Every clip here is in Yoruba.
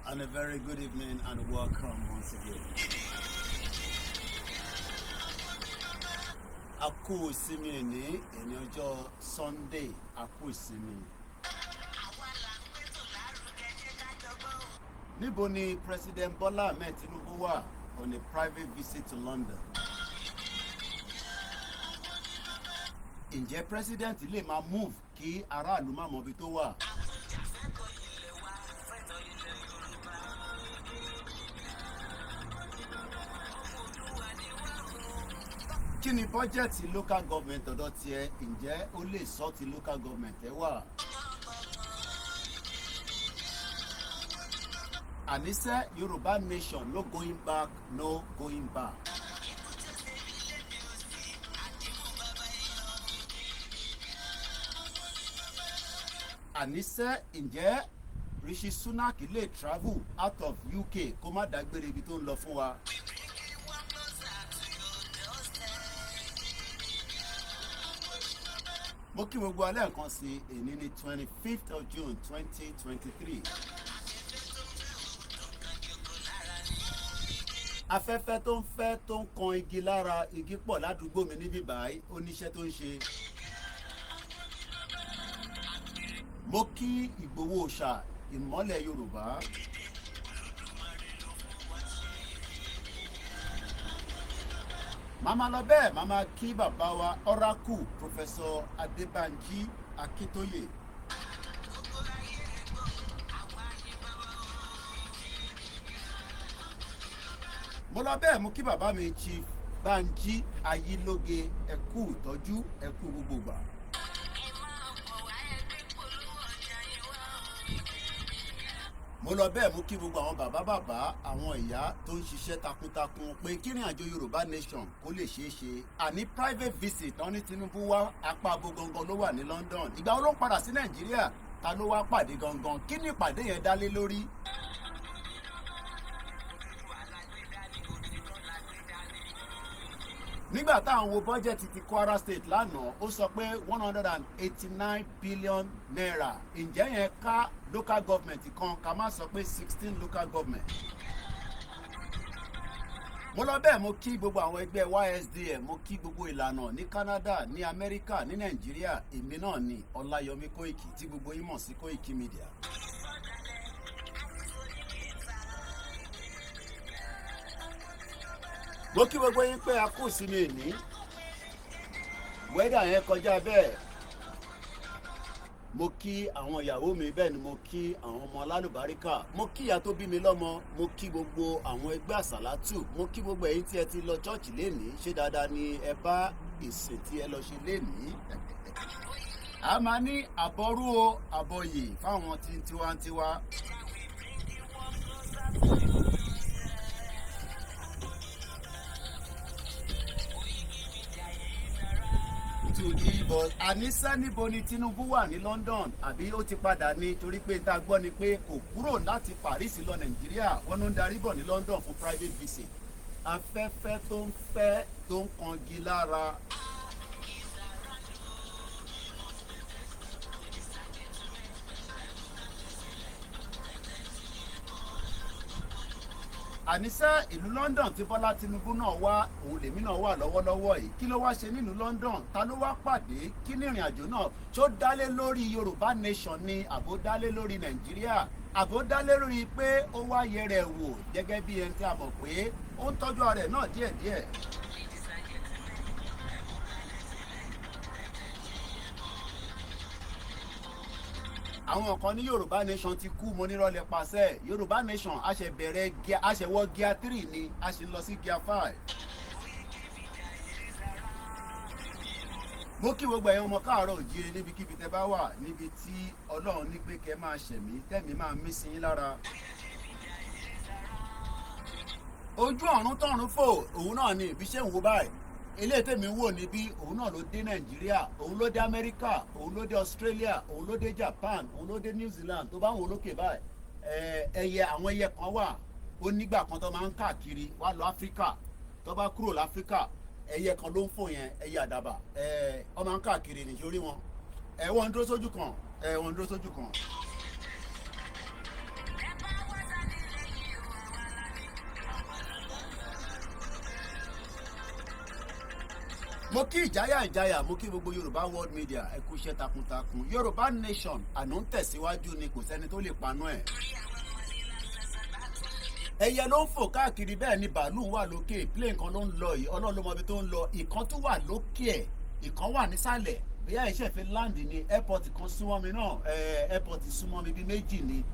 And a very good evening and welcome once again. A kú ìsinmi ní ọjọ́ Sunday, a kú ìsinmi. Níbo ni President Bola Ahmed Tinubu wà on a private visit to London? Ǹjẹ́ President lè máa move kí aráàlú má mọ ibi tó wà? Kí ni bọ́jẹ̀tì local government ọ̀dọ̀ tiẹ̀, ǹjẹ́ ó lè sọ ti local government ẹ wà? Àníṣe Yoruba nation, no going back, no going back. Àníṣe ǹjẹ́ Rishi Sunak lè travel out of UK kó má dágbére ibi tó ń lọ fún wa? Mo kí gbogbo alẹ́ nǹkan sí èní ní 25th of June 2023. Afẹ́fẹ́ tó ń fẹ́ tó ń kan igi lára igi pọ̀ ládùúgbò mi níbí báyìí ó níṣẹ́ tó ń ṣe. Mo kí Ìgbòho Òòṣà ìmọ́lẹ̀ Yorùbá. Màmá lọ bẹ́ẹ̀, màmá kí bàbá wa Oracle Professor Adébánjí Akíntóyè. Mo lọ bẹ́ẹ̀ mú kí bàbá mi Chief Bánjí Ayílóge ẹ kú ìtọ́jú ẹ kú gbogbo gbà. Mo lọ bẹ́ẹ̀ mú kí gbogbo àwọn bàbá àwọn ìyá tó ń ṣiṣẹ́ takuntakun pé kírin àjò Yorùbá nation kó lè ṣeé ṣe. Àní private visit tán ní Tinubu wá apá abo gangan ló wà ní London. Ìgbà wo ló ń padà sí Nàìjíríà? Ta ló wá pàdé gangan? Kí ni ìpàdé yẹn dá lé lórí? Nígbà táwọn wo bọ́jẹ̀tì ti Kwara State lánàá, ó sọ pé 189 billion naira. Ǹjẹ́ yẹn ká local government kan, ká má sọ pé 16 local government. Mo lọ bẹ́ẹ̀ mo kí gbogbo àwọn ẹgbẹ́ YSDM, mo kí gbogbo ìlànà ní Canada, ní Amẹ́ríkà, ní Nàìjíríà. Èmi náà ni Ọláyọmí Koiki tí gbogbo yín mọ̀ sí Koikimedia. Mo kí gbogbo yín pé a kú ìsinmi èní. Wẹ́dà yẹn kọjá bẹ́ẹ̀. mo kí àwọn ìyàwó mi, bẹ́ẹ̀ ni mo kí àwọn ọmọ alálùbáríkà, mo kí ìyá tó bí mi lọ́mọ, mo kí gbogbo àwọn ẹgbẹ́ àsàlátù, mo kí gbogbo ẹ̀yin tí ẹ ti lọ chọ́ọ̀chì lénìí. Ṣé dáadáa ni ẹ bá ìsìn tí ẹ lọ ṣe lénìí? A máa ní àbọ̀rú o àbọ̀yè fáwọn tí tiwantiwa. But àníṣe níbo ni Tinubu wà ní London àbí ó ti padà ní, torí pé tá a gbọ́ ni pé kò kúrò láti Paris lọ Nàìjíríà, wọ́n ló ń darí bọ̀ ní London fún private visit. Afẹ́fẹ́ tó ń fẹ́ tó ń kangi lára. Àníṣe ìlú London tí Bọ́lá Tinubu náà wá, òun lèmi náà wà lọ́wọ́lọ́wọ́ yìí. Kí ló wá ṣe nílùú London? Ta ló wá pàdé? Kí ni ìrìn àjò náà? Ṣó dálé lórí Yorùbá nation ni àbó dálé lórí Nàìjíríà? Àbó dálé lórí pé ó wá yẹrẹ wò gẹ́gẹ́ bí ẹni tí a mọ̀ pé ó ń tọ́jú ara ẹ̀ náà díẹ̀díẹ̀. Àwọn kan ní Yorùbá nation ti kú, mo nírọ̀lẹ́ pàṣẹ. Yorùbá nation a ṣe bẹ̀rẹ̀ a ṣe wọ gear 3 ni, a ṣe lọ sí gear 5. Mo kí gbogbo ẹ̀yin ọmọ káàárọ̀ òjíire níbikíbi tẹ́ bá wà, níbi tí Ọlọ́run ní pé kẹ́ máa ṣẹ̀mí, tẹ́mi máa mí sí yín lára. Ojú ọ̀run tọ̀run fò, òun náà ni ìbíṣẹ́ ń wo báyìí. Ilé tèmi wò níbí, òun náà ló dé Nàìjíríà, òun ló dé Amẹ́ríkà, òun ló dé Australia, òun ló dé Japan, òun ló dé New Zealand. Tó bá ń wo lókè báyìí, ẹyẹ àwọn ẹyẹ kan wà, ó nígbà kan tó máa ń káàkiri wá lọ Áfíríkà. Tó bá kúrò láfíríkà, ẹyẹ kan ló ń fò yẹn, ẹyẹ àdàbà, ó máa ń káàkiri nítorí wọn. Wọ́n ń dúró sójú kan, wọ́n ń dúró sójú kan. Mo kí ìjáyà, mo kí gbogbo Yorùbá world media, ẹ kú iṣẹ́ takuntakun. Yorùbá nation àná ń tẹ̀síwájú ni, kò sẹ́ni tó lè panú ẹ̀. Ẹyẹ ló ń fò káàkiri, bẹ́ẹ̀ ni bàálù wà lókè, plane kan ló ń lọ yìí, Ọlọ́run ló mọ ibi tó ń lọ. Ìkan tún wà lókè ẹ̀, ìkan wà nísàlẹ̀. Bóyá iṣẹ́ fi land ni, airport kan súnmọ́ mi náà, airport súnmọ́ mi bí méjì ni.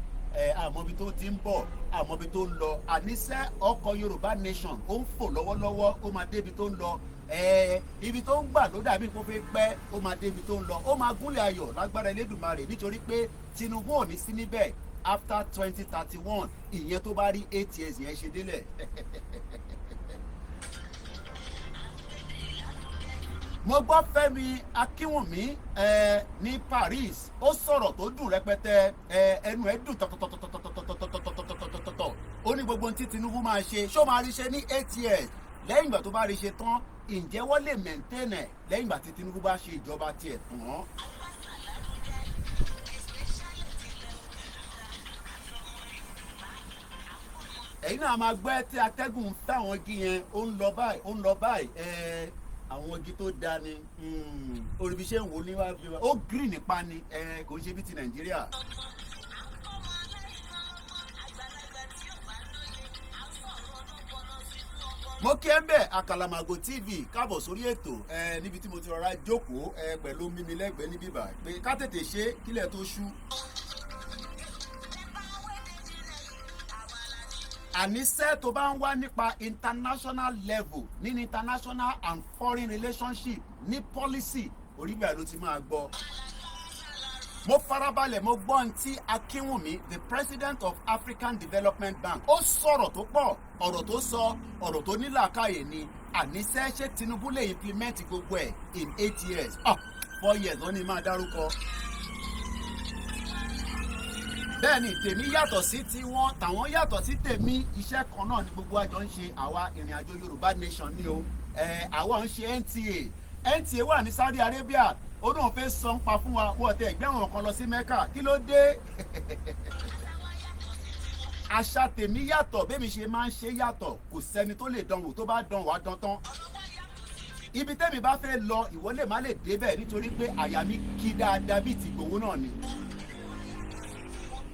Àmọ́ ibi tó ti ń bọ̀, àmọ́ ibi tó ń lọ. Àníṣe ọkọ̀ Yorùbá nation ó ń fò lọ́wọ́lọ́wọ́, ó máa débi tó ń lọ. Ibi tó ń gbà ló dàbí kó fẹ́ pẹ́, ó máa débi tó ń lọ. Ó máa gúnlẹ̀ ayọ̀ lágbára Elédùmarè, nítorí pé Tinubu ò ní sí níbẹ̀ after 2031, ìyẹn tó bá rí 8 years yẹn ṣe délẹ̀. Mo gbọ́ Fẹ́mi Akínwùmí ní Paris, ó sọ̀rọ̀ tó dùn rẹpẹtẹ, ẹnu ẹ̀ dùn tọ̀tọ̀tọ̀tọ̀tọ̀tọ̀tọ̀tọ̀tọ̀. Ó ní gbogbo ohun tí Tinubu máa ṣe, ṣó máa rí ṣe ní 8 years. Lẹ́yìn ìgbà tó bá rí ṣe tán, ǹjẹ́ wọ́n lè maintain ẹ̀ lẹ́yìn ìgbà tí Tinubu bá ṣe ìjọba tiẹ̀ tán? Ẹ̀yin náà máa gbẹ́ tí atẹ́gùn táwọn igi yẹn ó ń lọ báyìí, ó ń lọ báyìí. Àwọn igi tó dáa ni, oríbi ṣe ń wò ní wá bí wá, ó green nípa ni, kò ń ṣe bí ti Nàìjíríà. Mo kí ẹ ń bẹ̀ Àkàlàmàgò TV káàbọ̀ sórí ètò, níbi tí mo ti rọra jókòó pẹ̀lú mímí lẹ́gbẹ̀ẹ́ níbí báyìí pé ká tètè ṣe kílẹ̀ tó ṣú. Àníṣe tó bá ń wá nípa international level, ní international and foreign relationship, ní policy, orí bẹ́ẹ̀ ló ti máa gbọ́. Mo farabalẹ̀, mo gbọ́ ohun tí Akínwùmí, the president of African Development Bank, ó sọ̀rọ̀ tó pọ̀, ọ̀rọ̀ tó sọ, ọ̀rọ̀ tó ní làákàyè ni. Àníṣe ṣé Tinubu lè implement gbogbo ẹ̀ in 8 years? 4 years wọ́n ní máa dárúkọ. Bẹ́ẹ̀ni tèmi yàtọ̀ sí tiwọn, tàwọn yàtọ̀ sí tèmi, iṣẹ́ kan náà ni gbogbo àjọ ń ṣe. Àwa ìrìn àjò Yorùbá nation ni o. Àwa ń ṣe NTA wà ní Saudi Arabia, ó náà fẹ́ san pa fún wa, wọ́n tẹ ẹgbẹ́ wọn kan lọ sí Mecca, kí ló dé? Àṣà tèmi yàtọ̀, bẹ́ẹ̀mi ṣe máa ń ṣe yàtọ̀, kò sẹ́ni tó lè dánwò, tó bá dán wá dán tán. Ibi tẹ́mi bá fẹ́ lọ, ìwọ lè má lè débẹ̀ nítorí pé àyà mi kí dáadáa bíi ti Ìgbòho náà ni.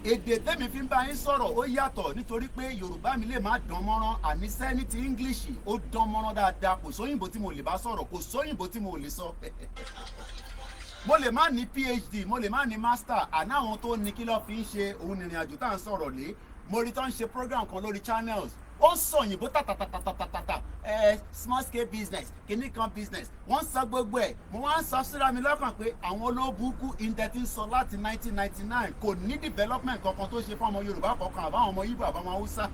Èdè tẹ́mi fi ń bá yín sọ̀rọ̀ ó yàtọ̀, nítorí pé Yorùbá mi lè má dán mọ́rán, àníṣe ní ti English ó dán mọ́rán dáadáa, kò sóyìnbó tí mo lè bá sọ̀rọ̀, kò sóyìnbó tí mo lè sọ. mo lè má ní PhD, mo lè má ní master, àná àwọn tó ní kí ló fi ń ṣe òun ìrìn àjò tá à ń sọ̀rọ̀ lé. Mo rí tó ń ṣe program kan lórí channels, ó ń sọ òyìnbó tàtàtàtàtàtà small scale business, kìíní kan business, wọ́n ń sọ gbogbo ẹ̀. Mo wá ń sọ síra mi lọ́kàn pé àwọn olóbùkún indẹ́tí ń sọ láti 1999 kò ní development kankan tó ṣe fún ọmọ Yorùbá kankan àbáwọn ọmọ Igbo àbáwọn Hausa.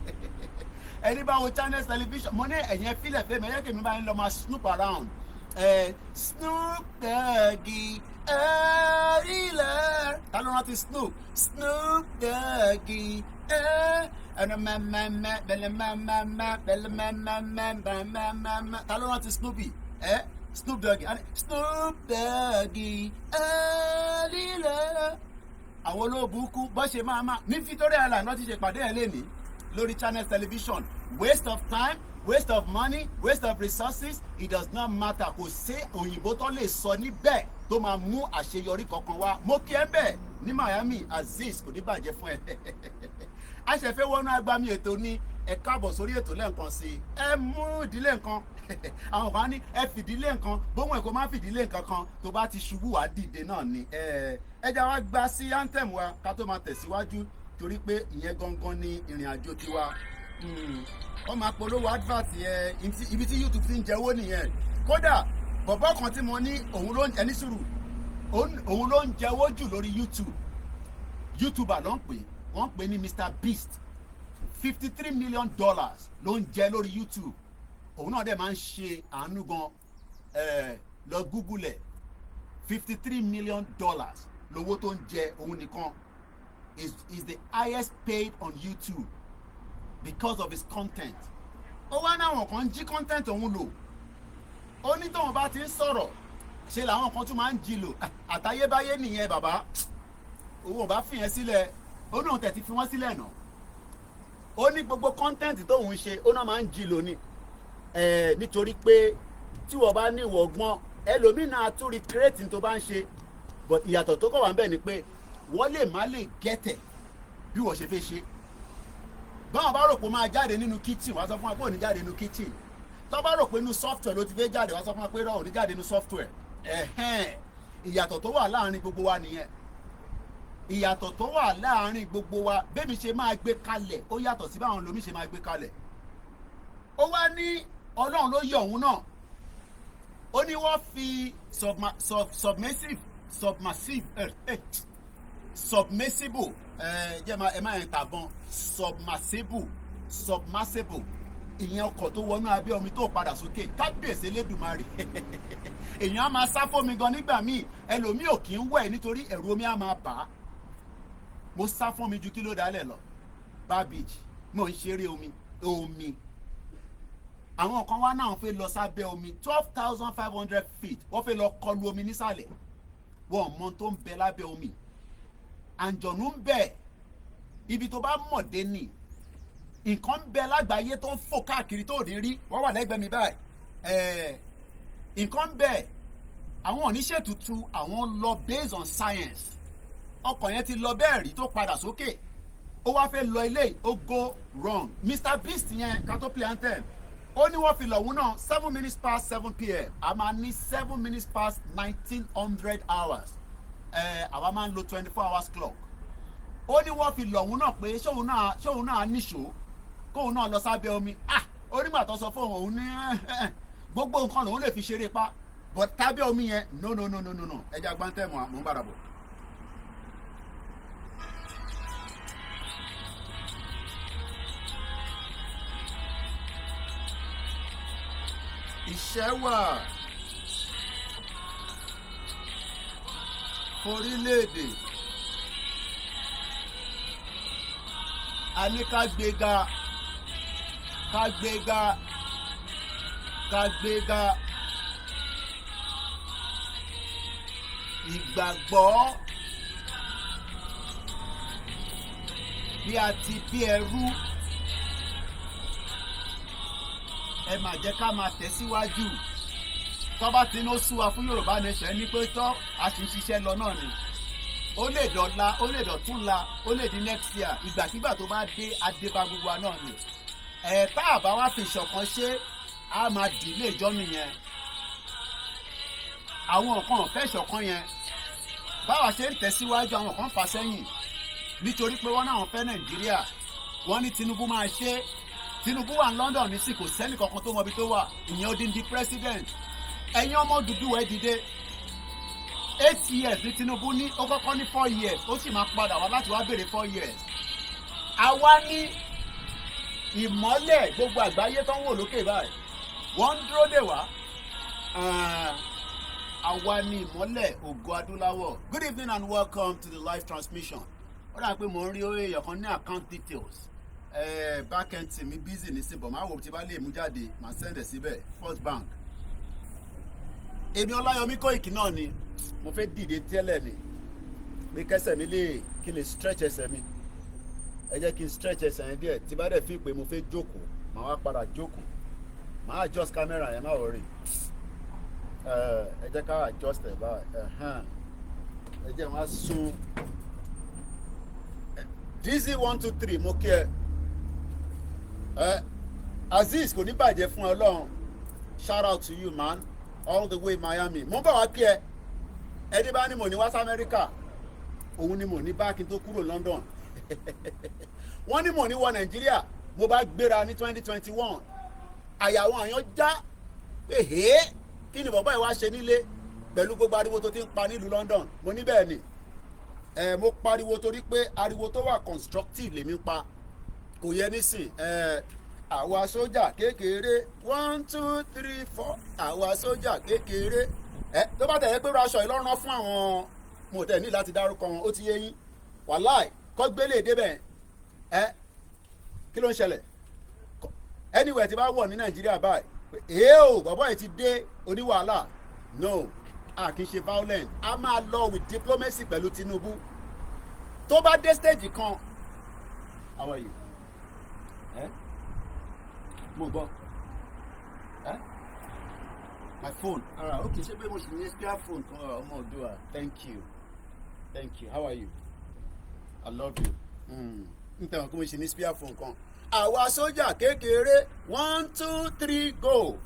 Ẹni bá wo channels television, mo ní ẹ̀yẹn fílẹ̀ fẹ́ mẹ́yẹ́ kí mi bá ń lọ máa snoop around. Snoop Doggy ẹ̀rílẹ̀. Ta ló rántí Snoop? Snoop Doggy ta ló rántí Snoopy? Snoop Doggy. Snoop Doggy ẹ̀rílẹ̀. Àwọn olóòbùkún bọ́ ṣe máa ní Victoria Island lọ́ ti ṣe pàdé ẹ̀ lẹ́nìí lórí channels television. Waste of time, waste of money, waste of resources, it does not matter. Kò sí òyìnbó tó lè sọ níbẹ̀ tó máa mú àṣeyọrí kankan wá. Mo kí ẹ bẹ́ẹ̀ ní Miami, Azeez, kò ní bàjẹ́ fún ẹ. A ṣe fẹ́ wọnú agbami ètò ní ẹ káàbọ̀ sórí ètò lẹ́ẹ̀kan sí i. Ẹ mú ìdílé nǹkan. Àwọn kan ní ẹ fìdílé nǹkan, bóun ẹ̀ kó má fìdílé nǹkan kan tó bá ti ṣubú wá dìde náà ni. Ẹ já wa gba sí anthem wa ká tó máa tẹ̀síwájú torí pé ìyẹn gangan ni ìrìn àjò tiwa. Wọ́n máa polówó advert yẹn ibi tí YouTube ti ń jẹ́wọ́ nìyẹn. Kódà bọ̀bọ́ kan tí mo ní òun ló ń jẹ ní sùúrù, òun ló ń jẹ́wọ́ jù lórí YouTube. YouTuber ló ń pè, wọ́n pè ní Mr Beast. $53 million ló ń jẹ lórí YouTube. Òun náà dẹ̀ máa ń ṣe àánú gan. Lọ Google ẹ̀. $53 million lówó tó ń jẹ òun nìkan. Is the highest paid on YouTube because of his content. Ó wá náwọn kan jí content òun lò. Ó ní tóun bá ti ń sọ̀rọ̀ ṣe làwọn kan tún máa ń jí lò. Àtayébáyé nìyẹn bàbá. Òun ò bá fi yẹn sílẹ̀, ó náà tẹ̀ ti fi wọ́n sílẹ̀ náà. Ó ní gbogbo content tóun ṣe ó náà máa ń jí lò ní. Nítorí pé tí wọ́n bá ní ìwọ̀ ọgbọ́n ẹlòmínà tún recreate tó bá ń ṣe. But ìyàtọ̀ tó kọ̀ wá ń bẹ̀ ni pé wọ́n lè má lè gẹ́tẹ̀ bí wọ́n ṣe fẹ́ ṣe. Báwọn bá rò pé máa jáde nínú kitchen wá sọ fún wa pé ò ní jáde nínú kitchen. Tó bá rò pé inú software ló ti fẹ́ jáde wá sọ fún wa pé ò ní jáde nínú software. Ìyàtọ̀ tó wà láàrin gbogbo wa nìyẹn. Ìyàtọ̀ tó wà láàrin gbogbo wa bẹ́ẹ̀ mi ṣe máa gbé kalẹ̀ ó yàtọ̀ sí báwọn lomi ṣe máa gbé kalẹ̀. Ó wá ní Ọlọ́run ló yọ òun náà. Ó ní wọ́n fi submersible ẹ máa ń tàbọn submersible ìyẹn ọkọ̀ tó wọnú abẹ́ omi tó padà sókè kábíyèsí Elédùmarè. Èèyàn á máa sá fómi gan nígbà míì ẹlòmíì ò kì í wẹ̀ nítorí ẹ̀rù omi á máa bà á. Mo sá fún mi ju kí ló dálẹ̀ lọ Bar Beach mo ń ṣeré omi. Àwọn kan wá náà fẹ́ lọ sábẹ́ omi 12,500 feet wọ́n fẹ́ lọ kọlu omi nísàlẹ̀ wọ́n mọ tó ń bẹ lábẹ́ omi. Àǹjọ̀nú ń bẹ ibi tó bá mọ̀ dé ni nǹkan ń bẹ lágbàáyé tó ń fò káàkiri tó ní rí wọ́n wà lẹ́gbẹ̀ẹ́ mi báyìí. Nǹkan ń bẹ àwọn oníṣètùtù àwọn lọ based on science. Ọkọ̀ yẹn ti lọ bẹ́ẹ̀ rí tó padà sókè ó wá fẹ́ lọ ilé ó go wrong. Mr Beast yẹn ká tó play anthem ó ní wọ́n fi lọ̀hún náà 7 minutes past 7 p.m. a máa ní 7 minutes past 1900 hours. Àwa máa ń lo 24 hours clock. Ó ní wọ́n fi lọ̀hún náà pé ṣóun náà níṣó kóun náà lọ sábẹ́ omi. Onígbà tó sọ fún òun ní gbogbo nǹkan lòun lè fi ṣeré pa but tábẹ́ omi yẹn no ẹja gbáǹtẹ̀ mọ́ ń bára bọ̀. Iṣẹ́ wà forílẹ̀-èdè a ní ká gbéga ìgbàgbọ́ bí a ti bí ẹrú ẹ máa jẹ́ ká máa tẹ̀síwájú. Tó bá ti ní ó sú wa fún Yorùbá nation ní pé tọ́ a sì ń ṣiṣẹ́ lọ náà ni. Ó lè dọ̀la ó lè dọ̀túnla ó lè di next year ìgbàkigbà tó bá dé adébá gbogbo wa náà ni. Tá a bá wá fi ìṣọ̀kan ṣe a máa dìlé ìjọ́nù yẹn. Àwọn nǹkan ọ̀fẹ́ ìṣọ̀kan yẹn báwa ṣe ń tẹ̀síwájú àwọn kan fà sẹ́yìn nítorí pé wọ́n náà fẹ́ Nàìjíríà, wọ́n ní Tinubu máa ṣe. Tinubu wà ní London ní sí, kò sẹ́ni kankan tó mọ ibi tó wà, ìyẹn odindi president. Ẹ̀yin ọmọ dúdú ẹ̀ dìde. 8 years ní Tinubu ní, ó kọ́kọ́ ní 4 years, ó sì máa padà wá láti wá béèrè 4 years. Àwa ní ìmọ́lẹ̀ gbogbo àgbáyé tó ń wò lókè báyìí, wọ́n ń dúró dè wá. Àwa ní ìmọ́lẹ̀ ògo adúláwọ̀. Good evening and welcome to the live transmission. Ó dà pé mò ń rí èèyàn kan ní account details. Backend tí mi busy ní síbọ̀, máa wò tí bá lè mú jáde, máa send ẹ̀ síbẹ̀. First Bank. Èmi Ọláyọmí Kóìkì náà ni mo fẹ́ dìde tẹ́lẹ̀ ni pé kẹsẹ̀ mi lè kí n lè stretch ẹsẹ̀ mi. Ẹ jẹ́ kí n stretch ẹsẹ̀ yẹn díẹ̀, tí bá dẹ̀ fi pé mo fẹ́ jókòó, màá wá padà jókòó. Màá adjust camera yẹn, má worry. Ẹ jẹ́ ká adjust ẹ̀ báyìí. Ẹ jẹ́ wọ́n á sún. Dizzy 1 2 3 mo kí ẹ. Azeez kò ní bàjẹ́ fún Ọlọ́run. Shout out to you man, all the way Miami. Mo bá wa kí ẹ. Ẹni bá ní mo ní wá sí Amẹ́ríkà, òun ni mo ní bá kí n tó kúrò London. Wọ́n ní mo ní wọ Nàìjíríà, mo bá gbéra ní 2021. Àyàwó àyàn já pé kí ni bàbá yìí wá ṣe nílé pẹ̀lú gbogbo ariwo tó ti ń pa nílùú London. Mo ní bẹ́ẹ̀ ni. Mo pariwo torí pé ariwo tó wà constructive lèmi pa. Kò yẹ nísìn. Àwa sójà kékeré 1 2 3 4 àwa sójà kékeré. Tó bá tẹ̀lé pé aṣọ ìlọ́run fún àwọn mo tẹ̀ ní láti dárúkọ wọn, ó ti yé yín. Wàláì kọ́ gbélé débẹ̀. Kí ló ń ṣẹlẹ̀? Anywhere tí bá wọ̀ ní Nàìjíríà báyìí, bàbá yìí ti dé oníwàhálà. No, a kì í ṣe violent. A máa lọ with diplomacy pẹ̀lú Tinubu. Tó bá dé stage kan, how are you? Mo gbọ́. My phone. Okay, ṣé pé mo ṣì ní spare phone kan ọmọ Oòduà. Thank you. How are you? I love you. N tẹ̀wọ̀n kí mo ṣì ní spare phone kan. Àwa sójà kékeré 1 2 3 go.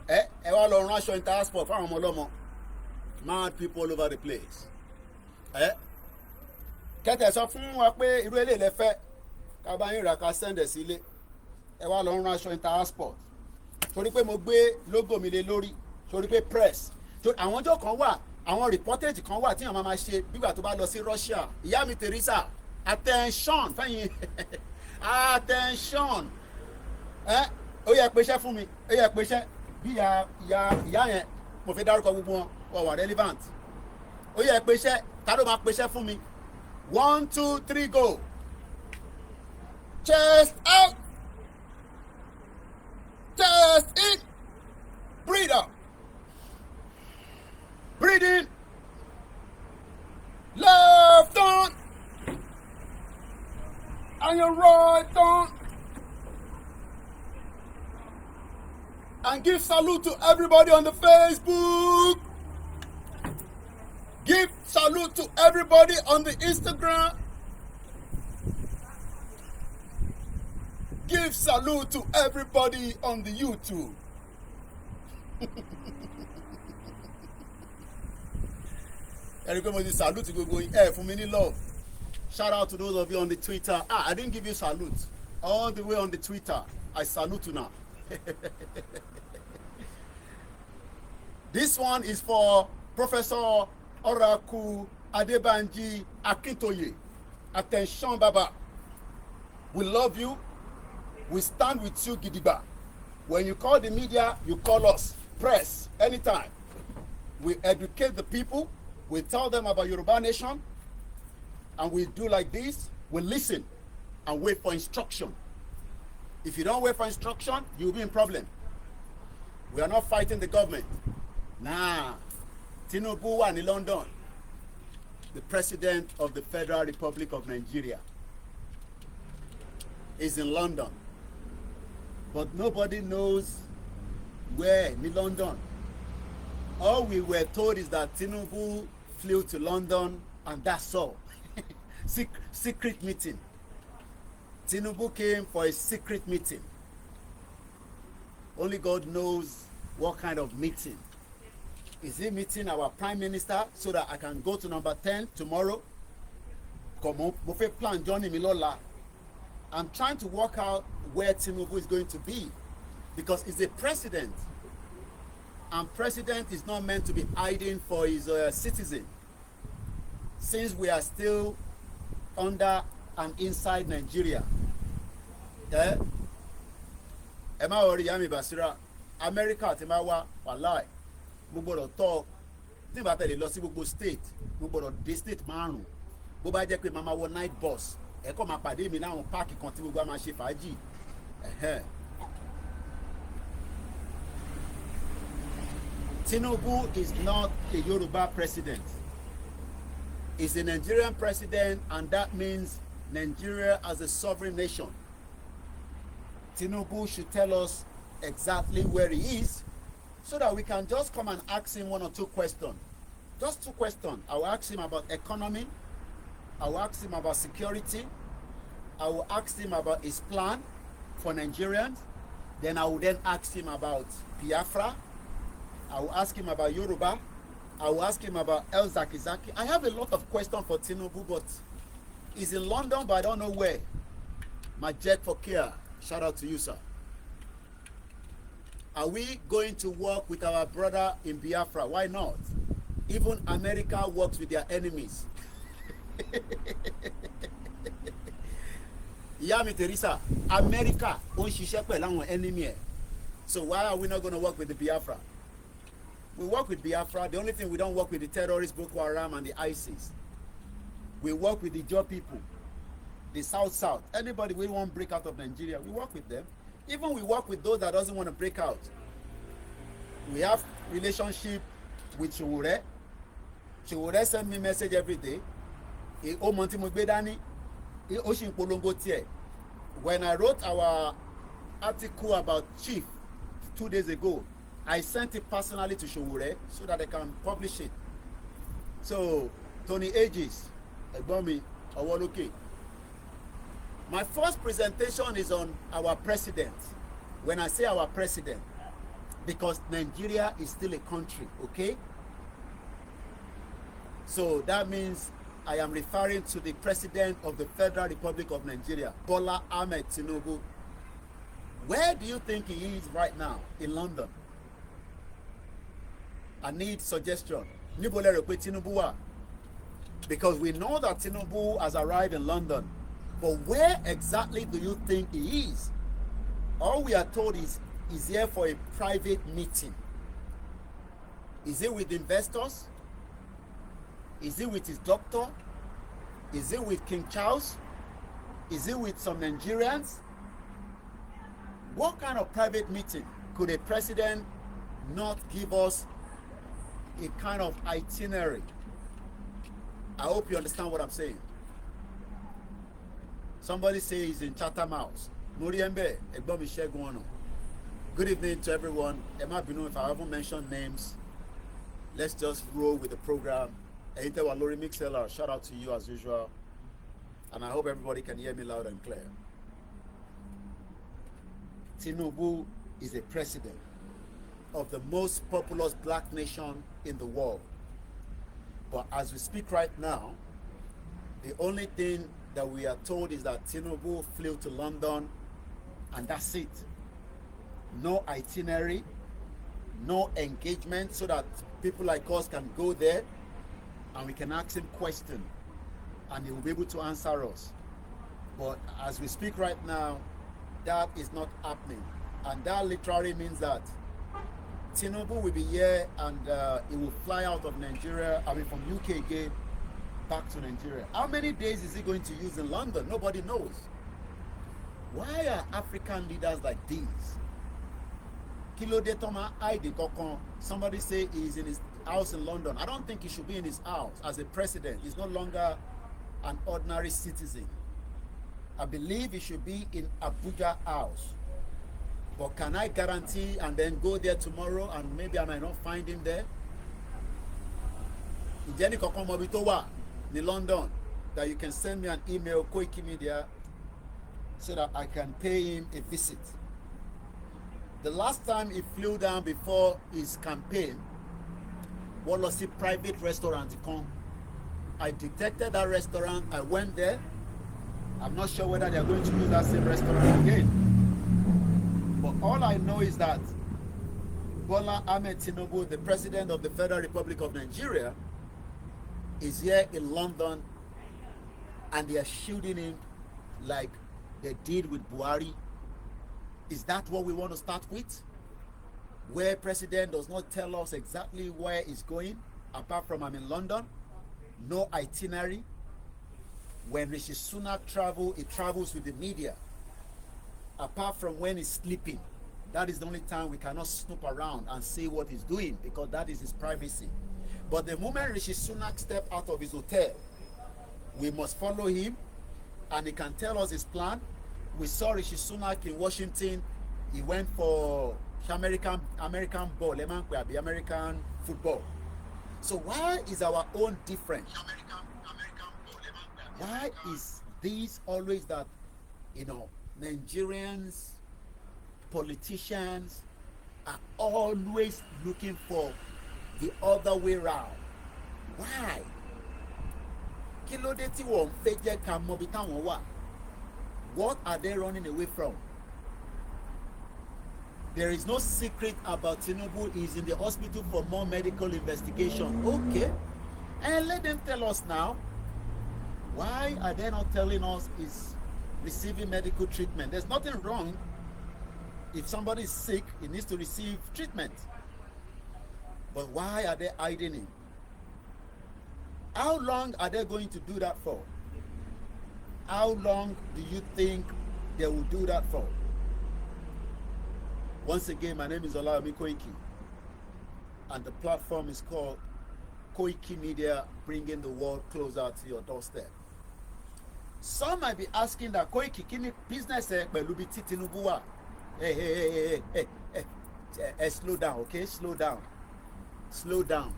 Ẹ wá lọ rán aṣọ intersport fáwọn ọmọ ọlọ́mọ. Mad people all over the place. Kẹ́tẹ̀ sọ fún wa pé irú eléyìí lẹ fẹ́ ká bá yín rà ká sẹ́ndẹ̀ sí ilé. Ẹ wá lọ rán aṣọ intersport. Torí pé mo gbé logo mi lé lórí. Torí pé press. Àwọn ọjọ́ kan wà, àwọn reportage kan wà tí àwọn máa ṣe bígbà tó bá lọ sí Russia. Ìyá mi Teresa, attention fẹ́yìn. Attention. Ó yẹ pèsè fún mi, ó yẹ pèsè bí ìyá yẹn mo fi dárúkọ gbogbo wọn wà relevant. Ó yẹ pèsè, ta ló máa pèsè fún mi? 1 2 3 go. Chest out. Chest in. Breathe out. Breathe in. Left on. And your right on. And give salute to everybody on the Facebook. Give salute to everybody on the Instagram. Give salute to everybody on the YouTube. Everybody salute to go fún mi ní love. Shout out to those of you on the Twitter. I didn't give you salute. All the way on the Twitter. I salute you now. This one is for Professor Oraku Adebanji Akintoye. Attention, Baba. We love you. We stand with you, Gidigba. When you call the media, you call us. Press, anytime. We educate the people. We tell them about Yoruba Nation. And we do like this. We listen and wait for instruction. If you don't wait for instruction, you'll be in problem. We are not fighting the government. Nah. Tinubu wà ní London. The President of the Federal Republic of Nigeria is in London. But nobody knows where in London. All we were told is that Tinubu flew to London and that's all. Secret meeting. Tinubu came for a secret meeting. Only God knows what kind of meeting. Is he meeting our prime minister so that I can go to number 10 tomorrow? Come on, plan Johnny Milola. I'm trying to work out where Tinubu is going to be because he's a president. And president is not meant to be hiding for his citizen. Since we are still under and inside Nigeria. Ẹ má wọrí Yami Basira, America ti máa wá wàláì, mo gbọ́dọ̀ tọ́ tí ìbá tẹ̀lé lọ sí gbogbo state, mo gbọ́dọ̀ dé state márùn-ún. Bó bá jẹ́ pé màá máa wọ night bus, ẹ kọ́ máa pàdé mi láwọn páàkì kan tí gbogbo á máa ṣe fàájì. Tinubu is not a Yoruba president. He's a Nigerian president, and that means Nigeria as a sovereign nation. Tinubu should tell us exactly where he is so that we can just come and ask him one or two questions. Just two questions. I will ask him about economy. I will ask him about security. I will ask him about his plan for Nigerians. Then I will then ask him about Biafra. I will ask him about Yoruba. I will ask him about El Zakizaki. I have a lot of questions for Tinubu, but he's in London, but I don't know where. My jet for care. Shout out to you, sir. Are we going to work with our brother in Biafra? Why not? Even America works with their enemies. Yami Teresa, America ó ń ṣiṣẹ́ pẹ̀lú àwọn enemy ẹ̀. So why are we not going to work with the Biafra? We work with Biafra. The only thing we don't work with the terrorists, Boko Haram and the ISIS. We work with the Jaw people, the South. Anybody we want to break out of Nigeria, we work with them. Even we work with those that doesn't want to break out. We have relationship with Showore. Showore send me message every day. When I wrote our article about Chief 2 days ago, I sent it personally to Showore so that they can publish it. So, Tony Aegis, Egbomi, Owoloke. My first presentation is on our president. When I say our president, because Nigeria is still a country, okay? So that means I am referring to the president of the Federal Republic of Nigeria, Bola Ahmed Tinubu. Where do you think he is right now? In London. I need suggestion. Because we know that Tinubu has arrived in London. But where exactly do you think he is? All we are told is he's here for a private meeting. Is he with investors? Is he with his doctor? Is he with King Charles? Is he with some Nigerians? What kind of private meeting could a president not give us a kind of itinerary? I hope you understand what I'm saying. Somebody says he's in Chatham House. Muriembe, Egbomi Sheguano. Good evening to everyone. Emma Binu, if I haven't mentioned names, let's just roll with the program. Ehite Walori Mixella, shout out to you as usual. And I hope everybody can hear me loud and clear. Tinubu is a president of the most populous black nation in the world. But as we speak right now, the only thing that we are told is that Tinubu flew to London and that's it. No itinerary, no engagement so that people like us can go there and we can ask him questions and he will be able to answer us. But as we speak right now, that is not happening. And that literally means that Tinubu will be here and he will fly out of Nigeria, from UK again, back to Nigeria. How many days is he going to use in London? Nobody knows. Why are African leaders like these? Kilo de Toma Aide Kokon, somebody say he's in his house in London. I don't think he should be in his house as a president. He's no longer an ordinary citizen. I believe he should be in Abuja house. But can I guarantee and then go there tomorrow and maybe I might not find him there? Ijeni Kokon Mobitowa in London that you can send me an email, Koikimedia, so that I can pay him a visit. The last time he flew down before his campaign, wọ́n lọ sí private restaurant kan. I detected that restaurant. I went there. I'm not sure whether they're going to use that same restaurant again. But all I know is that Bola Ahmed Tinubu, the President of the Federal Republic of Nigeria, is here in London, and they are shooting him like they did with Buhari. Is that what we want to start with? Where President does not tell us exactly where he's going, apart from I'm in London, no itinerary. When Rishi Sunak travels, he travels with the media. Apart from when he's sleeping, that is the only time we cannot snoop around and see what he's doing, because that is his privacy. But the moment Rishi Sunak steps out of his hotel, we must follow him, and he can tell us his plan. We saw Rishi Sunak in Washington. He went for American ball, American football. So why is our own different? Why is this always that, Nigerians, politicians are always looking for the other way round? Why? Kí ló dé tí wọ́n fẹ́ jẹ́ ká mọ bí táwọn wà? What are they running away from? There is no secret about Tinubu. He's in the hospital for more medical investigation. Okay. And let them tell us now. Why are they not telling us he's receiving medical treatment? There's nothing wrong. If somebody is sick, he needs to receive treatment. But why are they hiding him? How long are they going to do that for? How long do you think they will do that for? Once again, my name is Olawumi Koiki, and the platform is called Koikimedia, bringing the world closer to your doorstep. Some might be asking that Koiki, kini business pẹ̀lú bí tí Tinubu wà? Hey, slow down, okay? Slow down.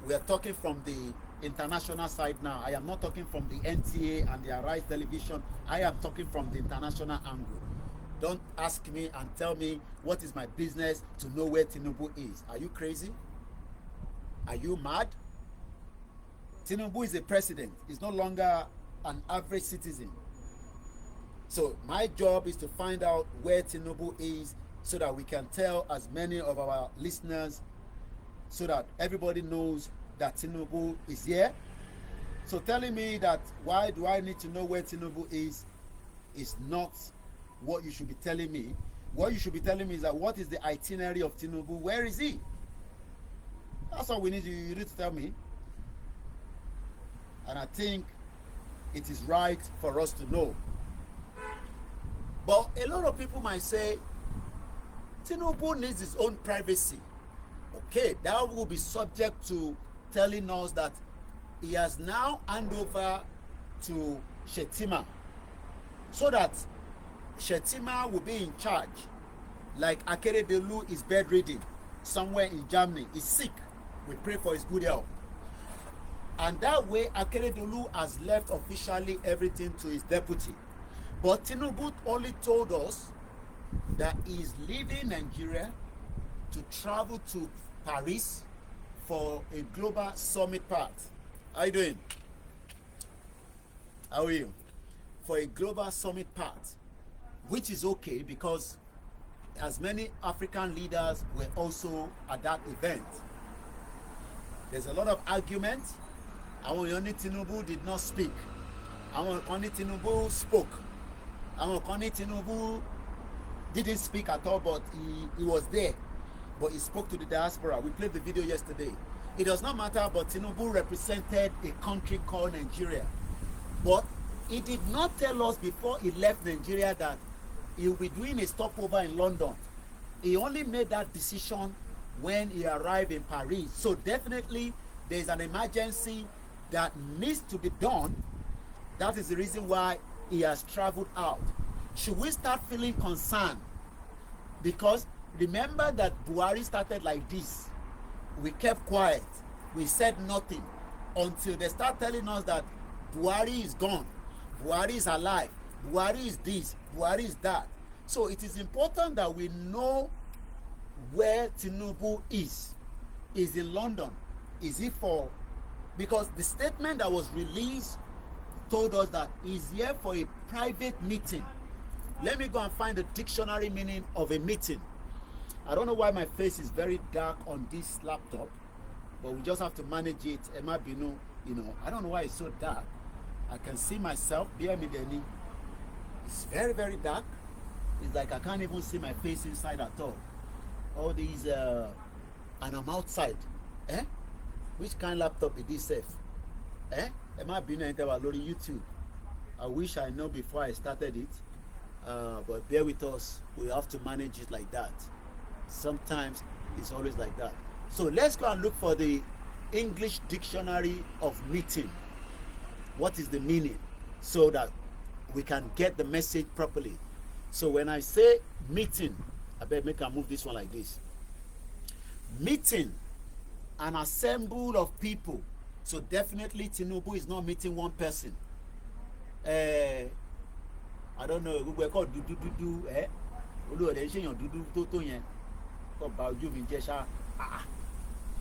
We are talking from the international side now. I am not talking from the NTA and the Arise television. I am talking from the international angle. Don't ask me and tell me what is my business to know where Tinubu is. Are you crazy? Are you mad? Tinubu is a president. He's no longer an average citizen. So my job is to find out where Tinubu is, so that we can tell as many of our listeners, so that everybody knows that Tinubu is here. So telling me that why do I need to know where Tinubu is not what you should be telling me. What you should be telling me is that what is the itinerary of Tinubu? Where is he? That's all we need. You need to tell me. And I think it is right for us to know. But a lot of people might say, Tinubu needs his own privacy. Okay, that will be subject to telling us that he has now handed over to Shettima, so that Shettima will be in charge. Like Akeredolu is bedridden somewhere in Germany. He's sick. We pray for his good health. And that way, Akeredolu has left officially everything to his deputy. But Tinubu only told us that he is leaving Nigeria to travel to Paris for a global summit part. How are you doing? How are you? For a global summit part, which is okay because as many African leaders were also at that event. There's a lot of argument. Àwọn kan ní Tinubu did not speak. Àwọn kan ní Tinubu spoke. Àwọn kan ní Tinubu didn't speak at all, but he was there. But he spoke to the diaspora. We played the video yesterday. It does not matter, but Tinubu represented a country called Nigeria. But he did not tell us before he left Nigeria that he will be doing a stopover in London. He only made that decision when he arrived in Paris. So definitely there is an emergency that needs to be done. That is the reason why he has traveled out. Should we start feeling concerned? Because remember that Buhari started like this. We kept quiet. We said nothing until they start telling us that Buhari is gone. Buhari is alive. Buhari is this. Buhari is that. So it is important that we know where Tinubu is. is in London. Is it for, because the statement that was released told us that he's here for a private meeting. Let me go and find the dictionary meaning of a meeting. I don't know why my face is very dark on this laptop, but we just have to manage it. Emma Binu, you know, I don't know why it's so dark. I can see myself, bear me Denny. It's very, very dark. It's like I can't even see my face inside at all. All these, and I'm outside. Which kind of laptop is this safe? Emma Binu enter on YouTube. I wish I know before I started it. But bear with us. We have to manage it like that. Sometimes it's always like that. So let's go and look for the English dictionary of meeting. What is the meaning? So that we can get the message properly. So when I say meeting, I better make I move this one like this. Meeting, an assembly of people. So definitely Tinubu is not meeting one person. I don't know, we call do olúwẹ̀dẹ̀ ṣe èèyàn dúdú tó yẹn kọ́ ba ojú mi jẹ́ ṣá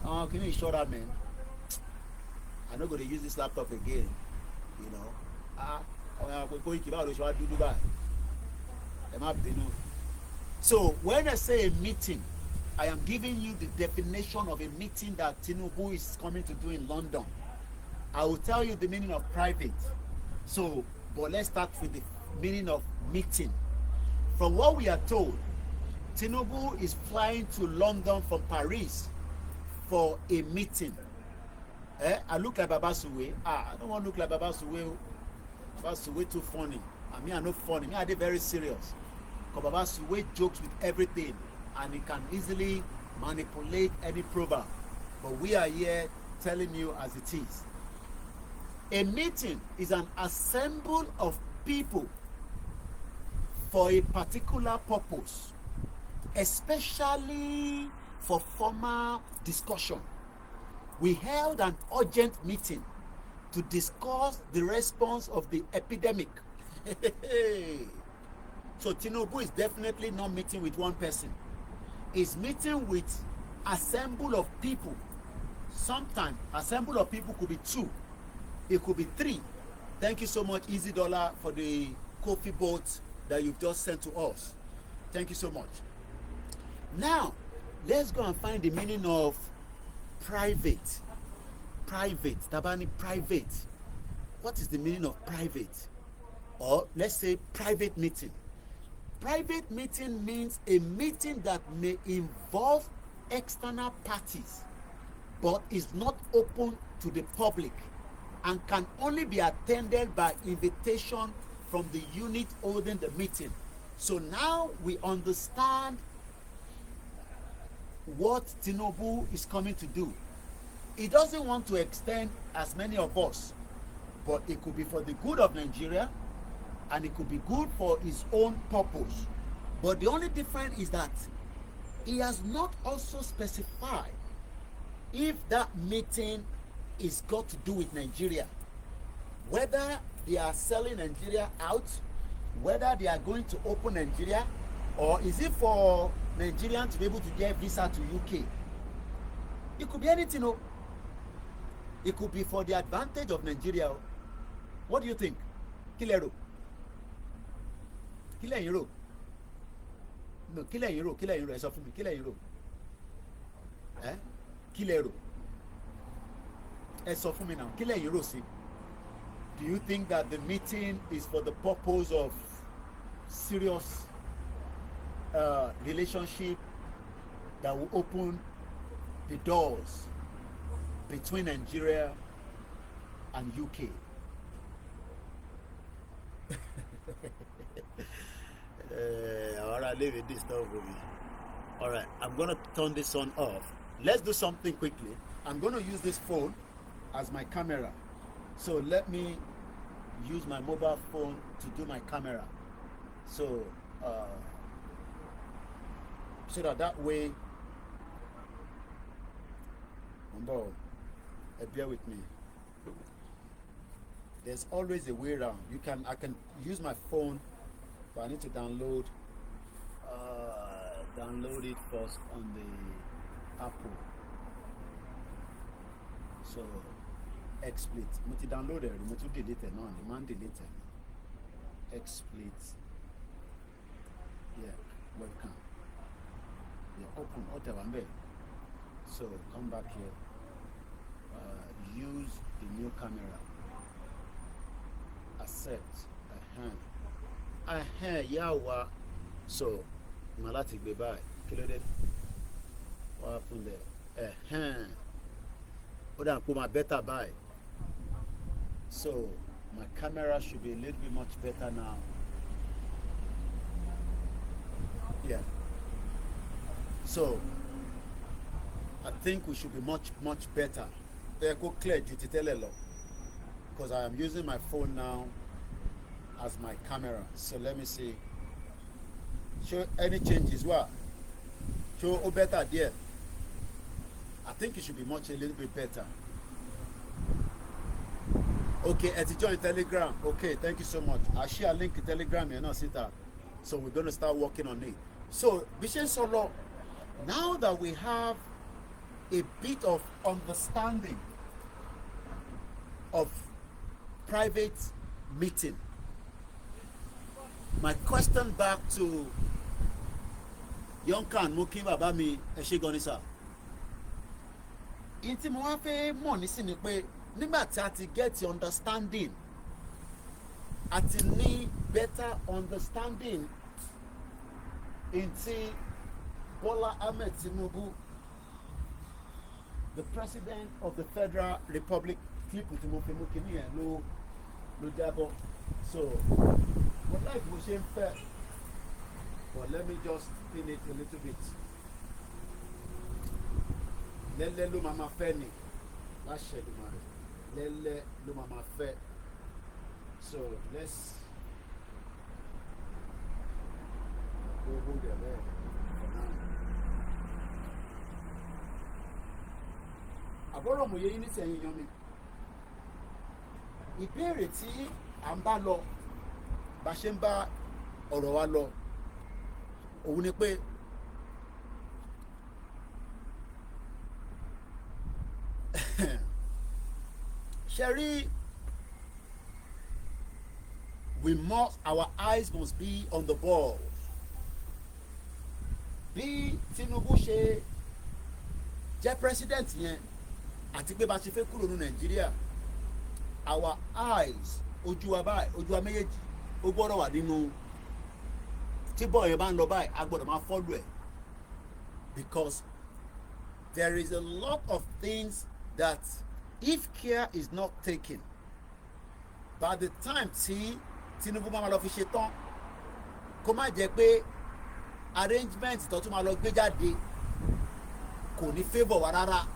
àwọn kìíní ìṣọ́ra man. I no go dey use this laptop again, you know. Àwọn Koiki báwo ló ṣe wá dúdú báyìí, ẹ má bínú. So when I say a meeting, I am giving you the definition of a meeting that Tinubu is coming to do in London. I will tell you the meaning of private. So, but let's start with the meaning of meeting. From what we are told, Tinubu is flying to London from Paris for a meeting. I look like Baba Suwe. I don't want to look like Baba Suwe. Baba Suwe too funny. I mean, I'm not funny. Me, I did very serious. Because Baba Suwe jokes with everything, and he can easily manipulate any proverb. But we are here telling you as it is. A meeting is an assembly of people for a particular purpose, especially for formal discussion. We held an urgent meeting to discuss the response of the epidemic. So Tinubu is definitely not meeting with one person. He's meeting with assembly of people. Sometimes assembly of people could be 2. It could be 3. Thank you so much, Easy Dollar, for the coffee boat that you've just sent to us. Thank you so much. Now, let's go and find the meaning of private. Private. Tabani, private. What is the meaning of private? Or let's say private meeting. Private meeting means a meeting that may involve external parties, but is not open to the public and can only be attended by invitation from the unit holding the meeting. So now we understand what Tinubu is coming to do. He doesn't want to extend as many of us, but it could be for the good of Nigeria, and it could be good for his own purpose. But the only difference is that he has not also specified if that meeting is got to do with Nigeria, whether they are selling Nigeria out, whether they are going to open Nigeria, or is it for Nigerians to be able to get visa to UK. It could be anything. No? It could be for the advantage of Nigeria. What do you think? Kilero. Kilero. No, Kilero. Kilero. Ẹ sọ fún mi. Kilero. Kilero. Ẹ sọ fún mi now. Kilero sí. Do you think that the meeting is for the purpose of serious relationship that will open the doors between Nigeria and UK? Alright, leave it this stuff with me. Alright, I'm gonna turn this on off. Let's do something quickly. I'm gonna use this phone as my camera. So let me use my mobile phone to do my camera. So that way, bear with me. There's always a way around. I can use my phone, but I need to download it first on the Apple. so XSplit mo ti download ẹ̀ rí mo tún delete ẹ̀ náà ni máa ń delete ẹ̀ XSplit yeah webcam yeah open ó tẹ̀ wá ń bẹ̀ so come back here use the new camera accept yà wá so màá láti gbé báyìí kí ló dé wá fún dẹ ó dà pé máa better báyìí so my camera should be a little bit much better now yeah so I think we should be much better go clear ju ti tẹ́lẹ̀ lọ because I am using my phone now as my camera so let me see show any changes wa show ó better there I think it should be a little bit better okay ẹ ti join Telegram okay thank you so much I share link Telegram yẹn náà síta so we're gonna start working on it so bí ṣe ń sọ lọ now that we have a bit of understanding of private meeting my question back to Yonkan mo kí bàbá mi ẹ ṣé gan ni sir in tí mo wá fẹ́ mọ̀ nísìn ni pé nígbà tí a ti get the understanding a ti ní better understanding in tí Bola Ahmed Tinubu the president of the Federal Republic clip tí mo fi mú kíní yẹn ló jábọ́ so mo like bó ṣe ń fẹ́ but let me just spin it a little bit lẹ́lẹ́ ló máa fẹ́ ni láṣẹ ìdùnnú rẹ̀ lẹ́lẹ́ ló máa fẹ́ so let's go hold there for now. àbọ̀rọ̀ mòye yín ní sẹ́yìn yan mi ìbéèrè tí à ń bá lọ bá ṣe ń bá ọ̀rọ̀ wa lọ òun ni pé Sherry, our eyes must be on the ball. Bí Tinubu ṣe jẹ́ president yẹn àti pé bá ṣe fẹ́ kúrò ní Nàìjíríà our eyes ojú wa méjèèjì ó gbọ́dọ̀ wà nínú tí bọ́ọ̀ yẹn bá ń lọ báyìí a gbọ́dọ̀ máa follow ẹ̀ because there is a lot of things that if care is not taken by the time tí Tinubu máa lọ fi ṣe tán kó má jẹ́ pé arrangement tó tún máa lọ gbé jáde kò ní favour wa rárá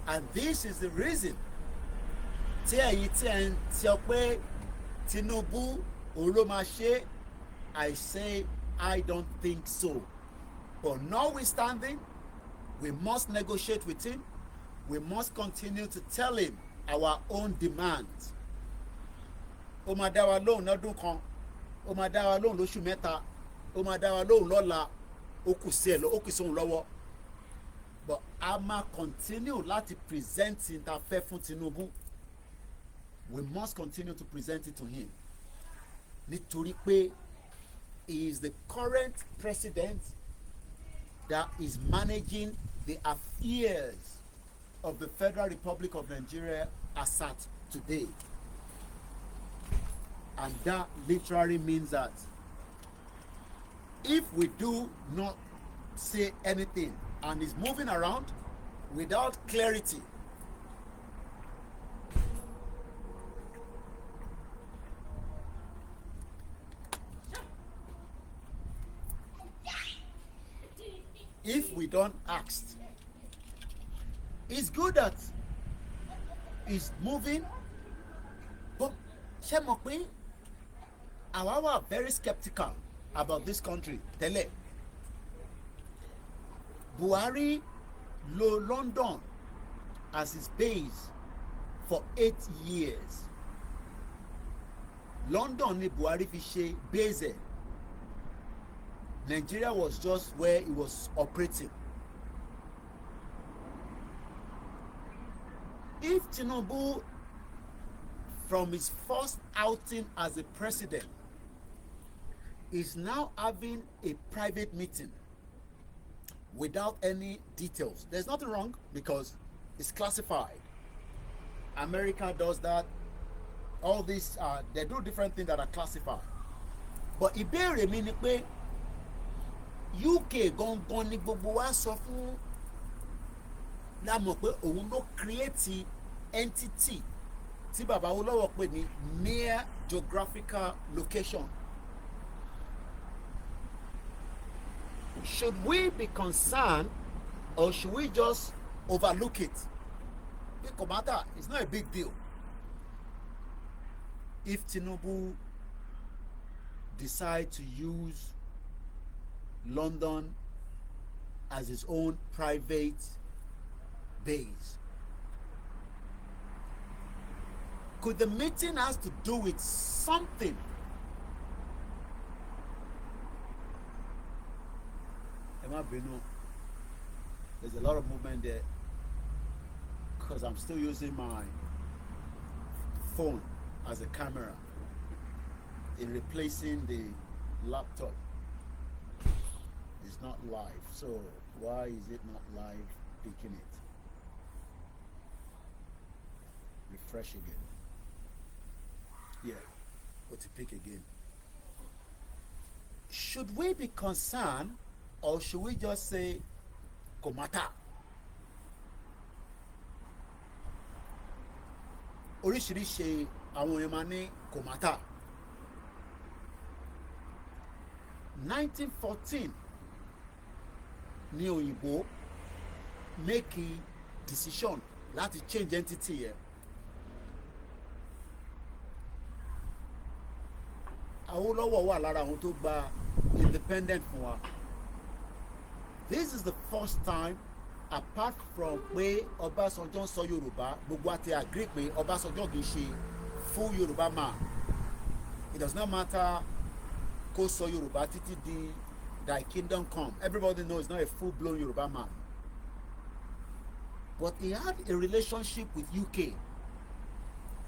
and this is the reason tí ẹ̀yin tí ẹ̀ ń sọ pé Tinubu òun ló máa ṣe I say I don't think so but notwithstanding we must negotiate with him we must continue to tell him our own demands ó máa dá wa lóhùn lọ́dún kan ó máa dá wa lóhùn lóṣù mẹ́ta ó máa dá wa lóhùn lọ́la ó kù sí òun lọ́wọ́ but a máa continue láti present ìtafẹ́ fún Tinubu we must continue to present it to him nítorí pé he is the current president that is managing the affairs of the Federal Republic of Nigeria as at today. And that literally means that if we do not say anything and is moving around without clarity, if we don't ask, it's good that it's moving, but ṣé mọ̀ pé àwa wà very skeptical about this country tẹ́lẹ̀. Buhari lo London as his base for 8 years. London ni Buhari fi ṣe base ẹ̀. Nigeria was just where he was operating. If Tinubu, from his first outing as a president, is now having a private meeting without any details, there's nothing wrong because it's classified. America does that. All these they do different things that are classified. But ìbéèrè mi ni pé UK gangan ni gbogbo wa sọ fún la mọ̀ pé òun ló create entity tí bàbá Awólọ́wọ̀ pè ní mere geographical location. Should we be concerned or should we just overlook it? It doesn't matter. It's not a big deal. If Tinubu decide to use London as his own private base, could the meeting has to do with something? There's a lot of movement there because I'm still using my phone as a camera in replacing the laptop. It's not live, so why is it not live picking it? Refresh again. Yeah, what to pick again? Should we be concerned or should we just say Komata? Oríṣiríṣi àwọn èèyàn máa ní Komata. 1914 ní òyìnbó make a decision láti change entity yẹn. Awólọ́wọ̀ wà lára àwọn tó gba independent fún wa. This is the first time, apart from pé Ọbásanjọ́ sọ Yorùbá, gbogbo àti agree pé Ọbásanjọ́ kì í ṣe full Yorùbá man. It does not matter kó sọ Yorùbá títí di thy kingdom come. Everybody knows he's not a full-blown Yoruba man. But he had a relationship with UK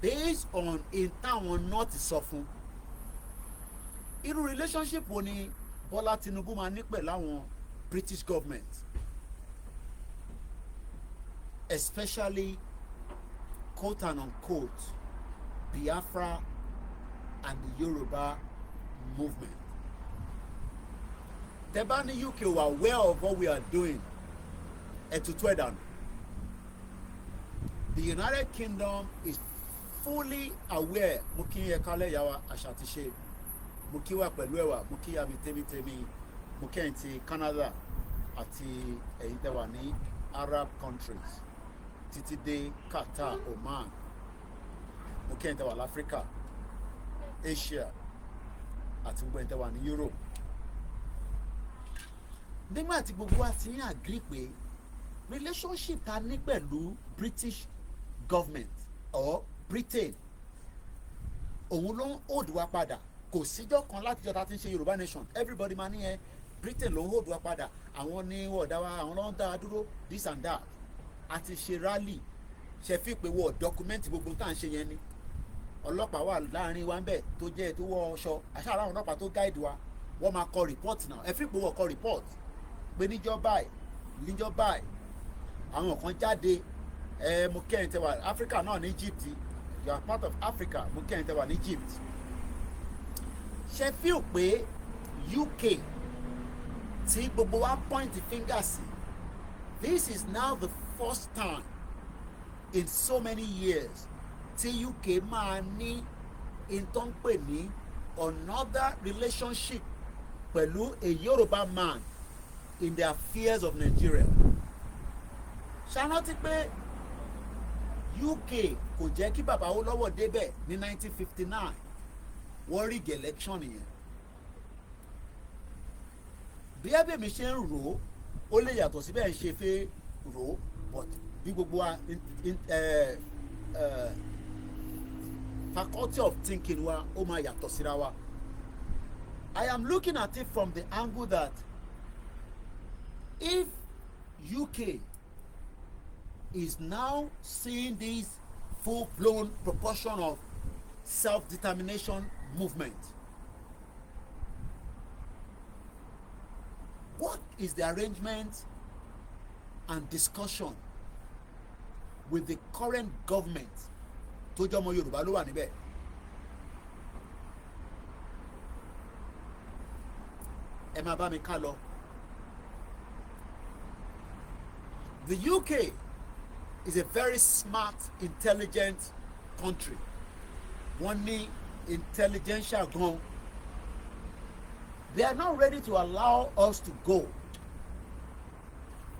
based on in táwọn north sọ fún. Irú relationship wo ni Bọ́lá Tinubu máa ní pẹ̀lú àwọn British government, especially quote and unquote Biafra and the Yoruba movement. Tẹ́bá ní UK were aware of what we are doing ètùtù ẹ̀dànù. The United Kingdom is fully aware. Mo kí ẹ kálẹ̀ ìyá wa àṣà ti ṣe. Mo kí wa pẹ̀lú ẹ̀wà, mo kí ya mi tèmi, mo kí ẹ̀yin ti Canada àti ẹ̀yin tẹ́ wà ní Arab countries títí dé Qatar, Oman. Mo kí ẹ̀yin tẹ́ wà l'Africa, Asia àti gbogbo ẹ̀yin tẹ́ wà ní Europe. Nígbà tí gbogbo wa ti ń agree pé relationship ta ní pẹ̀lú British government or Britain òun ló ń hold wa padà. Kò síjọ́ kan láti jọ́ ta ti ń ṣe Yorùbá nation, everybody máa ní ẹ Britain ló ń hold wa padà, àwọn ní wọ̀ọ̀dá wa, àwọn ló ń dá wa dúró, this and that. A ti ṣe rally, ṣe fi pé wọ́ọ̀ document gbogbo tá à ń ṣe yẹn ni. Ọlọ́pàá wà láàrin wa ń bẹ̀ tó jẹ́ tó wọ ọṣọ, àṣà àwọn ọlọ́pàá tó guide wa, wọ́n máa kọ report náà, ẹ fi pé wọ́ọ̀ kọ report pé níjọ́ báyìí àwọn kan jáde mo kẹ́yìn tẹ́ wà Africa náà ní Egypt, you are part of Africa, mo kẹ́yìn tẹ́ wà ní Egypt. Ṣé feel pé UK tí gbogbo wa point the finger sí, this is now the first time in so many years tí UK máa ní in tó ń pè ní another relationship pẹ̀lú a Yoruba man in the affairs of Nigeria. Ṣáná pé UK kò jẹ́ kí bàbá Awólọ́wọ̀ débẹ̀ ní 1959 wọ́n rig election yẹn. Bí ẹbí mi ṣe ń rò ó lè yàtọ̀ síbẹ̀ ń ṣe fẹ́ rò ó, but bí gbogbo wa faculty of thinking wa ó máa yàtọ̀ síra wa. I am looking at it from the angle that if UK is now seeing this full-blown proportion of self-determination movement. What is the arrangement and discussion with the current government tó jẹ́ ọmọ Yorùbá ló wà níbẹ̀? Ẹ máa bá mi ká lọ. The UK is a very smart, intelligent country. Wọ́n ní intelligentsia gan. They are not ready to allow us to go.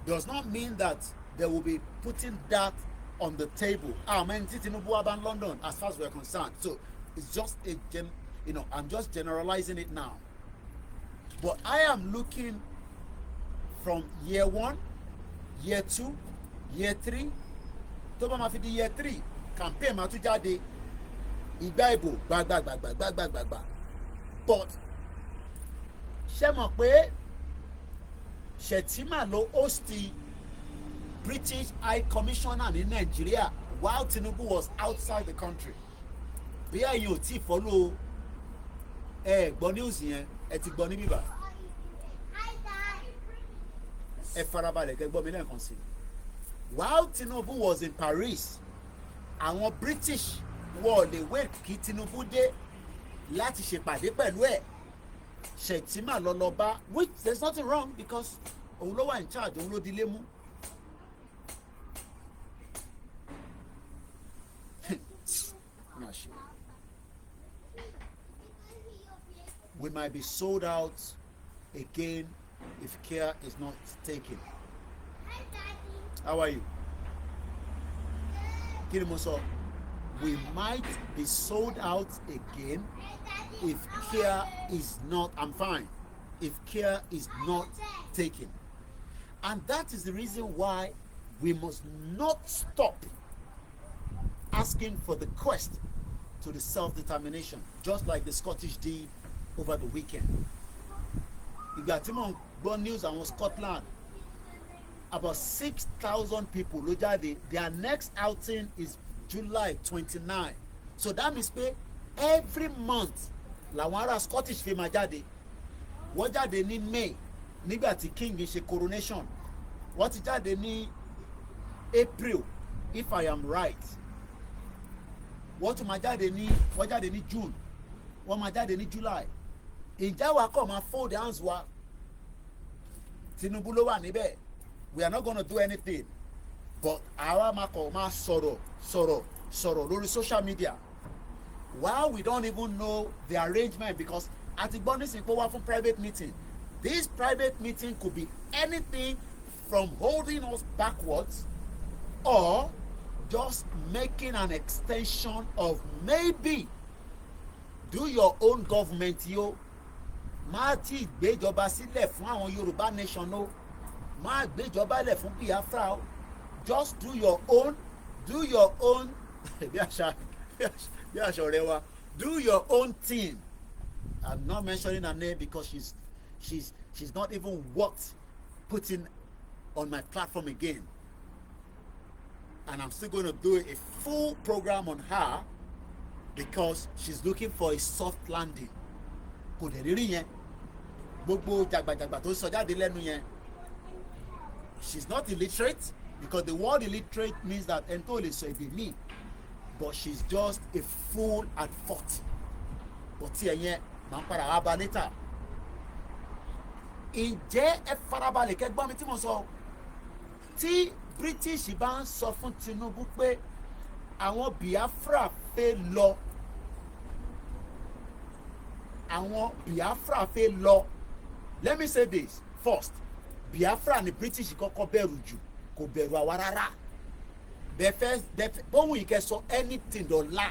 Does not mean that they will be putting that on the table. I mean, Tinubu about London, as far as we're concerned. So it's just I'm just generalizing it now. But I am looking from year 1, year 2, year 3. Tó bá máa fi di year 3, campaign máa tún jáde. Ìgbà ìbò gbàgbàgbàgbàgbàgbàgbà. But ṣé mọ̀ pé Shettima ló host the British High Commissioner ní Nigeria while Tinubu was outside the country. Bí ẹ̀yin ò tí follow gbọ́ news yẹn, ẹ ti gbọ́ ní bíbá. Ẹ farabalẹ̀ kẹ́ gbọ́ mi lẹ́ẹ̀kan sí. While Tinubu was in Paris, àwọn British wọ́n lè wait kí Tinubu dé láti ṣèpàdé pẹ̀lú ẹ̀. Shettima lọ bá, which there's nothing wrong because òun ló wà in charge, òun ló dilé mú. We might be sold out again if care is not taken. How are you? Kí ni mo sọ? We might be sold out again if care is not, I'm fine, if care is not taken. And that is the reason why we must not stop asking for the quest to the self-determination, just like the Scottish did over the weekend. Ìgbà tí mo gbọ́ news àwọn Scotland, about 6,000 people ló jáde. Their next outing is July 29. So that means pé every month làwọn ará Scottish fi máa jáde. Wọ́n jáde ní May nígbà tí King ṣe coronation. Wọ́n ti jáde ní April if I am right. Wọ́n tún máa jáde wọ́n jáde ní June. Wọ́n máa jáde ní July. Ìjà wa kọ̀ máa fold hands wa. Tinubu ló wà níbẹ̀. We are not going to do anything. But àwa máa kọ̀ máa sọ̀rọ̀ lórí social media. While we don't even know the arrangement, because àti gbọ́ nísìnyí pé wá fún private meeting. This private meeting could be anything from holding us backwards or just making an extension of maybe do your own government yo. Má ti gbéjọba sílẹ̀ fún àwọn Yoruba nation o. Má gbéjọba lẹ̀ fún Biafra o. Just do your own bí àṣà ọ̀rẹ́ wa, do your own thing. I'm not mentioning her name because she's not even worth putting on my platform again. And I'm still going to do a full program on her because she's looking for a soft landing. Kò dẹ̀ rírí yẹn. Gbogbo jàgbàjàgbà tó sọ jáde lẹ́nu yẹn. She's not illiterate because the word illiterate means that ẹni tó lè sọ èdè míì. But she's just a fool at fault. But tí ẹ̀yẹn máa ń padà wá bá later. Ǹjẹ́ ẹ farabalẹ̀ kẹ́ gbọ́ mi tí mo sọ? Tí British bá ń sọ fún Tinubu pé àwọn Biafra fẹ́ lọ. Àwọn Biafra fẹ́ lọ. Let me say this first. Biafra ni British kọ́kọ́ bẹ̀rù jù, kò bẹ̀rù àwa rárá. Bóun yìí kẹ́ sọ anything dọ̀la.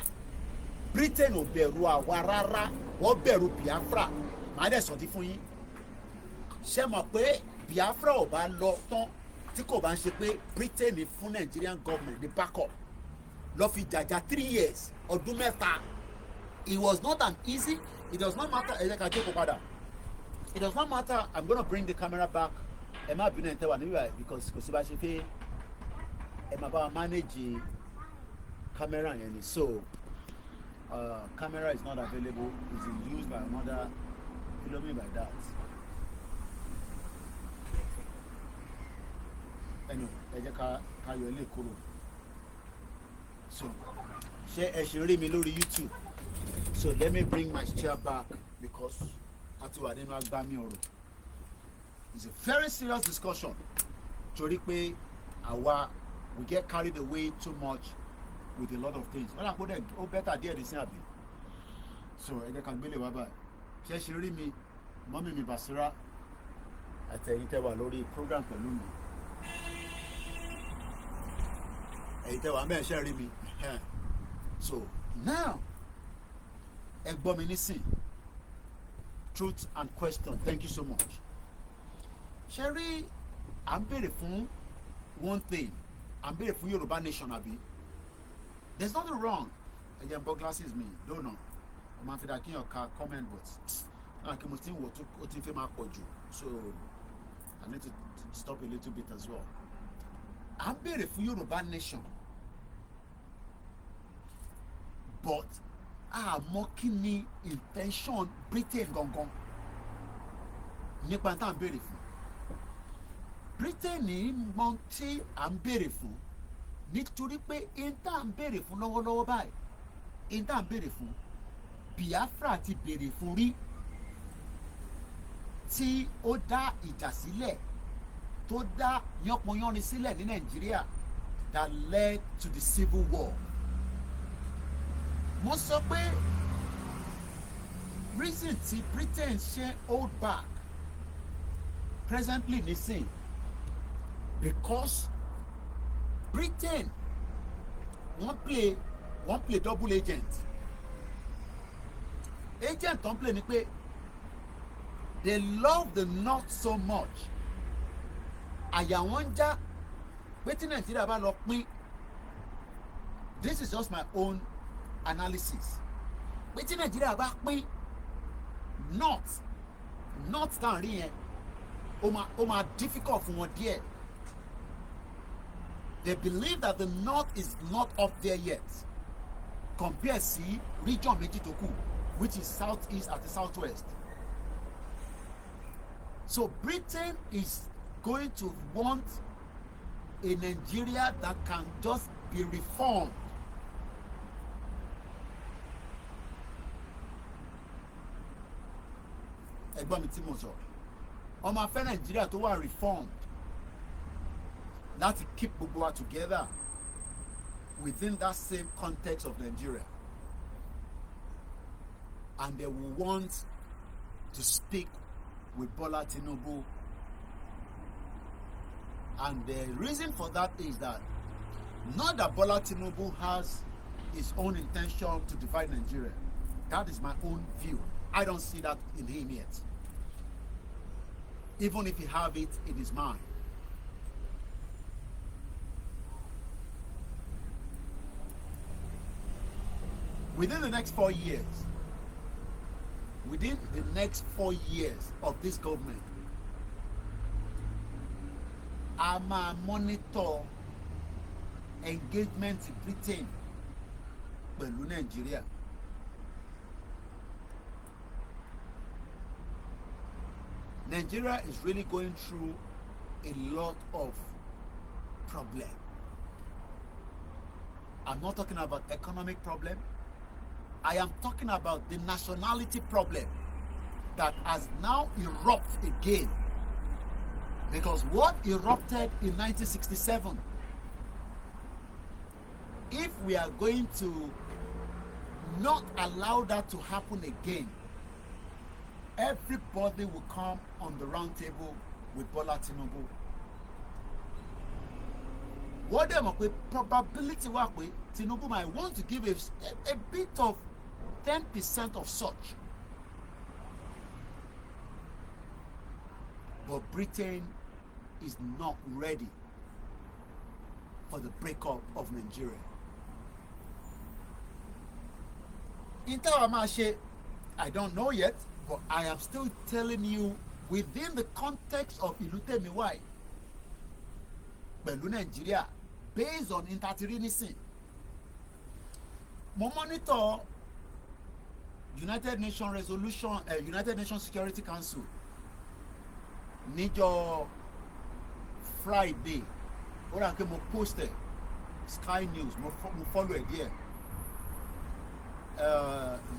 Britain ò bẹ̀rù àwa rárá, wọ́n bẹ̀rù Biafra. Màá dẹ̀ sọ̀tí fún yín. Ṣé mọ̀ pé Biafra ò bá lọ tán tí kò bá ń ṣe pé Britain ní fún Nigerian government ní backup lọ fi jàjà 3 years ọdún mẹ́ta. It was not an easy. It does not matter. Ẹ jẹ́ ká jókòó padà. It does not matter. I'm gonna bring the camera back. Ẹ má bínú ẹ̀ tẹ́ wà níbí báyìí because kò sí bá ṣe pé ẹ máa bá wa manage camera yẹn ni. So camera is not available, it's in use by another. Kí ló mean by that? Anyway, ẹ jẹ́ ká yọ ilé kúrò. So ṣé ẹ ṣe rí mi lórí YouTube? So let me bring my chair back because àti wà nínú agbami ọ̀rọ̀. It's a very serious discussion. Torí pé àwa we get carried away too much with a lot of things. Wọ́n àpò dẹ̀ ó bẹ́tà díẹ̀ ní sí àbí. So ẹ jẹ́ ká gbélé wá báyìí. Ṣé ṣe rí mi mọ́mí mi Basira àtẹ̀yìn tẹ́ wà lórí program pẹ̀lú mi. Ẹ̀yin tẹ́ wà mẹ́ẹ̀ ṣe rí mi. So now ẹ gbọ́ mi nísìn. Truth and question. Thank you so much. Ṣé rí à ń béèrè fún one thing. À ń béèrè fún Yoruba nation àbí. There's nothing wrong. Ẹ jẹ́ n bọ́ glasses mi lónà. Mo máa fi dà kí n ka comment but náà kí mo ti ń wò ó ti fẹ́ máa pọ̀ jù. So I need to stop a little bit as well. À ń béèrè fún Yoruba nation. But àmọ́ kí ni intention Britain gangan nípa tá à ń béèrè fún. Britain mọ tí à ń béèrè fún nítorí pé in tá à ń béèrè fún lọ́wọ́lọ́wọ́ báyìí in tá à ń béèrè fún Biafra ti béèrè fún rí tí ó dá ìjà sílẹ̀ tó dá yánpọnyánrin sílẹ̀ ní Nàìjíríà that led to the civil war. Mo sọ pé reason tí Britain ṣe hold back presently nísìn because Britain wọ́n play double agent. Agent tó ń play ni pé they love the North so much. Àyà wọn ń já pé tí Nàìjíríà bá lọ pín. This is just my own analysis. Pé tí Nàìjíríà bá pín North tá à ń rí yẹn ó máa difficult fún wọn díẹ̀. They believe that the North is not up there yet compared sí region méjì tó kù which is southeast àti southwest. So Britain is going to want a Nigeria that can just be reformed. Ẹgbọ́n mi tí mo sọ ọmọ afẹ́ Nàìjíríà tó wà reformed láti keep gbogbo wa together within that same context of Nigeria, and they will want to stick with Bola Tinubu, and the reason for that is that not that Bola Tinubu has his own intention to divide Nigeria. That is my own view. I don't see that in him yet, even if he have it in his mind. Within the next 4 years of this government, a máa monitor engagement in Britain pẹ̀lú Nigeria. Nigeria is really going through a lot of problem. I'm not talking about economic problem. I am talking about the nationality problem that has now erupted again. Because what erupted in 1967, if we are going to not allow that to happen again, everybody will come on the round table with Bola Tinubu. What they mọ̀ pé probability wà pé Tinubu might want to give a bit of 10% of such. But Britain is not ready for the breakup of Nigeria. In Tawamashi, I don't know yet, but I am still telling you within the context of Ilutemiwai, Belu Nigeria, based on intertirinism. Mo monitor United Nations resolution, United Nations Security Council níjọ́ Friday. Ó rà pé mo post Sky News, mo follow ẹ̀ díẹ̀.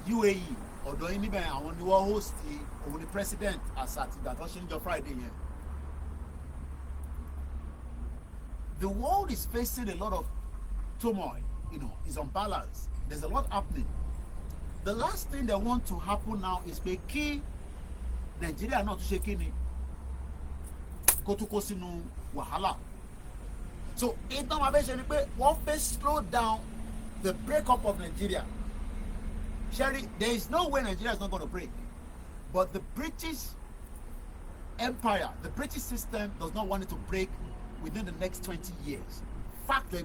UAE ọ̀dọ̀ yín níbẹ̀ àwọn ni wọ́n host òun ni president àṣà àtìgbà tó ṣe ń jọ Friday yẹn. The world is facing a lot of turmoil, it's unbalanced. There's a lot happening. The last thing that want to happen now is pé kí Nàìjíríà náà tún ṣe kí ni kó tún kó sínú wàhálà. So ìtàn máa fẹ́ ṣe ni pé wọ́n fẹ́ slow down the breakup of Nigeria. Sherry, there is no way Nigeria is not going to break. But the British Empire, the British system does not want it to break within the next 20 years. Fact, the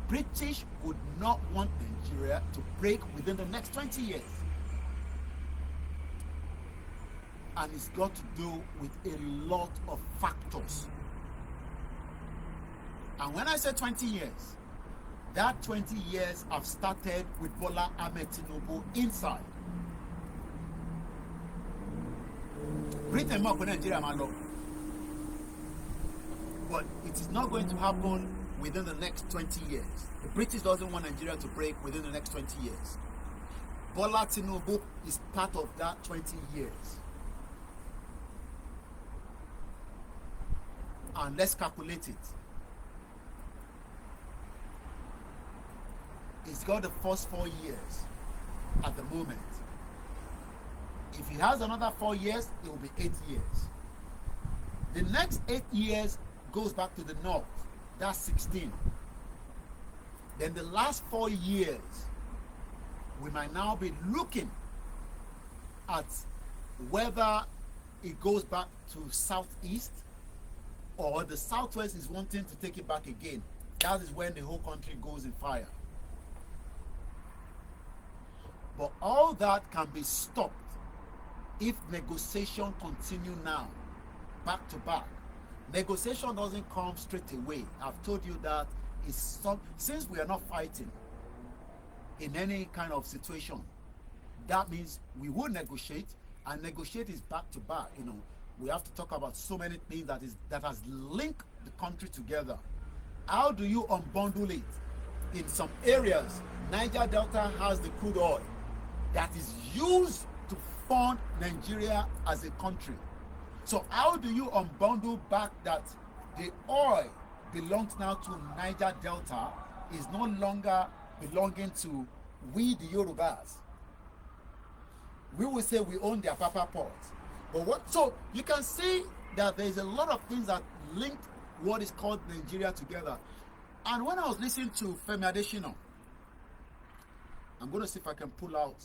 British would not want Nigeria to break within the next 20 years. And it's got to do with a lot of factors. And when I say 20 years, that 20 years have started with Bola Ahmed Tinubu inside. Britain more Nigeria man law. But it is not going to happen within the next 20 years. The British doesn't want Nigeria to break within the next 20 years. Bola Tinubu is part of that 20 years. And let's calculate it. He's got the first 4 years at the moment. If he has another 4 years, it will be 8 years. The next 8 years goes back to the north. That's 16. Then the last 4 years, we might now be looking at whether it goes back to southeast or the southwest is wanting to take it back again. That is when the whole country goes in fire. But all that can be stopped if negotiation continue now, back to back. Negotiation doesn't come straight away. I've told you that since we are not fighting in any kind of situation, that means we will negotiate, and negotiate is back to back. We have to talk about so many things that has linked the country together. How do you unbundle it? In some areas, Niger Delta has the crude oil that is used to fund Nigeria as a country. So how do you unbundle back that the oil belongs now to Niger Delta, is no longer belonging to we the Yorubas? We will say we own their Papa Port. But so you can see that there is a lot of things that link what is called Nigeria together. And when I was listening to Femi Adesina, I'm going to see if I can pull out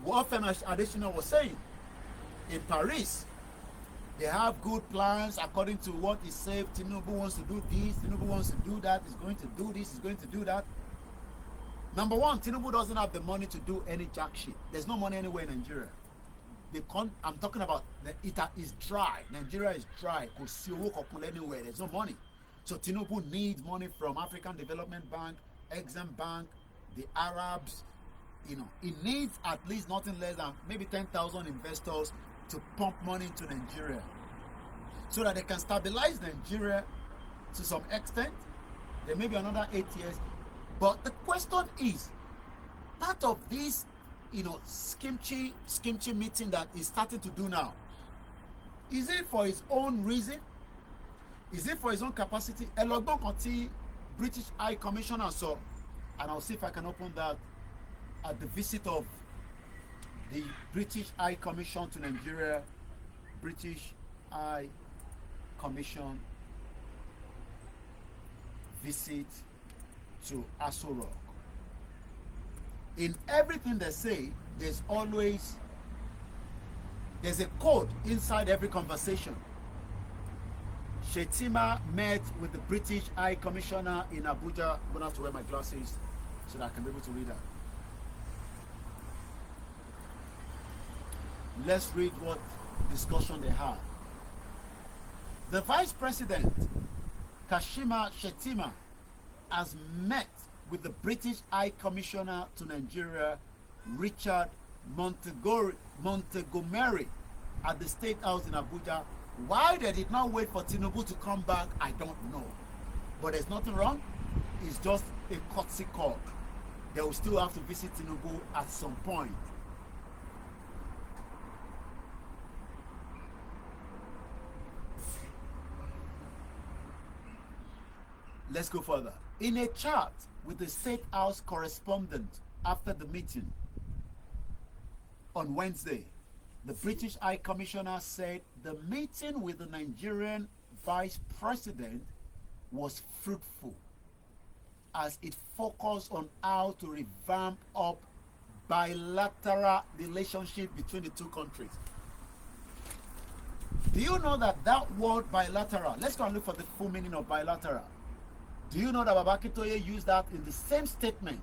what Femi Adesina was saying. In Paris, they have good plans according to what he said. Tinubu wants to do this, Tinubu wants to do that, he's going to do this, he's going to do that. Number one, Tinubu doesn't have the money to do any jack shit. There's no money anywhere in Nigeria. I'm talking about it is dry. Nigeria is dry. Anywhere. There's no money. So Tinubu needs money from African Development Bank, Exim Bank, the Arabs. He needs at least nothing less than maybe 10,000 investors to pump money into Nigeria so that they can stabilize Nigeria to some extent. There may be another 8 years. But the question is, part of this, skimchi meeting that he's starting to do now, is it for his own reason? Is it for his own capacity? British High Commissioner saw, and I'll see if I can open that at the visit of the British High Commission to Nigeria, British High Commission visit to Aso Rock. In everything they say, there's a code inside every conversation. Shetima met with the British High Commissioner in Abuja. I'm going to have to wear my glasses so that I can be able to read that. Let's read what discussion they had. The Vice President, Kashima Shettima, has met with the British High Commissioner to Nigeria, Richard Montgomery, at the State House in Abuja. Why they did not wait for Tinubu to come back, I don't know. But there's nothing wrong. It's just a courtesy call. They will still have to visit Tinubu at some point. Let's go further. In a chat with the State House correspondent after the meeting on Wednesday, the British High Commissioner said the meeting with the Nigerian Vice President was fruitful as it focused on how to revamp up bilateral relationship between the two countries. Do you know that word bilateral, let's go and look for the full meaning of bilateral. Do you know that Baba Akintoye used that in the same statement,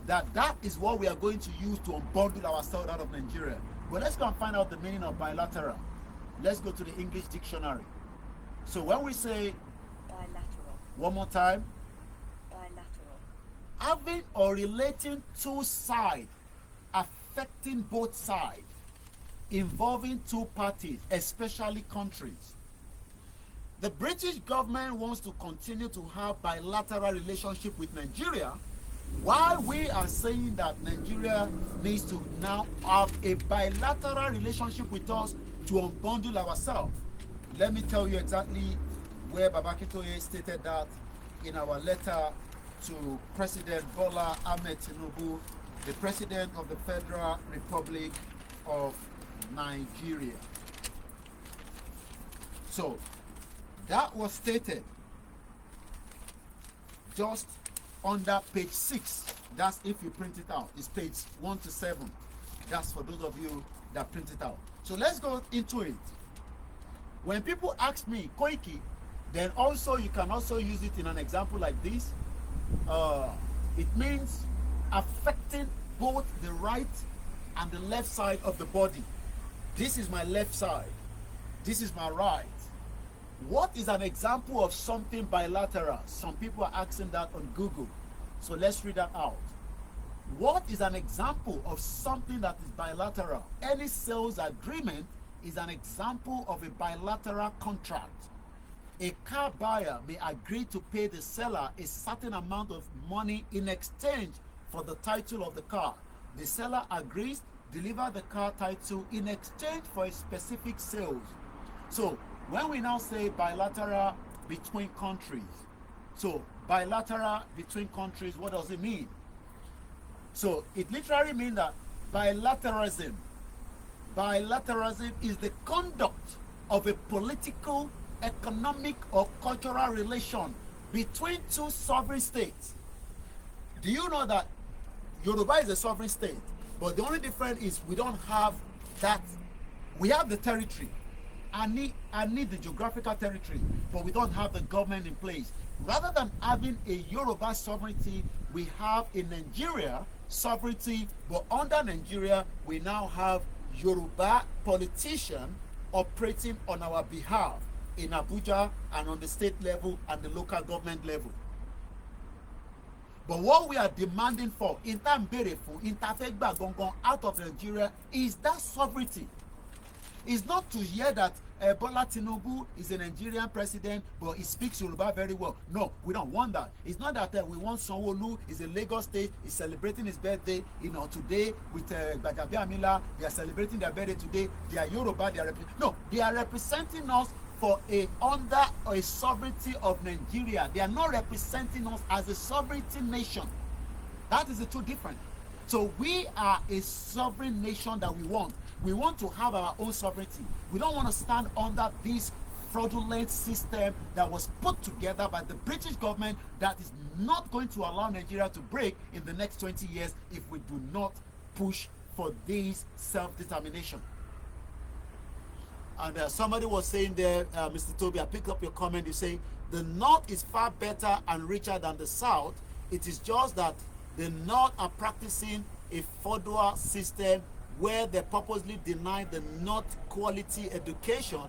that is what we are going to use to unbundle ourselves out of Nigeria? But let's go and find out the meaning of bilateral. Let's go to the English dictionary. So when we say bilateral, one more time, bilateral, having or relating two sides, affecting both sides, involving two parties, especially countries. The British government wants to continue to have bilateral relationship with Nigeria, while we are saying that Nigeria needs to now have a bilateral relationship with us to unbundle ourselves. Let me tell you exactly where Baba Akintoye stated that in our letter to President Bola Ahmed Tinubu, the President of the Federal Republic of Nigeria. So, that was stated just under page 6. That's if you print it out. It's page 1 to 7. That's for those of you that print it out. So let's go into it. When people ask me, Koiki, then also you can also use it in an example like this. It means affecting both the right and the left side of the body. This is my left side. This is my right. What is an example of something bilateral? Some people are asking that on Google. So let's read that out. What is an example of something that is bilateral? Any sales agreement is an example of a bilateral contract. A car buyer may agree to pay the seller a certain amount of money in exchange for the title of the car. The seller agrees, deliver the car title in exchange for a specific sales. So when we now say bilateral between countries, so bilateral between countries, what does it mean? So it literally means that bilateralism is the conduct of a political, economic, or cultural relation between two sovereign states. Do you know that Yoruba is a sovereign state, but the only difference is we don't have that. We have the territory. I need the geographical territory, but we don't have the government in place. Rather than having a Yoruba sovereignty, we have in Nigeria sovereignty, but under Nigeria, we now have Yoruba politicians operating on our behalf in Abuja and on the state level and the local government level. But what we are demanding for, out of Nigeria, is that sovereignty. It's not to hear that Bola Tinubu is a Nigerian president, but he speaks Yoruba very well. No, we don't want that. It's not that we want Sanwo-Olu is in Lagos State, is celebrating his birthday, today with Gbajabi Amila. They are celebrating their birthday today. They are Yoruba. They are representing us for under a sovereignty of Nigeria. They are not representing us as a sovereignty nation. That is the two different. So we are a sovereign nation that we want. We want to have our own sovereignty. We don't want to stand under this fraudulent system that was put together by the British government that is not going to allow Nigeria to break in the next 20 years if we do not push for this self-determination. And somebody was saying there, Mr. Toby, I picked up your comment. You say the North is far better and richer than the South. It is just that the North are practicing a feudal system where they purposely deny the North quality education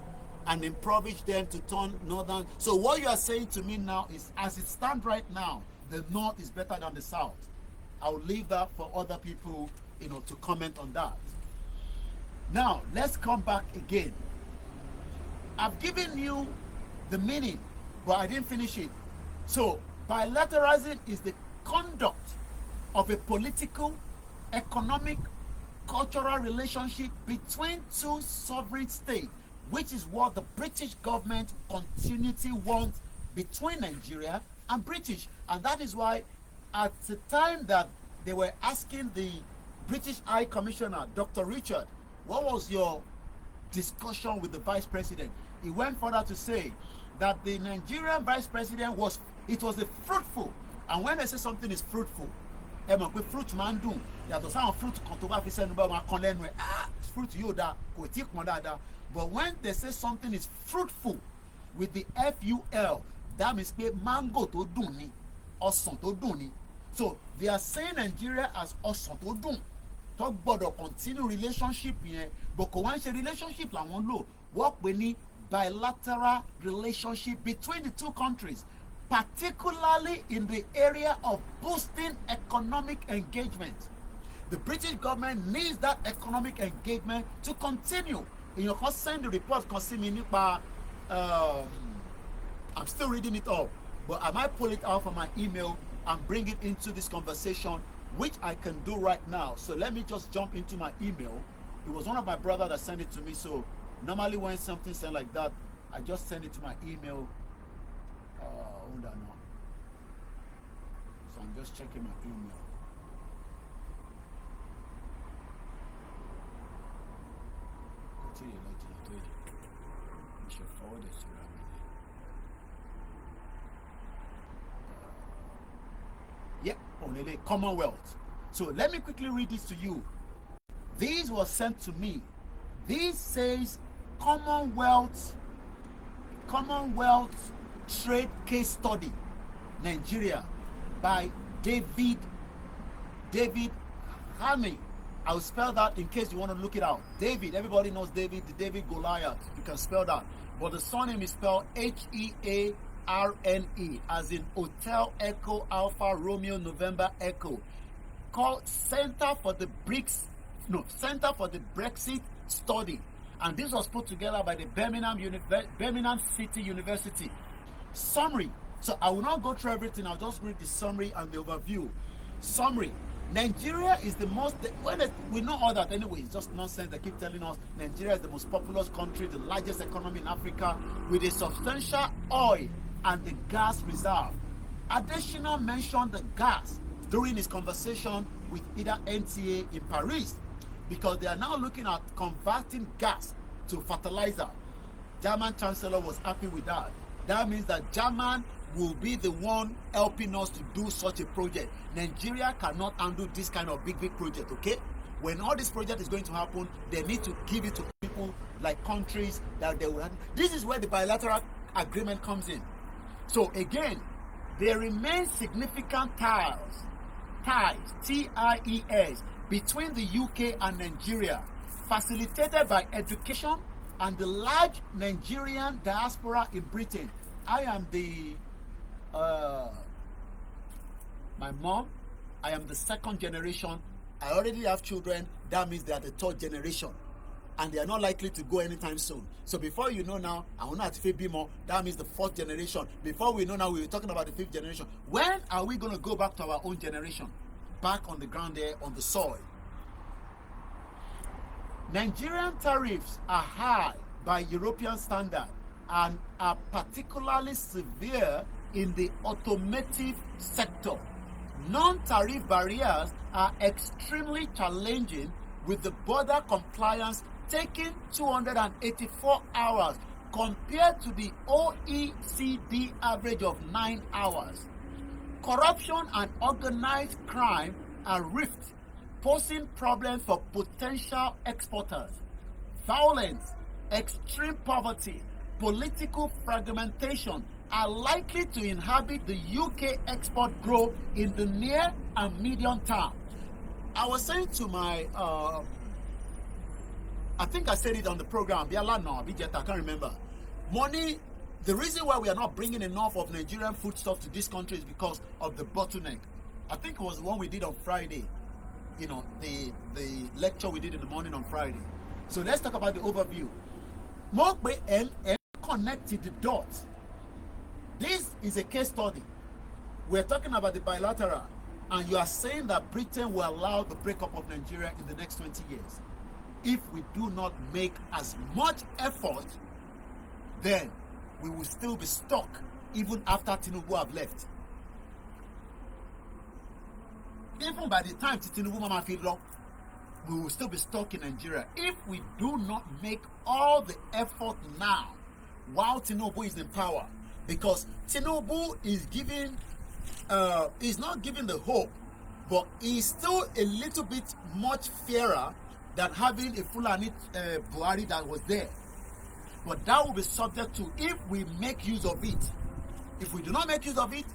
and impoverish them to turn Northern. So what you are saying to me now is, as it stands right now, the North is better than the South. I'll leave that for other people, to comment on that. Now, let's come back again. I've given you the meaning, but I didn't finish it. So, bilateralism is the conduct of a political, economic, cultural relationship between two sovereign states, which is what the British government continuity wants between Nigeria and British. And that is why at the time that they were asking the British High Commissioner, Dr. Richard, what was your discussion with the Vice President? He went further to say that the Nigerian Vice President was a fruitful. And when they say something is fruitful, fruit man do. Fruit but when they say something is fruitful with the FUL, that means mango to duni, osan to duni. So they are saying Nigeria as osan to dun. Talk about a continue relationship here, but once a relationship like one low, what we need bilateral relationship between the two countries, particularly in the area of boosting economic engagement. The British government needs that economic engagement to continue. You can send the report concerning I'm still reading it all, but I might pull it out from my email and bring it into this conversation, which I can do right now. So let me just jump into my email. It was one of my brothers that sent it to me. So normally when something sent like that, I just send it to my email. Hold on now. So I'm just checking my email. You should forward it to Only Commonwealth. So let me quickly read this to you. These was sent to me. This says Commonwealth Trade Case Study, Nigeria, by David Hammy. I'll spell that in case you want to look it out. David, everybody knows David, the David Goliath. You can spell that. But the surname is spelled Hearne, as in Hotel Echo Alpha Romeo November Echo. Called Center for the Brexit Study. And this was put together by the Birmingham City University. Summary. So I will not go through everything. I'll just read the summary and the overview. Summary. Nigeria is the most, we know all that anyway, it's just nonsense. They keep telling us Nigeria is the most populous country, the largest economy in Africa, with a substantial oil and the gas reserve. Additional mentioned the gas during his conversation with either NTA in Paris, because they are now looking at converting gas to fertilizer. German Chancellor was happy with that. That means that German will be the one helping us to do such a project. Nigeria cannot handle this kind of big project, okay? When all this project is going to happen, they need to give it to people like countries that they will have. This is where the bilateral agreement comes in. So again, there remain significant ties, TIES, between the UK and Nigeria, facilitated by education and the large Nigerian diaspora in Britain. I am my mom, I am the second generation. I already have children. That means they are the third generation. And they are not likely to go anytime soon. So before you know now, I will not be more. That means the fourth generation. Before we know now, we were talking about the fifth generation. When are we going to go back to our own generation? Back on the ground there, on the soil. Nigerian tariffs are high by European standard and are particularly severe in the automotive sector. Non-tariff barriers are extremely challenging, with the border compliance taking 284 hours compared to the OECD average of 9 hours. Corruption and organized crime are rift, posing problems for potential exporters. Violence, extreme poverty, political fragmentation are likely to inhibit the UK export growth in the near and medium term. I was saying to my I think I said it on the program, I can't remember. Money, the reason why we are not bringing enough of Nigerian foodstuff to this country is because of the bottleneck. I think it was the one we did on Friday, you know, the lecture we did in the morning on Friday. So let's talk about the overview. Mokbe and connected the dots. This is a case study. We're talking about the bilateral, and you are saying that Britain will allow the breakup of Nigeria in the next 20 years. If we do not make as much effort, then we will still be stuck even after Tinubu have left. Even by the time Tinubu mama feel up, we will still be stuck in Nigeria if we do not make all the effort now while Tinubu is in power. Because Tinubu is giving, is not giving the hope, but he's still a little bit much fairer than having a Fulani Buhari that was there. But that will be subject to if we make use of it. If we do not make use of it,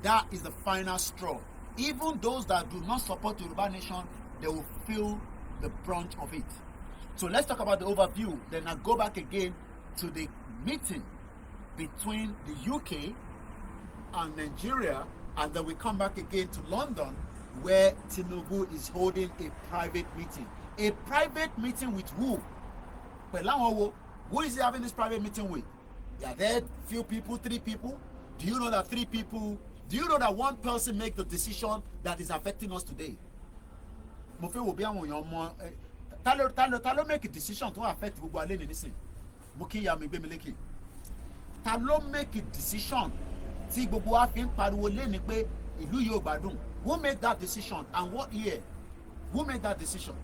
that is the final straw. Even those that do not support the Yoruba nation, they will feel the brunt of it. So let's talk about the overview. Then I'll go back again to the meeting between the UK and Nigeria, and then we come back again to London, where Tinubu is holding a private meeting. A private meeting with who? Who is he having this private meeting with? Are there few people, 3 people? Do you know that 3 people, do you know that one person make the decision that is affecting us today? Talo make a decision to affect gbogbo alẹ́ ní nísìn. Mo kí ya mi gbé mi lékè. Talo make a decision tí gbogbo wa fi ń pariwo lẹ́ni pé ìlú yìí ò gbádùn. Who made that decision and what year? Who made that decision?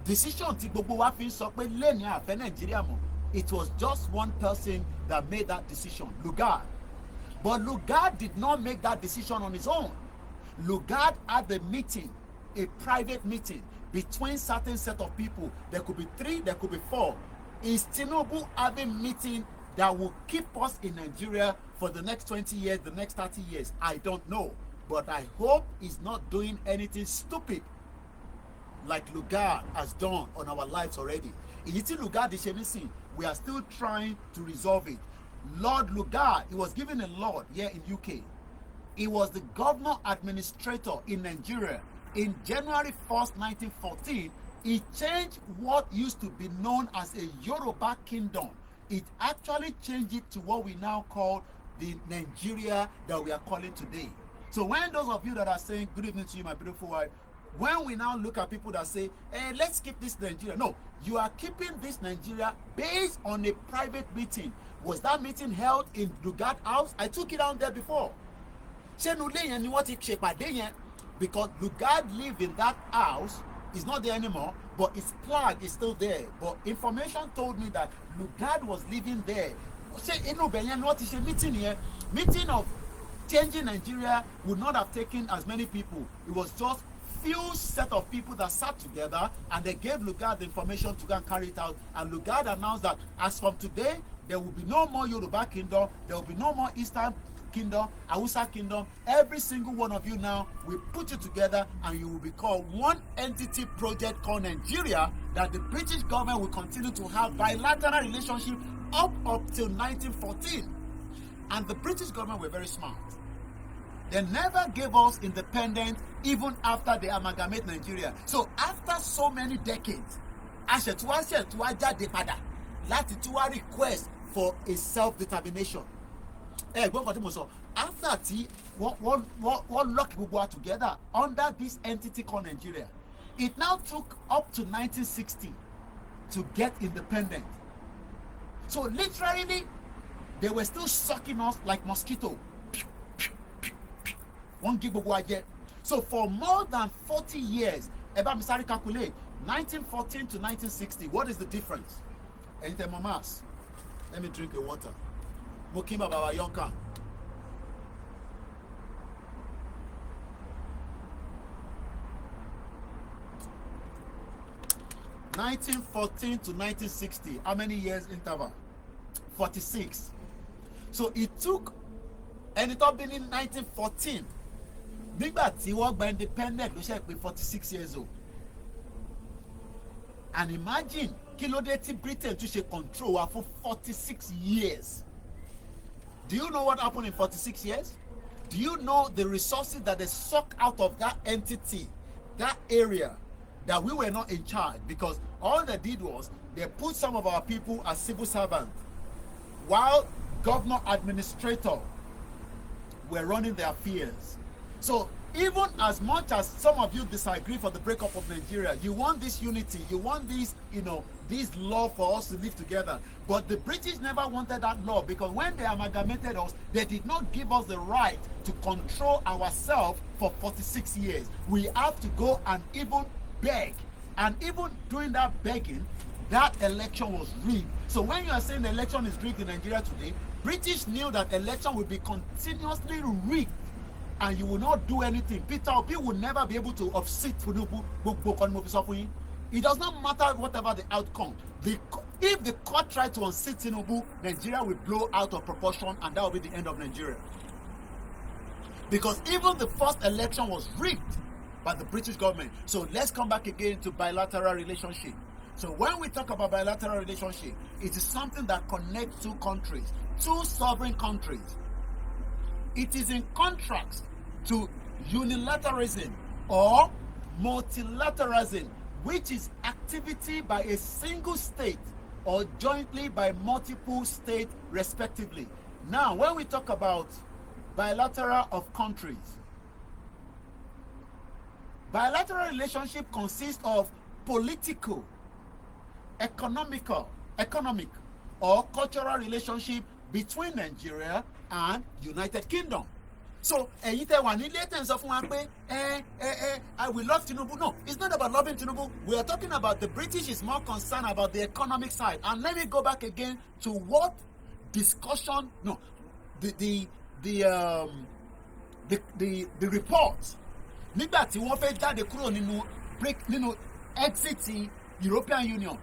Decision tí gbogbo wa fi ń sọ pé lẹ́ni àfẹ́ Nàìjíríà mọ̀. It was just one person that made that decision, Lugard. But Lugard did not make that decision on his own. Lugard had a meeting, a private meeting between certain set of people. There could be 3, there could be 4. Is Tinubu having meeting that will keep us in Nigeria for the next 20 years, the next 30 years? I don't know. But I hope he's not doing anything stupid like Lugard has done on our lives already. Lugard is missing. We are still trying to resolve it. Lord Lugard, he was given a lord here in UK. He was the governor administrator in Nigeria. In January 1st, 1914, he changed what used to be known as a Yoruba kingdom. It actually changed it to what we now call the Nigeria that we are calling today. So when those of you that are saying, good evening to you, my beautiful wife, when we now look at people that say, hey, let's keep this Nigeria. No, you are keeping this Nigeria based on a private meeting. Was that meeting held in Lugard House? I took it down there before. Because Lugard lived in that house, it's not there anymore, but his flag is still there. But information told me that Lugard was living there. Meeting here, meeting of changing Nigeria would not have taken as many people. It was just few set of people that sat together and they gave Lugard the information to go and carry it out. And Lugard announced that as from today, there will be no more Yoruba kingdom, there will be no more Eastern kingdom, Hausa kingdom. Every single one of you now will put you together and you will be called one entity project called Nigeria, that the British government will continue to have bilateral relationship up till 1914. And the British government were very smart. They never gave us independence even after they amalgamate Nigeria. So after so many decades, láti tún wá request for a self-determination. After tí wọ́n lock gbogbo wa together under this entity called Nigeria, it now took up to 1960 to get independent. So literally, they were still sucking us like mosquito. One give gbogbo wa jẹ. So for more than 40 years, eba misari calculate 1914 to 1960. What is the difference? Anytime mamas, let me drink the water. Mokima Baba Yonka. (1914 to 1960). How many years interval? 46. So it took, and it all been in 1914. Nígbà tí wọ́n gba independent ló ṣe pé 46 years old. And imagine kí ló dé tí Britain tún ṣe control wa for 46 years. Do you know what happened in 46 years? Do you know the resources that they suck out of that entity, that area, that we were not in charge? Because all they did was they put some of our people as civil servants while governor administrator were running their affairs. So even as much as some of you disagree for the breakup of Nigeria, you want this unity, you want this, this law for us to live together. But the British never wanted that law, because when they amalgamated us, they did not give us the right to control ourselves for 46 years. We have to go and even beg. And even during that begging, that election was rigged. So when you are saying the election is rigged in Nigeria today, British knew that election would be continuously rigged and you will not do anything. Peter Obi will never be able to unseat Tinubu. It does not matter whatever the outcome. If the court tried to unseat Tinubu, Nigeria will blow out of proportion, and that will be the end of Nigeria. Because even the first election was rigged by the British government. So let's come back again to bilateral relationship. So when we talk about bilateral relationship, it is something that connects two countries, two sovereign countries. It is in contrast to unilateralism or multilateralism, which is activity by a single state or jointly by multiple states respectively. Now, when we talk about bilateral of countries, bilateral relationship consists of political, economic or cultural relationship between Nigeria and United Kingdom. So, ẹ̀yin tẹ́ wà nílé tẹ́ ń sọ fún wa pé I will love Tinubu. No, it's not about loving Tinubu. We are talking about the British is more concerned about the economic side. And let me go back again to what discussion. No, the report. Nígbà tí wọ́n fẹ́ jáde kúrò nínú exit European Union.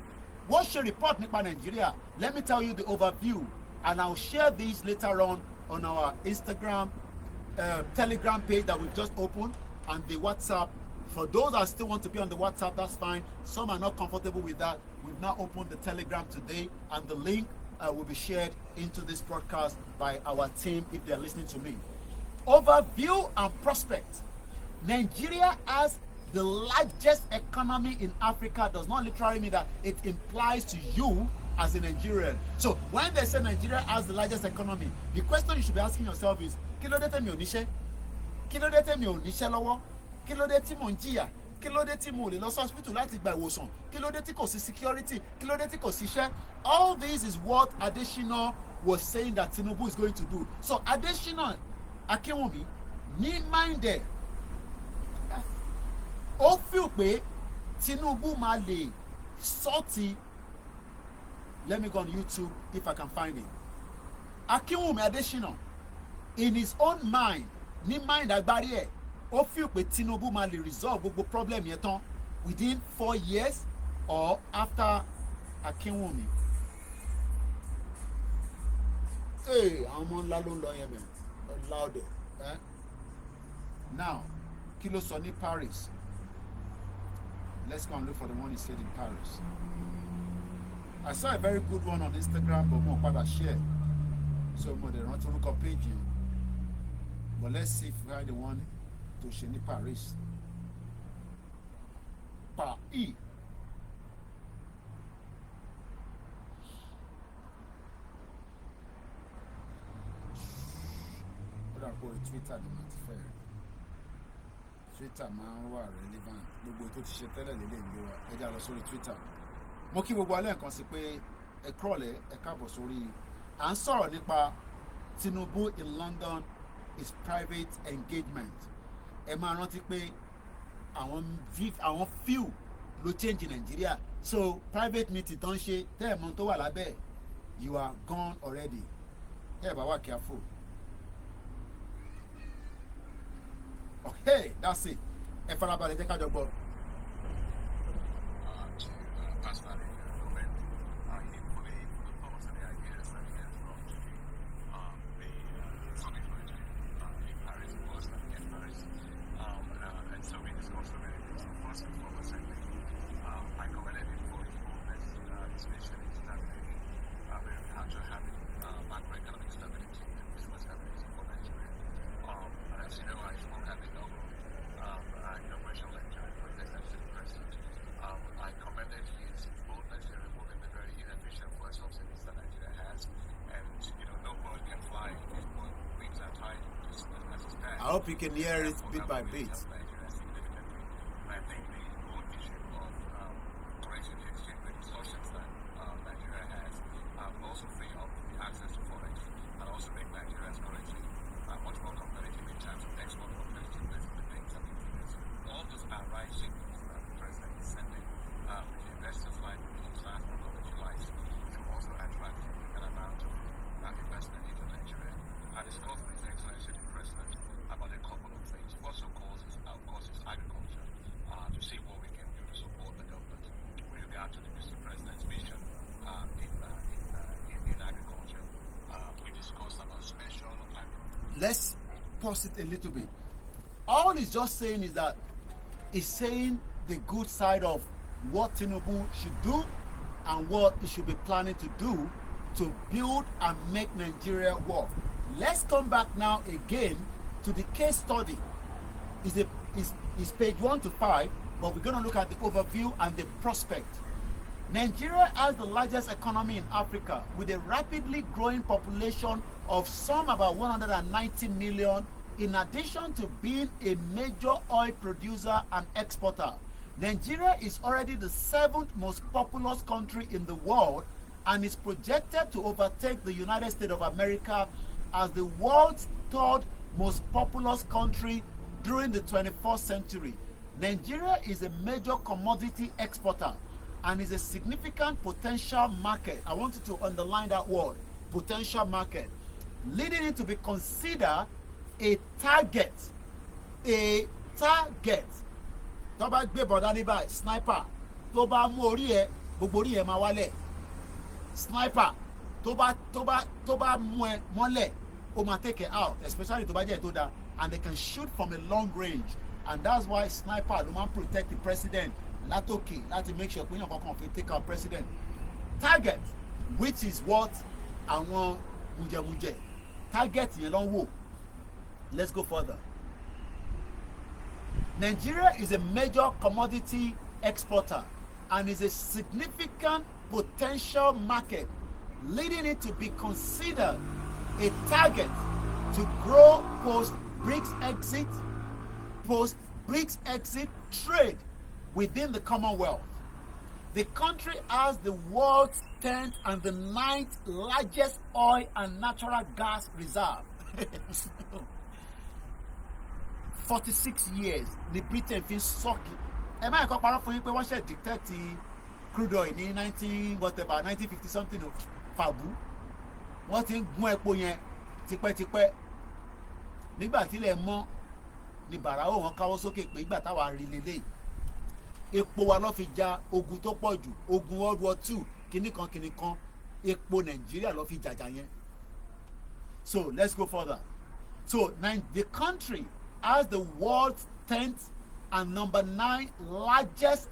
What's your report nípa Nigeria? Let me tell you the overview, and I'll share these later on our Instagram, Telegram page that we've just opened, and the WhatsApp. For those that still want to be on the WhatsApp, that's fine. Some are not comfortable with that. We've now opened the Telegram today, and the link will be shared into this broadcast by our team if they're listening to me. Overview and prospect. Nigeria has the largest economy in Africa. Does not literally mean that it implies to you as a Nigerian. So when they say Nigeria has the largest economy, the question you should be asking yourself is, kí ló dé tèmi ò níṣẹ́? Kí ló dé tèmi ò níṣẹ́ lọ́wọ́? Kí ló dé tí mò ń jìyà? Kí ló dé tí mo lè lọ sí hospital láti gba ìwòsàn? Kí ló dé tí kò sí security? Kí ló dé tí kò sí iṣẹ́? All this is what Adesina was saying that Tinubu is going to do. So Adesina Akinwumi ní minded. Ó feel pé Tinubu máa lè sọ́ọ̀tì. Let me go on YouTube if I can find it. Akinwumi Adesina, in his own mind, ní mind agbárí ẹ̀, ó feel pé Tinubu máa lè resolve gbogbo problem yẹn tán within 4 years or after Akinwumi. Hey, àwọn ọmọ ńlá ló ń lọ yẹn mẹ́, louder. Now, kí ló sọ ní Paris? Let's go and look for the one he said in Paris. I saw a very good one on Instagram, but more padà share. So mo dey rántí orúkọ page yẹn. But let's see if we have the one to ṣe ní Paris. Paris. Ó dà pé Twitter ni mo ti fẹ́. Twitter máa ń wà relevant. Gbogbo tó ti ṣe tẹ́lẹ̀ lélẹ̀ ìlú wa. Ẹ já lọ sórí Twitter. Mo kí gbogbo alẹ́ nǹkan sí pé ẹ kúrọ̀lẹ́ ẹ káàbọ̀ sórí. À ń sọ̀rọ̀ nípa Tinubu in London is private engagement. Ẹ máa rántí pé àwọn few ló change in Nigeria. So private meeting tó ń ṣe tẹ́ ẹ̀ mọ̀ tó wà lábẹ́ you are gone already. Ẹ bá wà careful. Okay, that's it. Ẹ farabalẹ̀ jẹ́ ká jọ gbọ́. And so we discussed so many things. First and foremost, I think I commended him for hope you can hear it bit by bit. I think the whole issue of correcting the exchange rate distortions that Nigeria has will also free up the access to forex and also make Nigeria's currency much more competitive in terms of export competitiveness in the things and materials. All those are right signals that the president is sending with investors like the international community likes to also attract an amount of investment into Nigeria. I discussed with His Excellency the President about a couple of things. First of course is agriculture, to see what we can do to support the government with regard to the Mr. President's vision in agriculture. We discussed about special agriculture. Let's pause it a little bit. All he's just saying is that he's saying the good side of what Tinubu should do and what he should be planning to do to build and make Nigeria work. Let's come back now again to the case study. It's page 1 to 5, but we're going to look at the overview and the prospect. Nigeria has the largest economy in Africa with a rapidly growing population of some about 190 million, in addition to being a major oil producer and exporter. Nigeria is already the 7th most populous country in the world and is projected to overtake the United States of America as the world's 3rd most populous country during the 21st century. Nigeria is a major commodity exporter and is a significant potential market. I want you to underline that word, potential market, leading it to be considered a target. Tó bá gbé bọ̀dá ní báyìí, sniper, tó bá mú orí ẹ, gbogbo orí ẹ máa wálẹ̀. Sniper, tó bá mú ẹ mọ́lẹ̀, ó máa take it out, especially tó bá jẹ́ tó dáa, and they can shoot from a long range, and that's why sniper ló máa protect the president látòkè láti make sure pé yàn kankan fi take out president. Target, which is what àwọn mujẹmujẹ target yẹn ló ń wò. Let's go further. Nigeria is a major commodity exporter and is a significant potential market, leading it to be considered a target to grow post-BRICS exit trade within the Commonwealth. The country has the world's 10th and the 9th largest oil and natural gas reserve. 46 years ni Britain fi ń sọ́ọ̀kì. Ẹ má ẹ̀kọ́ parọ́ fún yín pé wọ́n ṣe detect crude oil ní 1950 something o fàbú. Wọ́n ti ń gún epo yẹn tipẹ́tipẹ́. Nígbà tílẹ̀ mọ́ ni bàràwọ̀ wọn káwọ́ sókè pé ìgbà táwa rí lélẹ̀. Epo wa ló fi ja ogun tó pọ̀ jù, ogun World War II, kìnnìkan. Epo Nàìjíríà ló fi jàjà yẹn. So let's go further. So the country has the world's 10th and number 9 largest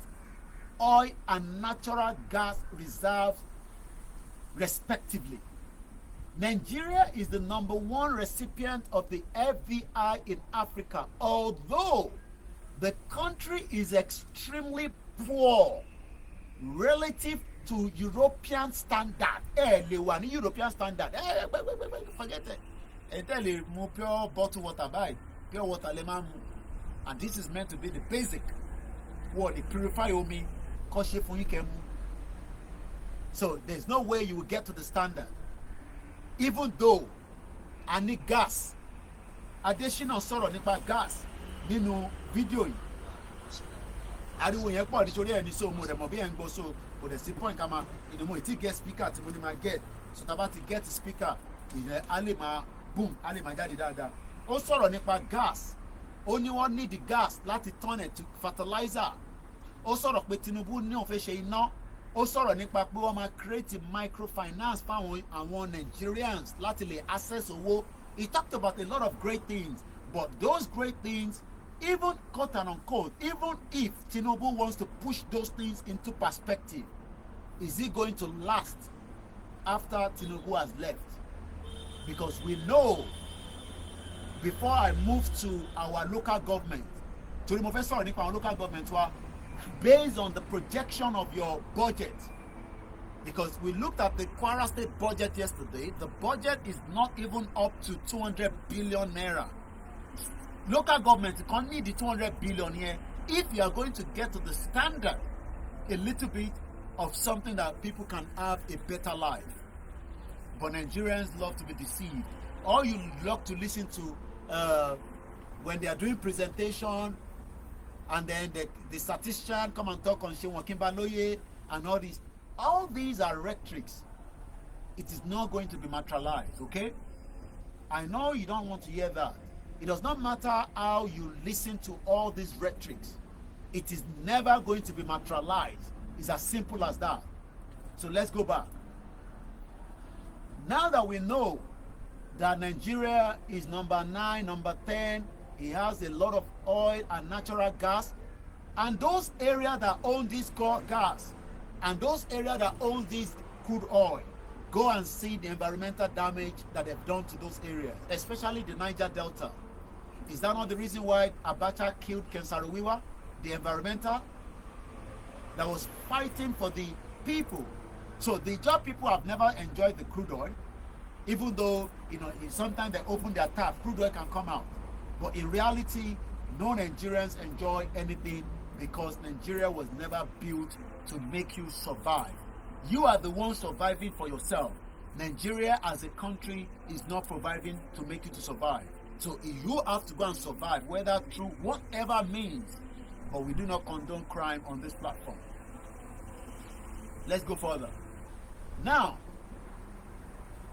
oil and natural gas reserves, respectively. Nigeria is the number 1 recipient of the FDI in Africa, although the country is extremely poor relative to European standard. Lè wà ní European standard. Forget it. Ẹ tẹ́lẹ̀ mú pure bottled water báyìí. Pure water lè máa mu, and this is meant to be the basic what the purify omi kọ́ ṣe fún yín kẹ́ mu. So there's no way you will get to the standard, even though I need gas. Adesina sọ̀rọ̀ nípa gas nínú fídíò yìí. Ariwo yẹn pọ̀ nítorí ẹni so mo rẹ̀ mọ̀ bí ẹ̀ ń gbọ́, so kò dẹ̀ sí point ká máa ìdìmọ̀ ìtí get speaker tí mo ní máa get, so tá a bá ti get speaker ìyẹn á lè máa boom, á lè máa jáde dáadáa. Ó sọ̀rọ̀ nípa gas, ó ní wọ́n need the gas láti turn it to fertilizer. Ó sọ̀rọ̀ pé Tinubu ní òun fẹ́ ṣe iná. Ó sọ̀rọ̀ nípa pé wọ́n máa create microfinance fáwọn àwọn Nigerians láti lè access owó. He talked about a lot of great things, but those great things, even quote and unquote, even if Tinubu wants to push those things into perspective, is it going to last after Tinubu has left? Because we know, before I move to our local government, torí mo fẹ́ sọ̀rọ̀ nípa àwọn local government wa, based on the projection of your budget, because we looked at the Kwara State budget yesterday, the budget is not even up to 200 billion naira. local government can need the 200 billion here if you are going to get to the standard a little bit of something that people can have a better life. But Nigerians love to be deceived. Or you love to listen to when they are doing presentation, and then the statistician come and talk on Shewan Kimbaloye and all these. All these are rhetorics. It is not going to be materialized, okay? I know you don't want to hear that. It does not matter how you listen to all these rhetorics. It is never going to be materialized. It's as simple as that. So let's go back. Now that we know that Nigeria is number 9, number 10, it has a lot of oil and natural gas, and those areas that own this gas, and those areas that own this crude oil, go and see the environmental damage that they've done to those areas, especially the Niger Delta. Is that not the reason why Abacha killed Kensaruwiwa, the environmental, that was fighting for the people? So the job people have never enjoyed the crude oil, even though, you know, sometimes they open their tap, crude oil can come out. But in reality, no Nigerians enjoy anything, because Nigeria was never built to make you survive. You are the one surviving for yourself. Nigeria as a country is not providing to make you to survive. So you have to go and survive, whether through whatever means. But we do not condone crime on this platform. Let's go further. Now,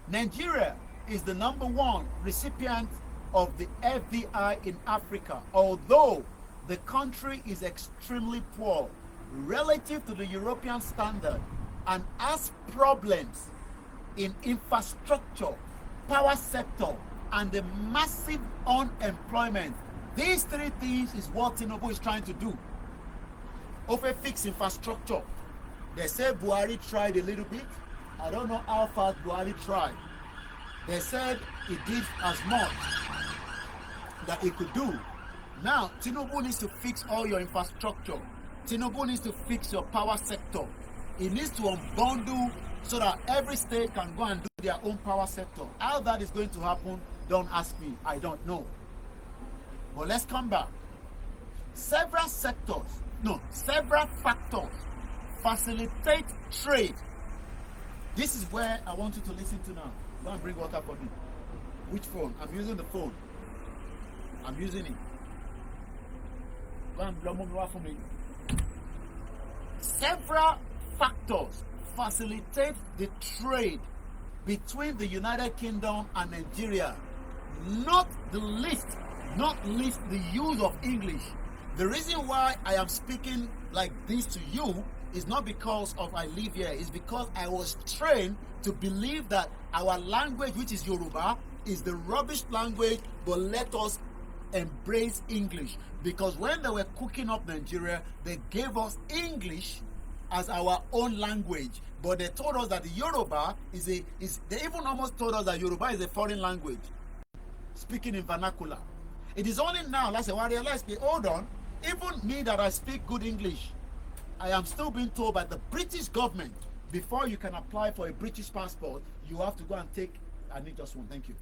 Nigeria is the #1 recipient of the FDI in Africa, although the country is extremely poor relative to the European standard and has problems in infrastructure, power sector, and the massive unemployment. These 3 things is what Tinubu is trying to do. Over fix infrastructure. They say Buhari tried a little bit. I don't know how fast Buhari tried. They said he did as much that he could do. Now, Tinubu needs to fix all your infrastructure. Tinubu needs to fix your power sector. He needs to unbundle so that every state can go and do their own power sector. How that is going to happen, don't ask me. I don't know. But let's come back. Several factors facilitate trade. This is where I want you to listen to now. Go and bring water for me. Which phone? I'm using the phone. I'm using it. Go and blow me for me. Several factors facilitate the trade between the United Kingdom and Nigeria. Not least the use of English. The reason why I am speaking like this to you is not because of I live here. It's because I was trained to believe that our language, which is Yoruba, is the rubbish language, but let us embrace English. Because when they were cooking up Nigeria, they gave us English as our own language, but they told us that the Yoruba they even almost told us that Yoruba is a foreign language, speaking in vernacular. It is only now, like I realized, hold on, even me that I speak good English, I am still being told by the British government, before you can apply for a British passport, you have to go and take, I need just one, thank you.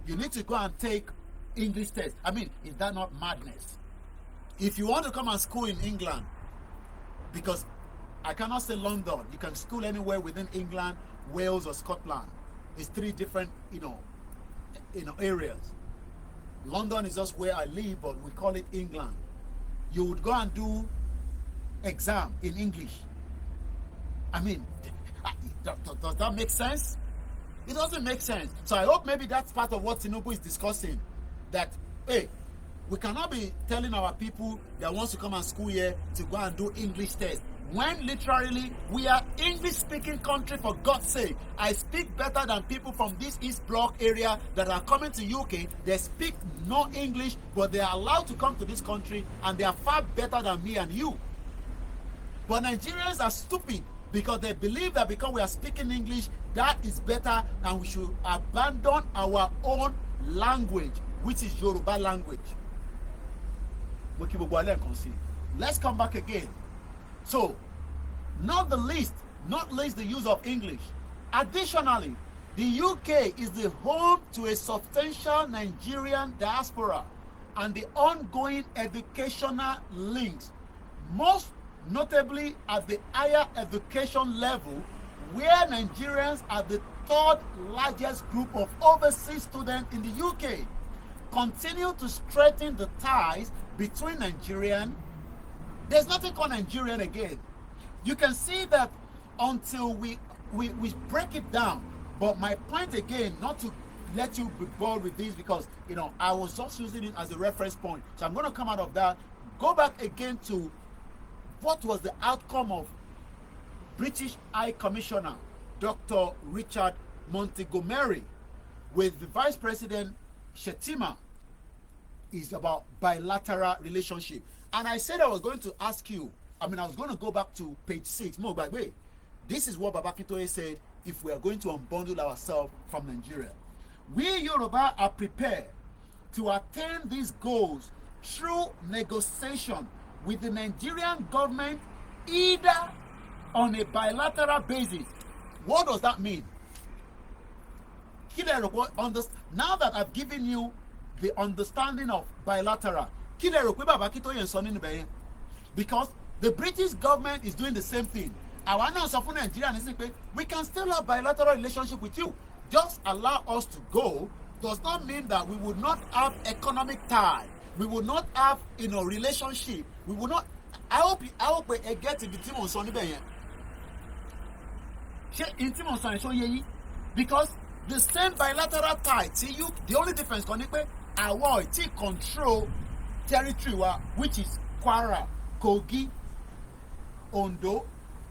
You need to go and take English test. I mean, is that not madness? If you want to come and school in England, because I cannot say London, you can school anywhere within England, Wales, or Scotland. It's 3 different, areas. London is just where I live, but we call it England. You would go and do exam in English. I mean, does that make sense? It doesn't make sense. So I hope maybe that's part of what Tinubu is discussing. That, hey, we cannot be telling our people that wants to come and school here to go and do English test, when literally we are English-speaking country, for God's sake. I speak better than people from this East Bloc area that are coming to UK. They speak no English, but they are allowed to come to this country, and they are far better than me and you. But Nigerians are stupid, because they believe that because we are speaking English, that is better, and we should abandon our own language, which is Yoruba language. Let's come back again. So, not least the use of English. Additionally, The UK is the home to a substantial Nigerian diaspora and the ongoing educational links, most notably at the higher education level, where Nigerians are the third largest group of overseas students in the UK, continue to strengthen the ties between Nigerian. There's nothing called Nigerian again. You can see that until we break it down. But my point again, not to let you be bored with this, because I was just using it as a reference point. So I'm going to come out of that, go back again to what was the outcome of British High Commissioner Dr. Richard Montgomery with the Vice President Shettima. Is about bilateral relationship. And I said I was going to ask you, I was going to go back to page 6. More by way, this is what Baba Akintoye said if we are going to unbundle ourselves from Nigeria. We Yoruba are prepared to attain these goals through negotiation with the Nigerian government, either on a bilateral basis. What does that mean? Now that I've given you the understanding of bilateral, because the British government is doing the same thing. We can still have bilateral relationship with you. Just allow us to go does not mean that we would not have economic tie. We will not have relationship. We will not. I hope we get to the team on Sunday. Because the same bilateral tie, the only difference is control territory which is Kwara, Kogi, Ondo,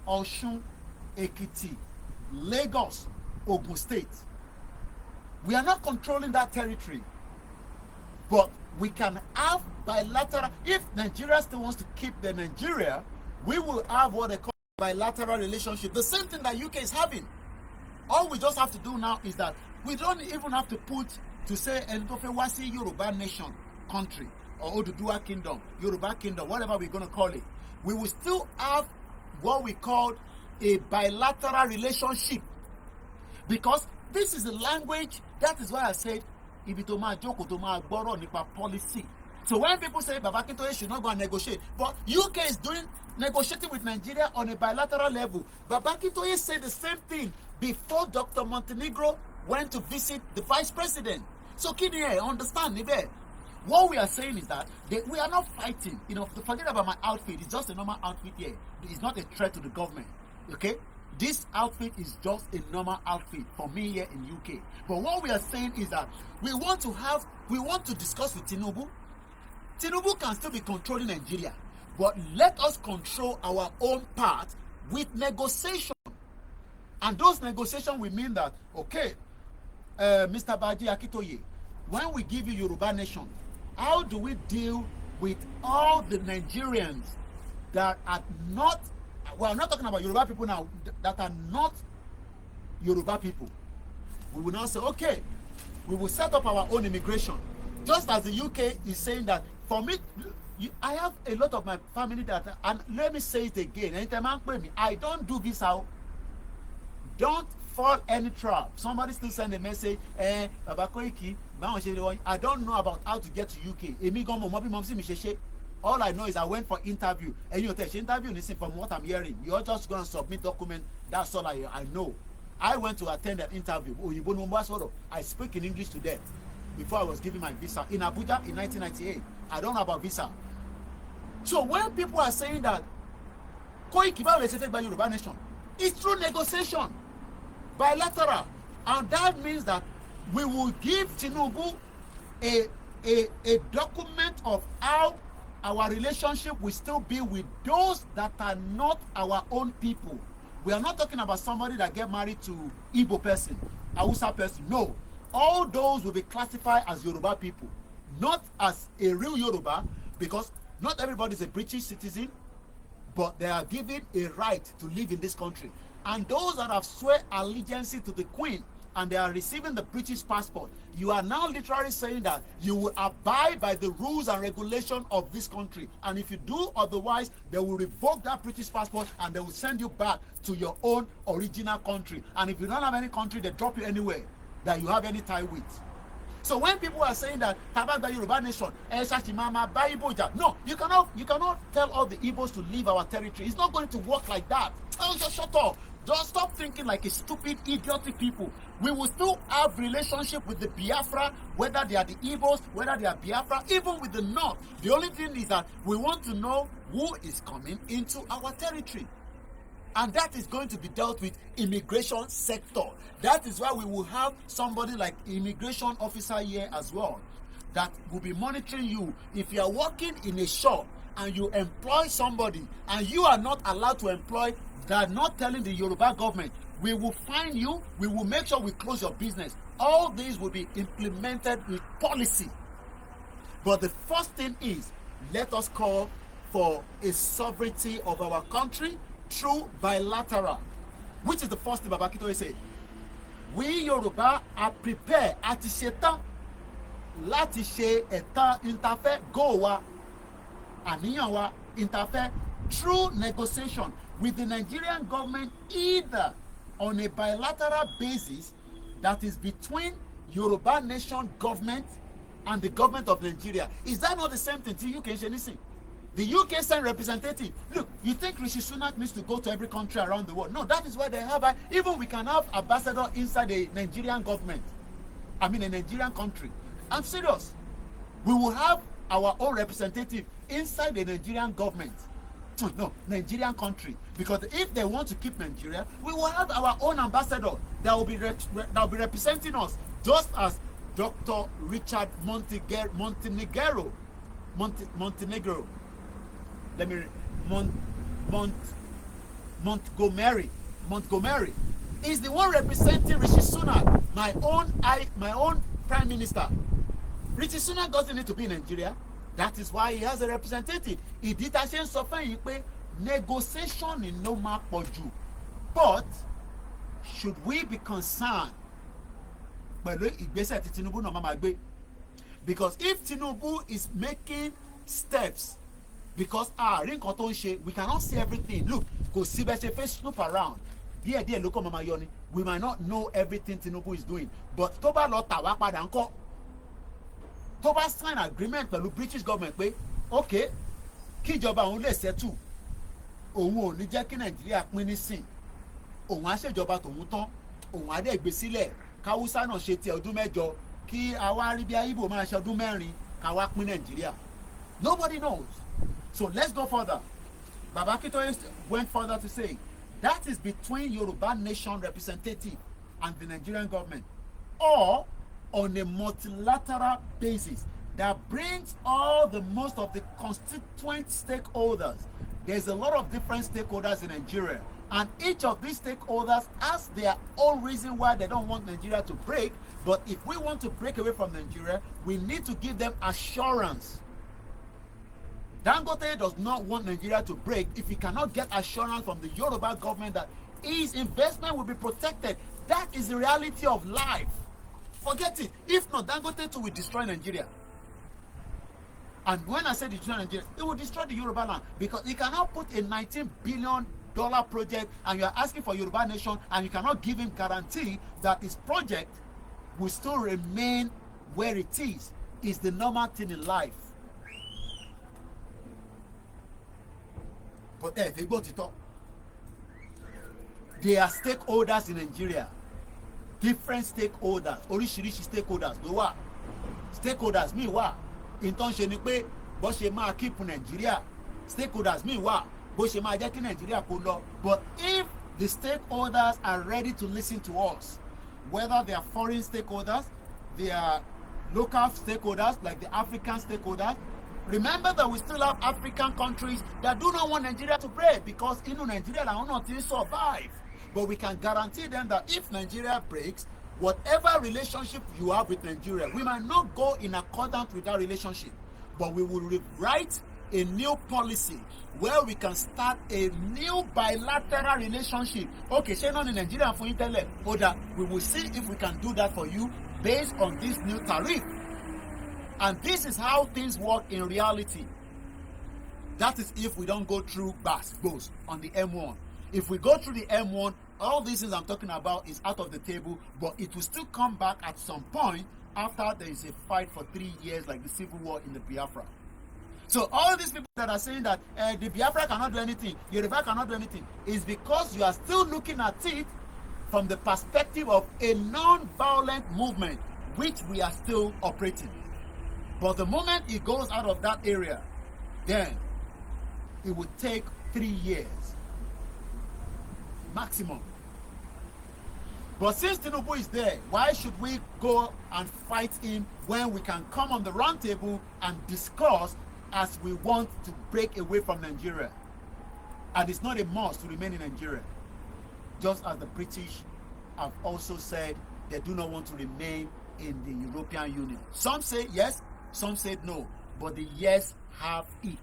Osun, Ekiti, Lagos, Ogun State. We are not controlling that territory, but we can have bilateral. If Nigeria still wants to keep the Nigeria, we will have what they call bilateral relationship. The same thing that UK is having. All we just have to do now is that we don't even have to put to say Wasi Yoruba nation country or Oduduwa kingdom, Yoruba kingdom, whatever we're going to call it. We will still have what we call a bilateral relationship, because this is the language. That is why I said policy. So when people say Baba Akintoye should not go and negotiate, but UK is negotiating with Nigeria on a bilateral level. Baba Akintoye said the same thing before Dr. Montenegro went to visit the vice president. So understand Nibe. What we are saying is that we are not fighting. Forget about my outfit. It's just a normal outfit here. It's not a threat to the government. Okay? This outfit is just a normal outfit for me here in UK. But what we are saying is that we want to discuss with Tinubu. Tinubu can still be controlling Nigeria, but let us control our own part with negotiation. And those negotiations will mean that, okay, Mr. Baji Akintoye, when we give you Yoruba nation, how do we deal with all the Nigerians that are not, I'm not talking about Yoruba people now, that are not Yoruba people? We will now say, okay, we will set up our own immigration. Just as the UK is saying that, for me, I have a lot of my family that, and let me say it again, anytime I don't do visa. Don't fall any trap. Somebody still send a message, Baba Koiki, I don't know about how to get to UK. All I know is I went for interview. And you take interview, listen, from what I'm hearing, you're just going to submit document. That's all I know. I went to attend an interview. I speak in English to them before I was given my visa in Abuja in 1998. I don't know about visa. So when people are saying that Koikimedia was accepted by Yoruba nation, it's through negotiation, bilateral, and that means that we will give Tinubu a document of how our relationship will still be with those that are not our own people. We are not talking about somebody that get married to Igbo person, Hausa person. No, all those will be classified as Yoruba people, not as a real Yoruba, because not everybody is a British citizen, but they are given a right to live in this country. And those that have swear allegiance to the Queen and they are receiving the British passport, you are now literally saying that you will abide by the rules and regulations of this country. And if you do otherwise, they will revoke that British passport and they will send you back to your own original country. And if you don't have any country, they drop you anywhere that you have any tie with. So when people are saying that Tabagba Yoruba nation, no, you cannot tell all the Igbos to leave our territory. It's not going to work like that. Oh, just shut up. Just stop thinking like a stupid, idiotic people. We will still have relationship with the Biafra, whether they are the Igbos, whether they are Biafra, even with the North. The only thing is that we want to know who is coming into our territory. And that is going to be dealt with immigration sector. That is why we will have somebody like immigration officer here as well that will be monitoring you. If you are working in a shop and you employ somebody and you are not allowed to employ, they are not telling the Yoruba government, we will fine you, we will make sure we close your business. All these will be implemented with policy. But the first thing is, let us call for a sovereignty of our country through bilateral, which is the first thing Baba Akintoye said. We Yoruba are prepared àti ṣetán láti ṣe ẹ̀tàn ìtafẹ́ go wa àníyàn wa ìtafẹ́ through negotiation with the Nigerian government, either on a bilateral basis that is between Yoruba nation government and the government of Nigeria. Is that not the same thing to UK? The UK sent representative. Look, you think Rishi Sunak needs to go to every country around the world? No, that is why they have, even we can have ambassador inside the Nigerian government. I mean, a Nigerian country. I'm serious. We will have our own representative inside the Nigerian government. No, Nigerian country. Because if they want to keep Nigeria, we will have our own ambassador that will be representing us, just as Dr. Richard Montenegro. Montgomery is the one representing Rishi Sunak, my own prime minister. Rishi Sunak doesn't need to be in Nigeria. That is why he has a representative. Ìdí tá a ṣe ń sọ fún yín pé negotiation ni ló máa pọ̀ jù. But should we be concerned pẹ̀lú ìgbésẹ̀ tí Tinubu náà máa gbé? Because if Tinubu is making steps, because àárín nǹkan tó ń ṣe, we cannot see everything. Look, kò sí bẹ́ẹ̀ ṣe fẹ́ snoop around. Díẹ̀díẹ̀ ló kọ́ máa yọ ni. We might not know everything Tinubu is doing. But tó bá lọ tà wá padà ńkọ́? Tó bá sign agreement pẹ̀lú British government pé okay, kíjọba òun lè settle, òun ò ní jẹ́ kí Nàìjíríà pín nísìn, òun á ṣèjọba tòun tán, òun á dẹ̀ gbé sílẹ̀, káwúsá náà ṣe tiẹ̀ ọdún mẹ́jọ, kí àwa rí bí Ìgbò máa ṣe ọdún mẹ́rin, káwá pín Nàìjíríà. Nobody knows. So let's go further. Baba Akintoye went further to say that is between Yoruba nation representative and the Nigerian government, or on a multilateral basis that brings all the most of the constituent stakeholders. There's a lot of different stakeholders in Nigeria, and each of these stakeholders has their own reason why they don't want Nigeria to break. But if we want to break away from Nigeria, we need to give them assurance. Dangote does not want Nigeria to break if he cannot get assurance from the Yoruba government that his investment will be protected. That is the reality of life. Forget it. If not, Dangote too will destroy Nigeria. And when I say destroy Nigeria, it will destroy the Yoruba land, because he cannot put a $19 billion project and you are asking for Yoruba nation and you cannot give him guarantee that his project will still remain where it is. It's the normal thing in life. But they go to talk. They are stakeholders in Nigeria. Different stakeholders, oríṣiríṣi stakeholders ló wà. Stakeholders míì wà, ìtàn ṣe ni pé bó ṣe máa keep Nigeria. Stakeholders míì wà, bó ṣe máa jẹ́ kí Nigeria kó lọ. But if the stakeholders are ready to listen to us, whether they are foreign stakeholders, they are local stakeholders like the African stakeholders, remember that we still have African countries that do not want Nigeria to break, because Nigeria làwọn náà ti survive. But we can guarantee them that if Nigeria breaks, whatever relationship you have with Nigeria, we might not go in accordance with that relationship, but we will rewrite a new policy where we can start a new bilateral relationship. Okay, ṣé náà ní Nigeria fún yín tẹ́lẹ̀? Kódà, we will see if we can do that for you based on this new tariff. And this is how things work in reality. That is if we don't go through goes on the M1. If we go through the M1, all these things I'm talking about is out of the table, but it will still come back at some point after there is a fight for 3 years like the civil war in the Biafra. So all these people that are saying that the Biafra cannot do anything, Yoruba cannot do anything, is because you are still looking at it from the perspective of a non-violent movement, which we are still operating. But the moment it goes out of that area, then it would take 3 years maximum. But since Tinubu is there, why should we go and fight him when we can come on the round table and discuss as we want to break away from Nigeria? And it's not a must to remain in Nigeria, just as the British have also said they do not want to remain in the European Union. Some say yes, some say no, but the yes have it.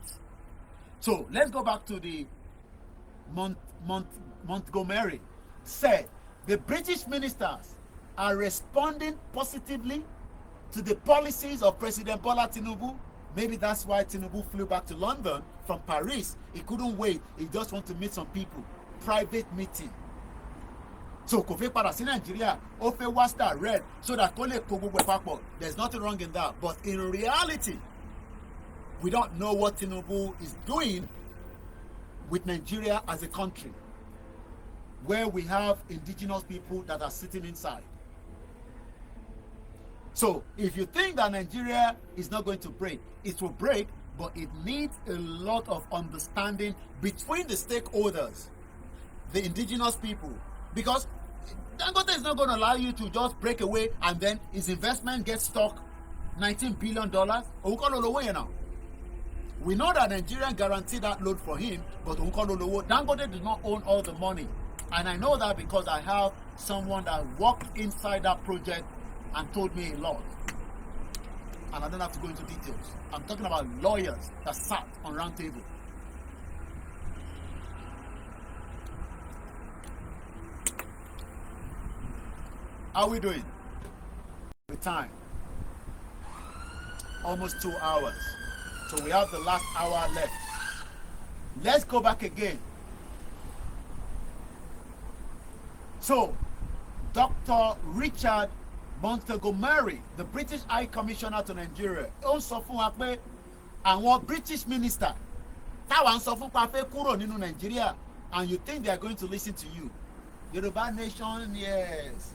So let's go back to the Montgomery said the British ministers are responding positively to the policies of President Bola Tinubu. Maybe that's why Tinubu flew back to London from Paris. He couldn't wait. He just wanted to meet some people. Private meeting. So kò fẹ́ padà sí Nigeria, ó fẹ́ wá star red so that kó lè kó gbogbo ẹ̀ papọ̀. There's nothing wrong in that. But in reality, we don't know what Tinubu is doing with Nigeria as a country, where we have indigenous people that are sitting inside. So if you think that Nigeria is not going to break, it will break, but it needs a lot of understanding between the stakeholders, the indigenous people, because Dangote is not going to allow you to just break away and then his investment gets stuck $19 billion. We know that Nigerian guaranteed that loan for him, but Dangote did not own all the money. And I know that because I have someone that worked inside that project and told me a lot. And I don't have to go into details. I'm talking about lawyers that sat on round table. How are we doing? The time. Almost 2 hours. So we have the last hour left. Let's go back again. So, Dr. Richard Montgomery, the British High Commissioner to Nigeria, ó ń sọ fún wa pé àwọn British minister táwa ń sọ fún pa fẹ́ kúrò nínú Nigeria, and you think they are going to listen to you. Yoruba nation, yes.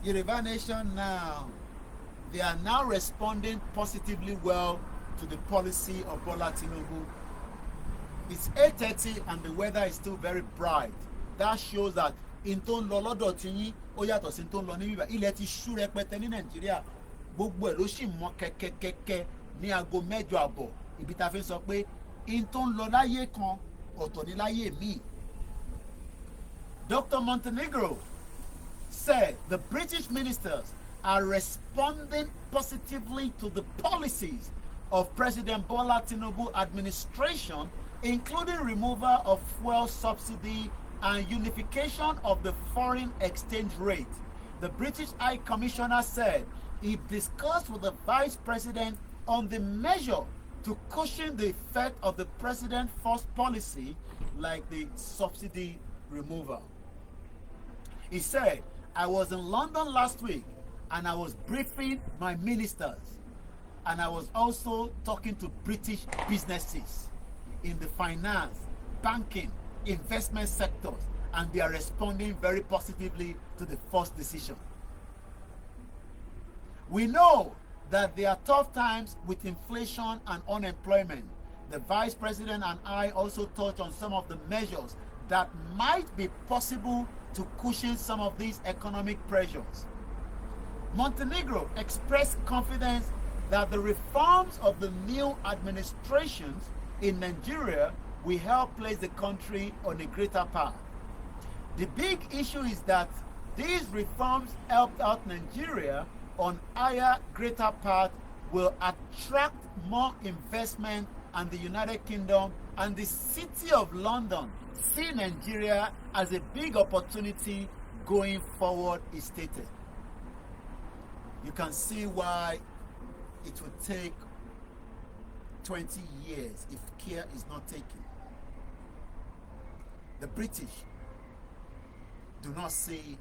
Yoruba nation now. They are now responding positively well to the policy of Bola Tinubu. It's 8:30 and the weather is still very bright. That shows that in tó ń lọ lọ́dọ̀ tí yín ó yàtọ̀ sí tó ń lọ ní bíbá. Ilẹ̀ ti ṣú rẹpẹtẹ ní Nàìjíríà. Gbogbo ẹ̀ ló sì mọ́ kẹ́kẹ́kẹ́kẹ́ ní aago 8:30 àbọ̀. Ibi tá a fi sọ pé in tó ń lọ láyé kan ọ̀tọ̀ ní láyé míì. Dr. Montenegro said the British ministers are responding positively to the policies of President Bola Tinubu administration, including removal of fuel subsidy and unification of the foreign exchange rate. The British High Commissioner said he discussed with the Vice President on the measure to cushion the effect of the President's first policy, like the subsidy removal. He said, I was in London last week and I was briefing my ministers, and I was also talking to British businesses in the finance, banking, investment sectors, and they are responding very positively to the first decision. We know that there are tough times with inflation and unemployment. The Vice President and I also touched on some of the measures that might be possible to cushion some of these economic pressures. Montenegro expressed confidence that the reforms of the new administrations in Nigeria will help place the country on a greater path. The big issue is that these reforms helped out Nigeria on higher, greater path, will attract more investment and the United Kingdom and the City of London see Nigeria as a big opportunity going forward, is stated. You can see why it would take 20 years if care is not taken. The British do not see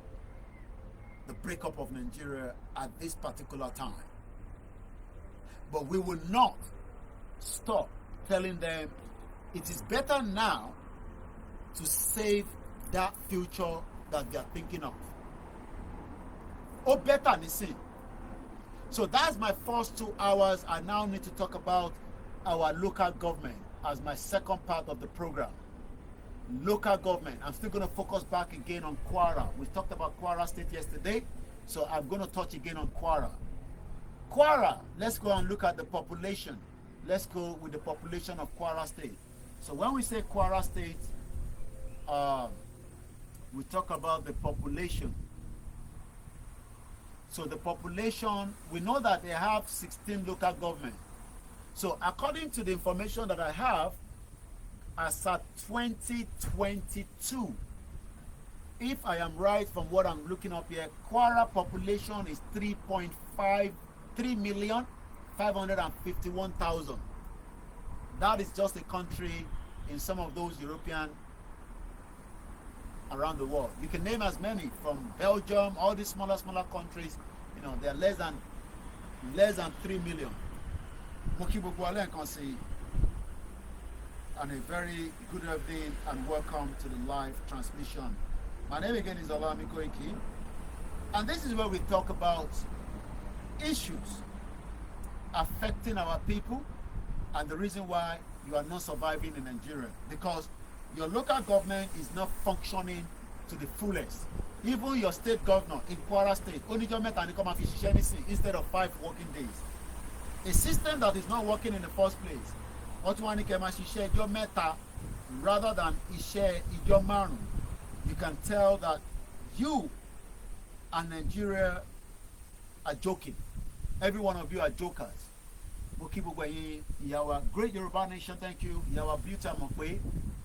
the breakup of Nigeria at this particular time. But we will not stop telling them it is better now to save that future that they are thinking of. Oh, better, listen. So that's my first 2 hours. I now need to talk about our local government as my second part of the program. Local government. I'm still going to focus back again on Kwara. We talked about Kwara State yesterday, so I'm going to touch again on Kwara. Kwara, let's go and look at the population. Let's go with the population of Kwara State. So when we say Kwara State, we talk about the population. So the population, we know that they have 16 local governments. So according to the information that I have, as at 2022, if I am right from what I'm looking up here, Kwara population is 3,551,000. That is just a country in some of those European around the world. You can name as many, from Belgium, all these smaller countries, you know, they're less than 3 million. And a very good evening and welcome to the live transmission. My name again is Olami Koiki, and this is where we talk about issues affecting our people and the reason why you are not surviving in Nigeria, because your local government is not functioning to the fullest. Even your state governor in Kwara State, only your meta come and fish anything instead of 5 working days. A system that is not working in the first place. What one can share your meta rather than share your maru. You can tell that you and Nigeria are joking. Every one of you are jokers. Yawa great Yoruba nation, thank you. Yawa Buta Mokwe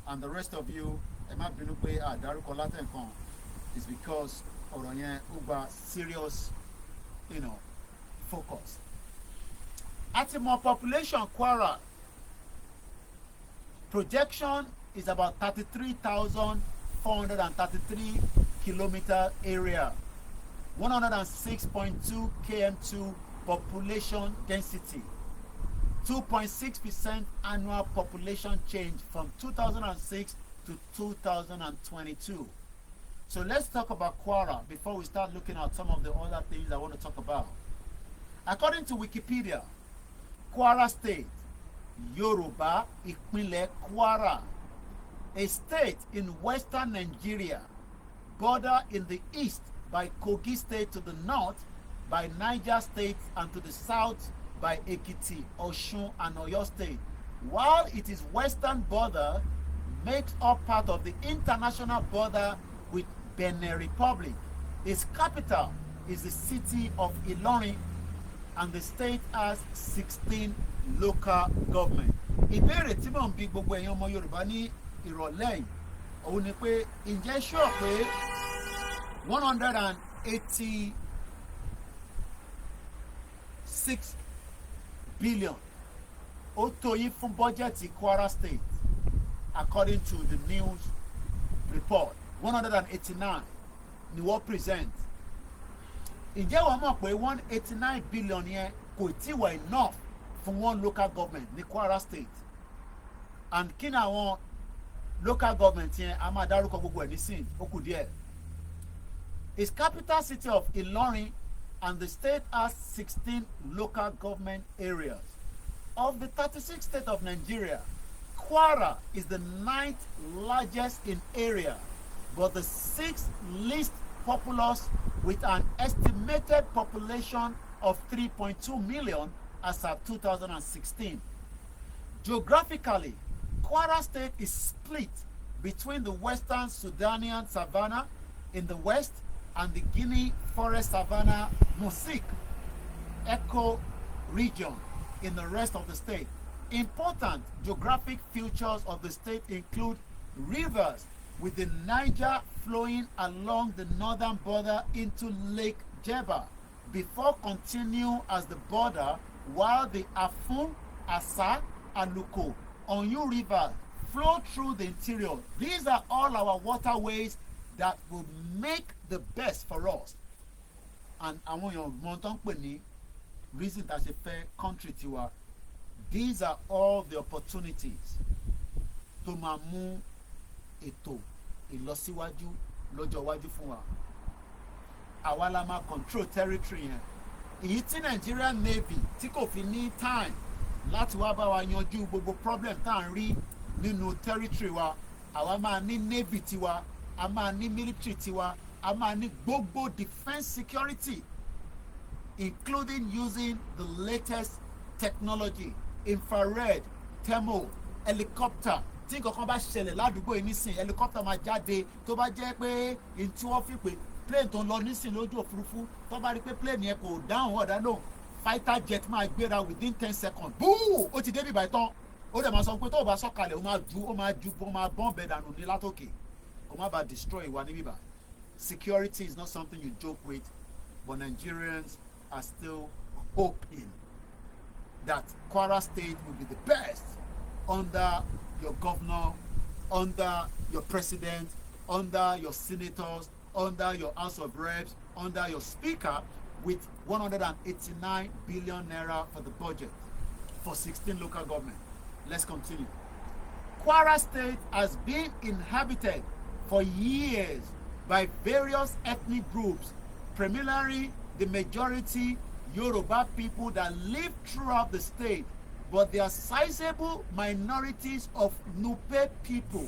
and the rest of you, Emma Binukwe Darukolata is because Oronye Uba serious, focus. At more population, Kwara projection is about 33,433 kilometer area, 106.2 km2 population density, 2.6% annual population change from 2006 to 2022. So let's talk about Kwara before we start looking at some of the other things I want to talk about. According to Wikipedia, Kwara State, Yoruba, Ìpínlẹ̀ Kwara, a state in western Nigeria, border in the east by Kogi State to the north, by Niger State, and to the south by Ekiti, Osun, and Oyo State. While it is western border, makes up part of the international border with Benin Republic. Its capital is the city of Ilorin, and the state has 16 local government. Ìbéèrè tí mò ń bi gbogbo èèyàn ọmọ Yorùbá ní ìrọ̀lẹ́ yìí, òun ni pé ǹjẹ́ sure pé 186 billion ó tó yín fún bọ́jẹ̀tì Kwara State according to the news report. 189 ni wọ́n present. Ǹjẹ́ wọ́n mọ̀ pé 189 billion yẹn kò tí wà enough for one local government ní Kwara State? And kí ni àwọn local government yẹn a máa dárúkọ gbogbo ẹ̀ nísìn ó kù díẹ̀. Its capital city of Ilorin, and the state has 16 local government areas. Of the 36 states of Nigeria, Kwara is the 9th largest in area, but the 6th least populous, with an estimated population of 3.2 million as of 2016. Geographically, Kwara State is split between the western Sudanian savanna in the west and the Guinea forest savanna Mosik eco region in the rest of the state. Important geographic features of the state include rivers, with the Niger flowing along the northern border into Lake Jeba before continue as the border, while the Afun, Asa, and Luko Onyu rivers flow through the interior. These are all our waterways that will make the best for us. And àwọn èèyàn mọ̀ tó ń pè ní reason tá a ṣe fẹ́ country tiwa. These are all the opportunities tó máa mú ètò ìlọsíwájú lọ́jọ́ iwájú fún wa. Àwa la máa control territory yẹn. Èyí tí Nigerian Navy tí kò fi ní time láti wá bá wa yanjú gbogbo problem tá à ń rí nínú territory wa. Àwa máa ní Navy tiwa, a máa ní military tiwa, a máa ní gbogbo defence security, including using the latest technology, infrared, thermal, helicopter. Tí nǹkan bá ṣẹlẹ̀ ládùúgbò yìí nísìn, helicopter máa jáde. Tó bá jẹ́ pé tí wọ́n fi pé plane tó ń lọ nísìn lójú òfurufú, tó bá rí pé plane yẹn kò dáhùn ọ̀dà lóhùn, fighter jet máa gbéra within 10 seconds. Búù! Ó ti dé bíbá ìtàn. Ó dẹ̀ máa sọ pé tó o bá sọ̀kalẹ̀, ó máa bọ́n bẹ̀ dànù ní látòkè. Kò má bàa destroy wa ní bíbá. Security is not something you joke with, but Nigerians are still hoping that Kwara State will be the best under your governor, under your president, under your senators, under your House of Reps, under your speaker, with 189 billion naira for the budget for 16 local government. Let's continue. Kwara State has been inhabited for years by various ethnic groups, primarily the majority Yoruba people that live throughout the state, but there are sizable minorities of Nupe people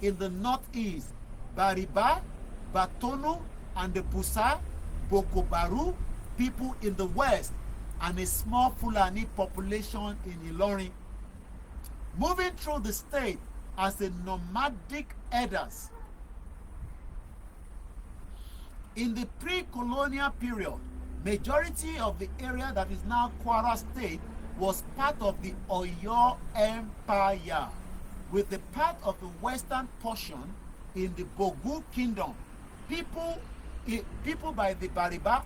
in the northeast, Bariba, Batonu, and the Busa, Bokobaru people in the west, and a small Fulani population in Ilorin. Moving through the state as a nomadic herders. In the pre-colonial period, majority of the area that is now Kwara State was part of the Oyo Empire, with the part of the western portion in the Bogu Kingdom. People by the Bariba,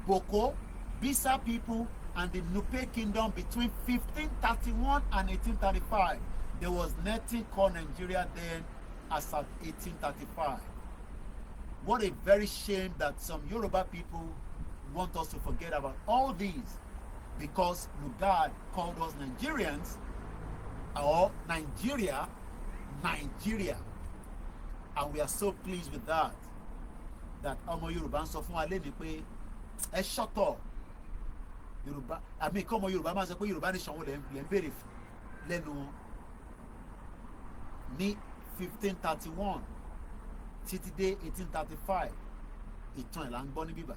Boko, Bisa people, and the Nupe Kingdom between 1531 and 1835. There was nothing called Nigeria then as at 1835. What a very shame that some Yoruba people want us to forget about all these, because Lugard called us Nigerians, or Nigeria, and we are so pleased with that. That ọmọ Yorùbá ń sọ fún wa lẹ́nu pé ẹ ṣọ́tọ̀ Yorùbá, àmì ìkọ́mọ Yorùbá máa sọ pé Yorùbá ní sanwó lẹ́ ń béèrè lẹ́nu wọn ní 1531 títí dé 1835. Ìtàn ẹ̀ là ń gbọ́ ní bíbá.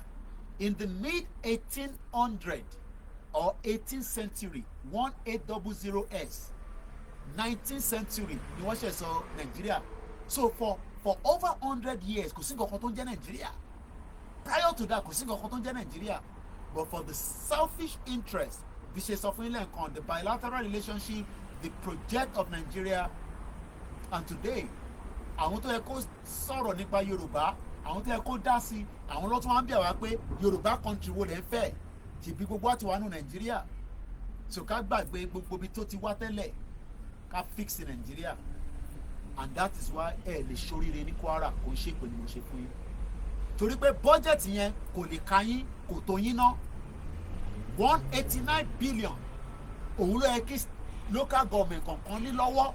In the mid-1800 or 18th century, 1800s, 19th century ni wọ́n ṣe sọ Nigeria. So for over 100 years kò sí nǹkan tó ń jẹ́ Nigeria. Prior to that kò sí nǹkan tó ń jẹ́ Nigeria. But for the selfish interest, bí ṣe sọ fún ilé nǹkan, the bilateral relationship, the project of Nigeria, and today àwọn tó yẹ kó sọ̀rọ̀ nípa Yorùbá, àwọn tó yẹ kó dá sí, àwọn ló tún wá ń bẹ̀ wá pé Yorùbá country wo lẹ́ ń fẹ́, tìbí gbogbo àti wà nù Nàìjíríà. So ká gbàgbé gbogbo ibi tó ti wá tẹ́lẹ̀, ká fix Nàìjíríà. And that is why ẹ lè ṣoríire ní Kwara, kò ń ṣe pé ni mo ṣe fún yín. Torí pé budget yẹn kò lè ka yín, kò tó yín ná. 189 billion òun ló yẹ kí local government kankan ní lọ́wọ́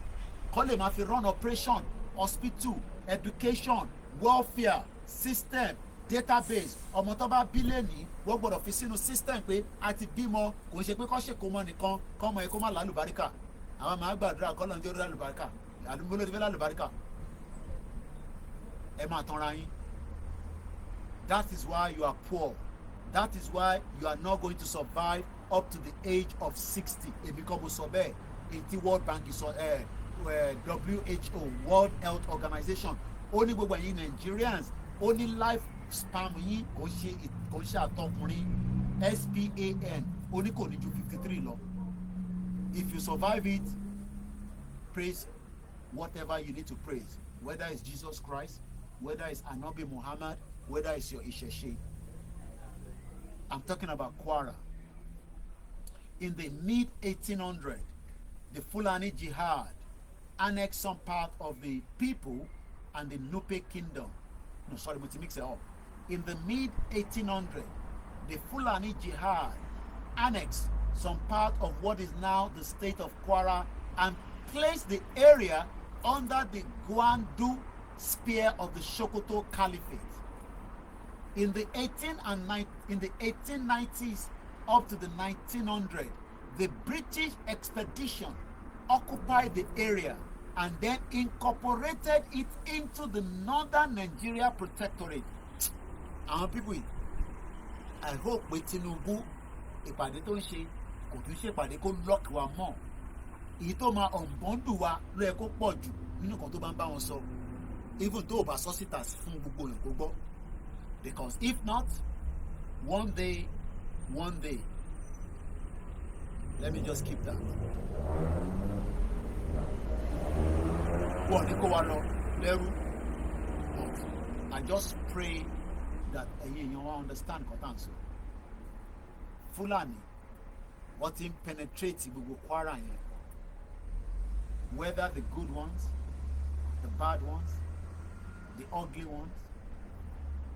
kó lè máa fi run operation, hospital, education, welfare, system, database. Ọmọ tó bá bí lẹ́nìí wọ́n gbọ́dọ̀ fi sínú system pé a ti bímọ, kò ń ṣe pé kó ṣe kó mọ nìkan kó mọ ẹ kó má lálùbáríkà. Àwọn máa gbàdúrà kó lọ́n jẹ́ lálùbáríkà, àdúgbò ti fẹ́ lálùbáríkà. Ẹ máa tanra yín. That is why you are poor. That is why you are not going to survive up to the age of 60. Èmi kọ́ mo sọ bẹ́ẹ̀. Èyí World Bank sọ WHO, World Health Organization, ó ní gbogbo ẹ̀yin Nigerians, ó ní life span yín kò ṣe àtọkùnrin, SPAN, ó ní kò ní ju 53 lọ. If you survive it, praise whatever you need to praise, whether it's Jesus Christ, whether it's Anabi Muhammad, whether it's your Isheshe. I'm talking about Kwara. In the mid-1800s, the Fulani Jihad annexed some part of the people and the Nupe Kingdom. No, sorry, but to mix it up. In the mid-1800s, the Fulani Jihad annexed some part of what is now the state of Kwara and placed the area under the Gwandu spear of the Sokoto Caliphate. In the 1890s up to the 1900s, the British expedition occupied the area and then incorporated it into the Northern Nigeria Protectorate. Àwọn people, I hope pé Tinubu ìpàdé tó ń ṣe kò tún ṣe ìpàdé kó lock wa mọ́. Èyí tó máa ọ̀nbọ́ndù wa ló yẹ kó pọ̀ jù nínú kan tó bá ń bá wọn sọ. Even though bá sọ́sítàs fún gbogbo èèyàn kó gbọ́. Because if not, one day, let me just keep that. Wọ́n ní kó wa lọ lẹ́rú. But I just pray that ẹ̀yin èèyàn wa understand nǹkan so. Fulani, wọ́n ti ń penetrate gbogbo Kwara yẹn. Whether the good ones, the bad ones, the ugly ones,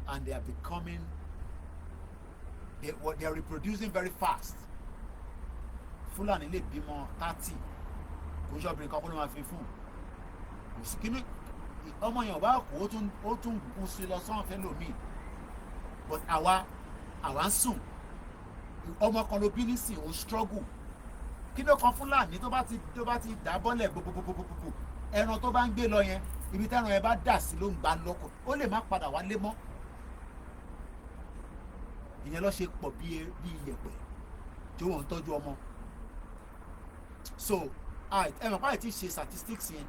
and they are becoming, they are reproducing very fast. Fulani lè bímọ 30 kò ṣe obìnrin kan kó ló máa fi fún kò sí kíní ọmọ yẹn ọba kò ó tún gun sí lọ sọ́wọ́n fẹ́ lòmíì but àwa ń sùn ọmọ kan ló bí nísìn ó struggle kí ló kan Fúlàní tó bá ti dà bọ́lẹ̀ gbogbogbogbogbò ẹran tó bá ń gbé lọ yẹn ibi tẹ́ran yẹn bá dà sí ló ń gbà lọ́kọ̀ ó lè má padà wálé mọ́ ìyẹn ló ṣe pọ̀ bí iyẹ̀pẹ̀ tí wọ́n ń tọ́jú ọmọ so ẹ̀mọ̀ báyìí ti ṣe statistics yẹn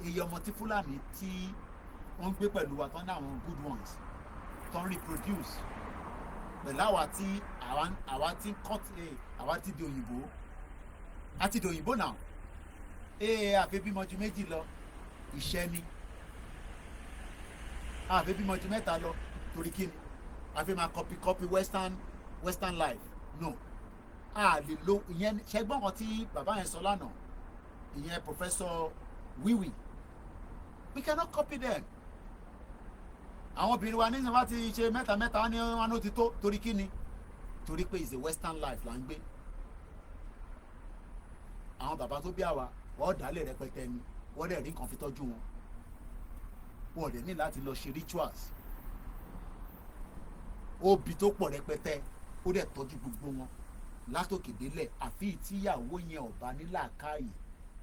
èyí ọmọ tí Fúlàní tí wọ́n ń gbé pẹ̀lú wa tán ní àwọn good ones tán reproduce pẹ̀lú àwa tí di òyìnbó àti di òyìnbó náà àfi bímọ ju méjì lọ ìṣẹ́ ni àfi bímọ ju mẹ́ta lọ torí kí ni àfi máa copy western life no a lè lo ìyẹn ṣẹgbọ́n kan tí bàbá yẹn sọ lánàá ìyẹn Professor Wiwi we cannot copy them àwọn obìnrin wa nísìnyí wá ti ṣe mẹ́ta wọn ni wọn ló ti tó torí kí ni torí pé is a western life là ń gbé àwọn bàbá tó bí àwa wọ́n dálé rẹpẹtẹ ni wọ́n dẹ̀ rí nǹkan fi tọ́jú wọn wọ́n dẹ̀ ní láti lọ ṣe rituals obì tó pọ̀ rẹpẹtẹ ó dẹ̀ tọ́jú gbogbo wọn látòkè délẹ̀ àfi tíyàwó yẹn ọ̀bá ní làákàyè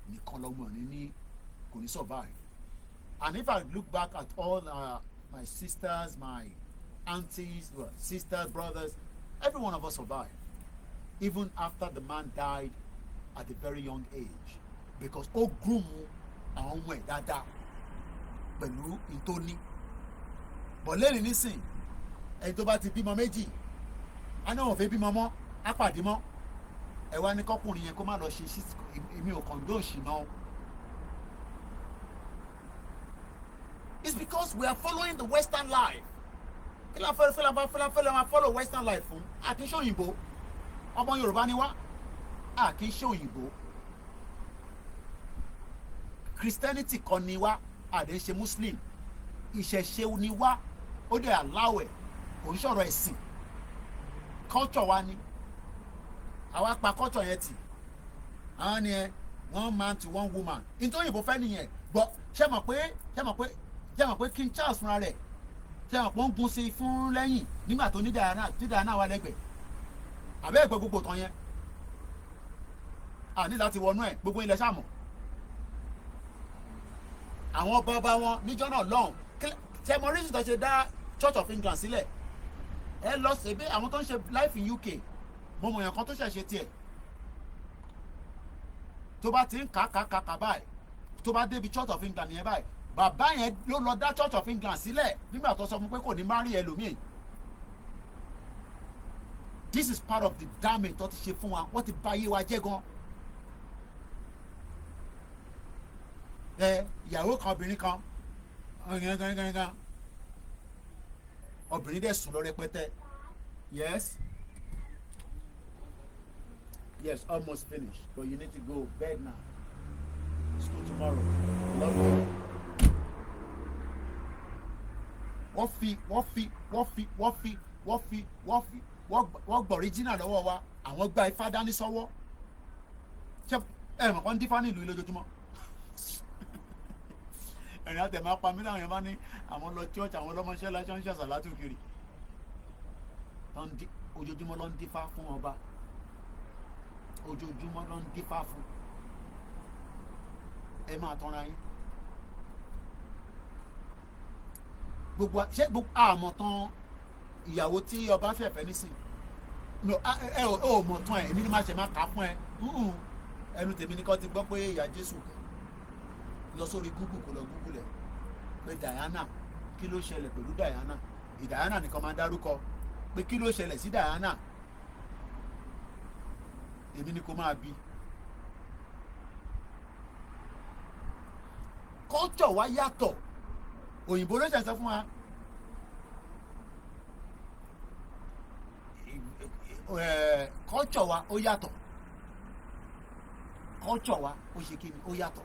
nìkan lọ́mọ ní kò ní survive. And if I look back at all my sisters, my aunties, sisters, brothers, every one of us survived even after the man died at a very young age because ó groom àwọn ọmọ ẹ̀ dáadáa pẹ̀lú ìtóní but lẹ́yìn nísìn ẹni tó bá ti bímọ méjì á náà wọ́n fẹ́ bímọ mọ́ á pàdé mọ́ ẹ wá ní kọ́kùnrin yẹn kó má lọ ṣe èmi ò condone ṣìnà. It's because we are following the western life. Kí la fẹ́ máa follow western life fún? A kì í ṣe òyìnbó. Ọmọ Yorùbá ni wá. A kì í ṣe òyìnbó. Christianity kan ni wá. A dẹ̀ ń ṣe Muslim. Ìṣẹ̀ṣe ni wá. Ó dẹ̀ aláwẹ̀. Kò ń ṣọ̀rọ̀ ẹ̀sìn. Culture wa ni. Àwa pa culture yẹn tì. Àwọn ni one man to one woman. Nítorí òyìnbó fẹ́ nìyẹn. Gbọ́ ṣé mọ̀ pé King Charles fúnra rẹ̀ ṣé mọ̀ pé ó ń gun sí fún lẹ́yìn nígbà tó ní Diana wà lẹ́gbẹ̀ẹ́. Àbẹ́ ẹ̀gbẹ́ gbogbo tán yẹn. A ní láti wọnú ẹ̀ gbogbo ilẹ̀ ṣàmọ̀. Àwọn ọba wọn níjọ́ náà lọ́hùn. Ṣé mo rí ìṣètò ṣe dá Church of England sílẹ̀? Ẹ lọ ṣèbí àwọn tó ń ṣe life in UK. Mo mọ̀ èèyàn kan tó ṣẹ̀ṣẹ̀ tiẹ̀. Tó bá ti ń kà báyìí tó bá débi Church of England yẹn báyìí bàbá yẹn ló lọ dá Church of England sílẹ̀ nígbà tó sọ fún pé kò ní marry ẹlòmíì. This is part of the damage tó ti ṣe fún wa wọ́n ti bà ayé wa jẹ́ gan ìyàwó kan obìnrin kan obìnrin dẹ̀ sùn lọ rẹpẹtẹ. Yes, almost finished, but you need to go bed now. School tomorrow. Love you. wọ́n gbọ́ original lọ́wọ́ wa, àwọn gba ifá dání sọ́wọ́. ṣé ẹ mọ̀ kán dífá nílùú ilé lójoojúmọ́? ẹ̀rìn àtẹ̀ máa pa mí láwọn yẹn bá ní àwọn lọ church, àwọn ọlọ́mọṣẹ́ láṣọ ń ṣàṣà látòkiri. Ojoojúmọ́ ló ń dífá fún ọba, ojoojúmọ́ ló ń dífá fún. Ẹ máa tọ́ra yín. Gbogbo àmọ̀ tán ìyàwó tí ọba fẹ̀fẹ̀ nísìn. No, ẹ ò mọ̀ tán ẹ̀, èmi ni máa ṣe máa kà á fún ẹ. Ẹnu tèmi ni kò ti gbọ́ pé ìyá Jésù lọ sórí Google, kò lọ Google ẹ̀ pé Diana, kí ló ṣẹlẹ̀ pẹ̀lú Diana? Diana nìkan máa dárúkọ pé kí ló ṣẹlẹ̀ sí Diana. Èmi ni kò máa bí. Culture wa yàtọ̀, òyìnbó ló ṣẹ̀ṣẹ̀ fún wa. Culture wa ó yàtọ̀, culture wa ó ṣe kí ni ó yàtọ̀.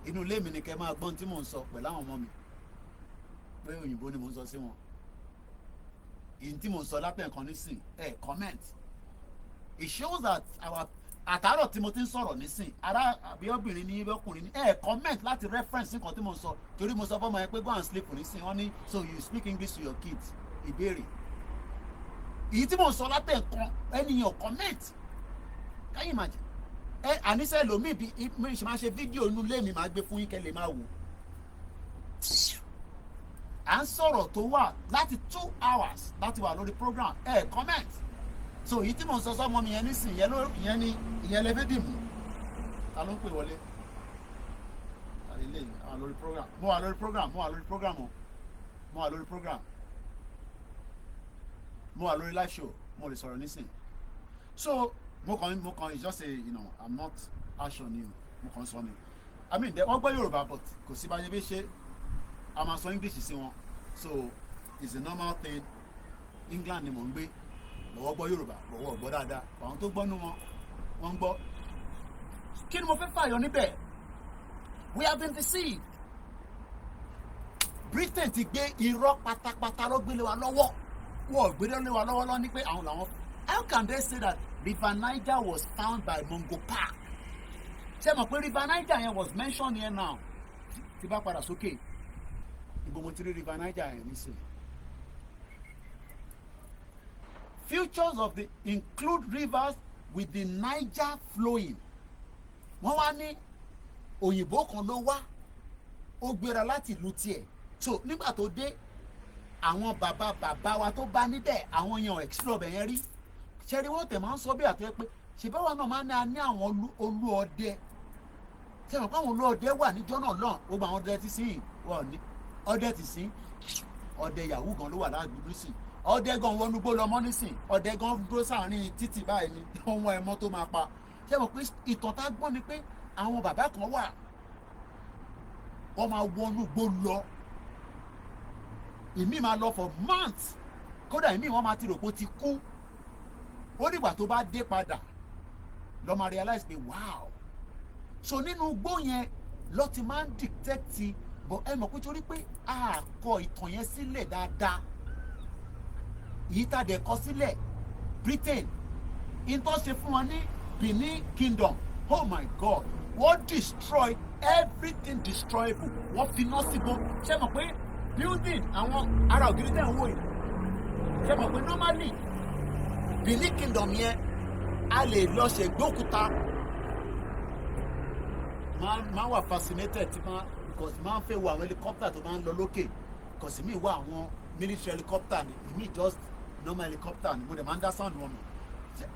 Inú ilé mi ni kẹ́ máa gbọ́n tí mò ń sọ pẹ̀lú àwọn ọmọ mi pé òyìnbó ni mò ń sọ sí wọn. Ìyìn tí mò ń sọ lápẹ̀ nǹkan nísìn comment. It shows that àtàárọ̀ tí mo ti ń sọ̀rọ̀ nísìn, ara àbí obìnrin ní ọkùnrin ní comment láti reference nǹkan tí mo sọ, torí mo sọ fọ́mọ yẹn pé go and sleep nísìn, wọ́n ní so you speak English to your kids. Ìbéèrè ìyí tí mo sọ látẹ̀ nǹkan ẹnìyàn comment. Can you imagine? Àníṣe lòmíì bí mi ṣe máa ṣe fídíò inú ilé mi máa gbé fún yín kẹ́ lè máa wò. À ń sọ̀rọ̀ tó wà láti 2 hours láti wà lórí program comment. So èyí tí mo sọ sọ́mọ mi yẹn nísìn, ìyẹn lè fẹ́ dì mú. Ta ló ń pè wọlé? Àlélẹ́ àwọn lórí program. Mo wà lórí program. Mo wà lórí live show. Mo lè sọ̀rọ̀ nísìn. So mo kàn it's just a I'm not harsh on you. Mo kàn sọ ni. I mean wọ́n gbọ́ Yorùbá but kò sí báyìí bí ṣe a máa sọ English sí wọn. So it's a normal thing. England ni mò ń gbé. Lọ́wọ́ gbọ́ Yorùbá, lọ́wọ́ gbọ́ dáadáa. Àwọn tó gbọ́ nú wọn, wọ́n ń gbọ́. Kí ni mo fẹ́ fàyọ níbẹ̀? We have been deceived. Britain ti gbé irọ́ pátápátá ló gbélé wa lọ́wọ́. Wọ́n gbélé wa lọ́wọ́ lọ ní pé àwọn làwọn. How can they say that River Niger was found by Mungo Park? Ṣé mọ̀ pé River Niger yẹn was mentioned here now? Tí bá padà sókè, ibo mo ti rí River Niger yẹn nísìnyí. Features of the include rivers with the Niger flowing. Wọ́n wá ní òyìnbó kan ló wá, ó gbéra láti ìlú tiẹ̀. So nígbà tó dé, àwọn bàbá wa tó bá níbẹ̀, àwọn èèyàn explore bẹ̀ yẹn rí. Ṣẹ́rí wọ́n tẹ̀ máa ń sọ bí àtẹ́ pé ṣèbáwa náà máa ń ní àwọn olú ọdẹ. Ṣé mọ̀ pé àwọn olú ọdẹ wà níjọ́ náà lọ́n, gbogbo àwọn ọdẹ ti sìn wọ́n ní ọdẹ ti sìn, ọdẹ yahoo gan ló wà lágbègbè sí. Ọdẹ gan wọnú gbó lọmọ nísìn, ọdẹ gan dúró sáàrin títì báyìí ni ohun ẹmọ tó máa pa. Ṣé mọ̀ pé ìtàn tá gbọ́ ni pé àwọn bàbá kan wà, wọ́n máa wọnú gbó lọ, ìmí máa lọ for months, kódà ìmí wọ́n máa ti rò pé ó ti kú. Ó dìgbà tó bá dé padà lọ́ máa realize pé wow. So nínú igbó yẹn lọ́ ti máa ń dictate, but ẹ mọ̀ pé torí pé a kọ ìtàn yẹn sílẹ̀ dáadáa. Yìí tá dẹ̀ kọ sílẹ̀ Britain ìtàn ṣe fún wọn ní Benin Kingdom. Oh my God, wọ́n destroy everything destroyable. Wọ́n fi iná síbò. Ṣé mọ̀ pé building àwọn ará ògiri tẹ̀ ń wò yìí? Ṣé mọ̀ pé normally Benin Kingdom yẹn a lè lọ ṣègbókúta. Máa wà fascinated tí because máa ń fẹ́ wo àwọn helicopter tó máa ń lọ lókè, because mi wá àwọn military helicopter ni, mi just normal helicopter ni mo dẹ̀ máa ń dá sound wọn mi.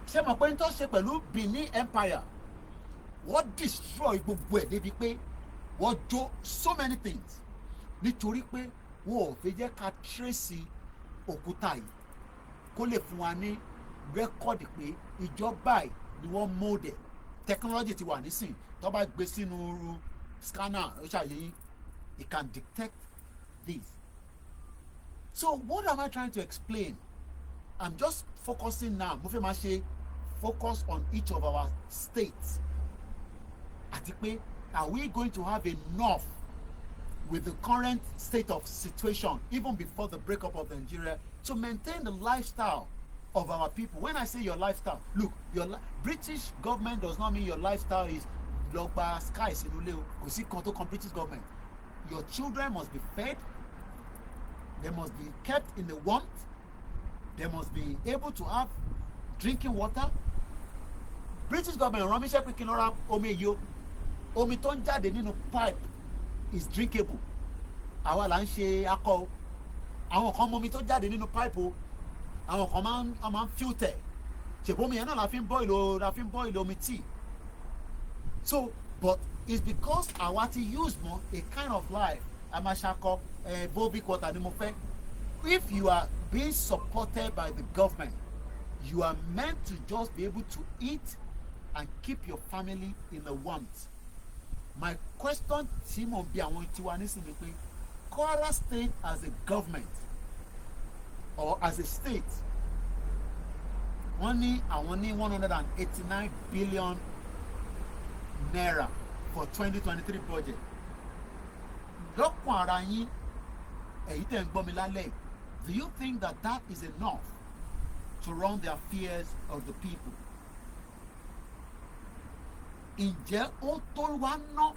Ṣé mọ̀ pé n tó ṣe pẹ̀lú Benin Empire, wọ́n destroy gbogbo ẹ̀ débi pé wọ́n jó so many things nítorí pé wọ́n ò fẹ́ jẹ́ ká trace òkúta yìí kó lè fún wa ní rẹ́kọ̀dì pé ìjọba yìí ni wọ́n mold ẹ̀. technology ti wà nísìn tó bá gbé sínú scanner ó ṣàyẹ̀yìn it can detect this. So what am I trying to explain? I'm just focusing now mo fẹ́ máa ṣe focus on each of our states àti pé are we going to have enough with the current state of situation even before the breakup of Nigeria to maintain the lifestyle of our people? When I say your lifestyle, look, British government does not mean your lifestyle is lọ gba sky sínú ilé o, kò sí kan tó kan British government. Your children must be fed, they must be kept in the warmth, they must be able to have drinking water. British government rán mi ṣẹ́ pé kí n lọ ra omi èyí o, omi tó ń jáde nínú pipe is drinkable. Àwa là ń ṣe akọ o, àwọn kan mọ omi tó jáde nínú pipe o, àwọn kan máa ń filter ṣèbómi yẹn náà la fi ń boil omi tea. So but it's because àwa ti use more a kind of life amashako bobic water ni mo fẹ́. If you are being supported by the government, you are meant to just be able to eat and keep your family in the warmth. My question tí mo bí àwọn tiwa nísìnyí pé Kwara State as a government or as a state wọ́n ní àwọn ní 189 billion naira for 2023 budget. Lọ́kàn ara yín èyí tẹ̀ ń gbọ́ mi lálẹ́, do you think that that is enough to run the affairs of the people? Ǹjẹ́ ó tó wá ná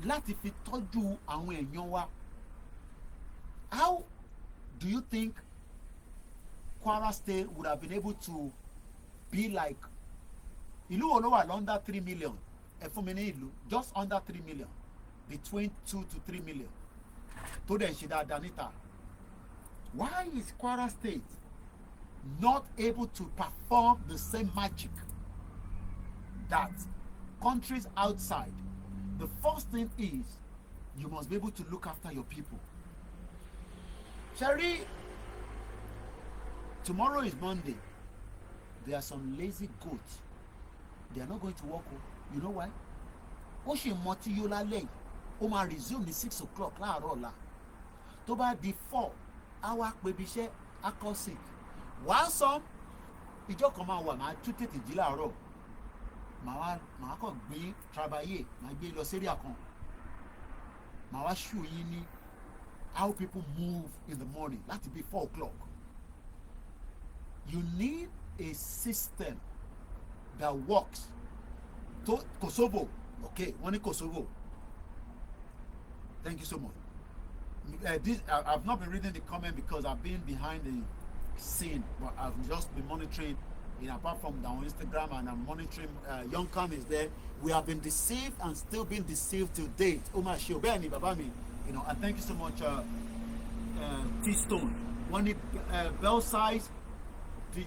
láti fi tọ́jú àwọn èèyàn wa? How do you think Kwara State would have been able to be like ìlú wo ló wà under 3 million? Ẹ fún mi ní ìlú just under 3 million, between 2 to 3 million tó dẹ̀ ṣe dáadáa níta. Why is Kwara State not able to perform the same magic that countries outside? The first thing is you must be able to look after your people. Sherry, tomorrow is Monday. There are some lazy goats. They are not going to work. You know why? Ó ṣe mọtí yó lálẹ́, ó máa resume ní 6 o'clock láàárọ̀ ọ̀la. Tó bá di 4, á wá pé ibi iṣẹ́ á call sick. While some ìjọ kan máa wà máa tún tètè jí láàárọ̀. Màá kàn gbé trabayé, màá gbé lọ sí area kan. Màá wá show yín ní how people move in the morning láti bí 4 o'clock. You need a system that works. To Kosovo, okay, one in Kosovo. Thank you so much. I've not been reading the comment because I've been behind the scene, but I've just been monitoring. Apart from down Instagram, and I'm monitoring. Young Khan is there. We have been deceived and still being deceived to date. Omar Shiobeni, Babami, and thank you so much, T-Stone. One bell size, the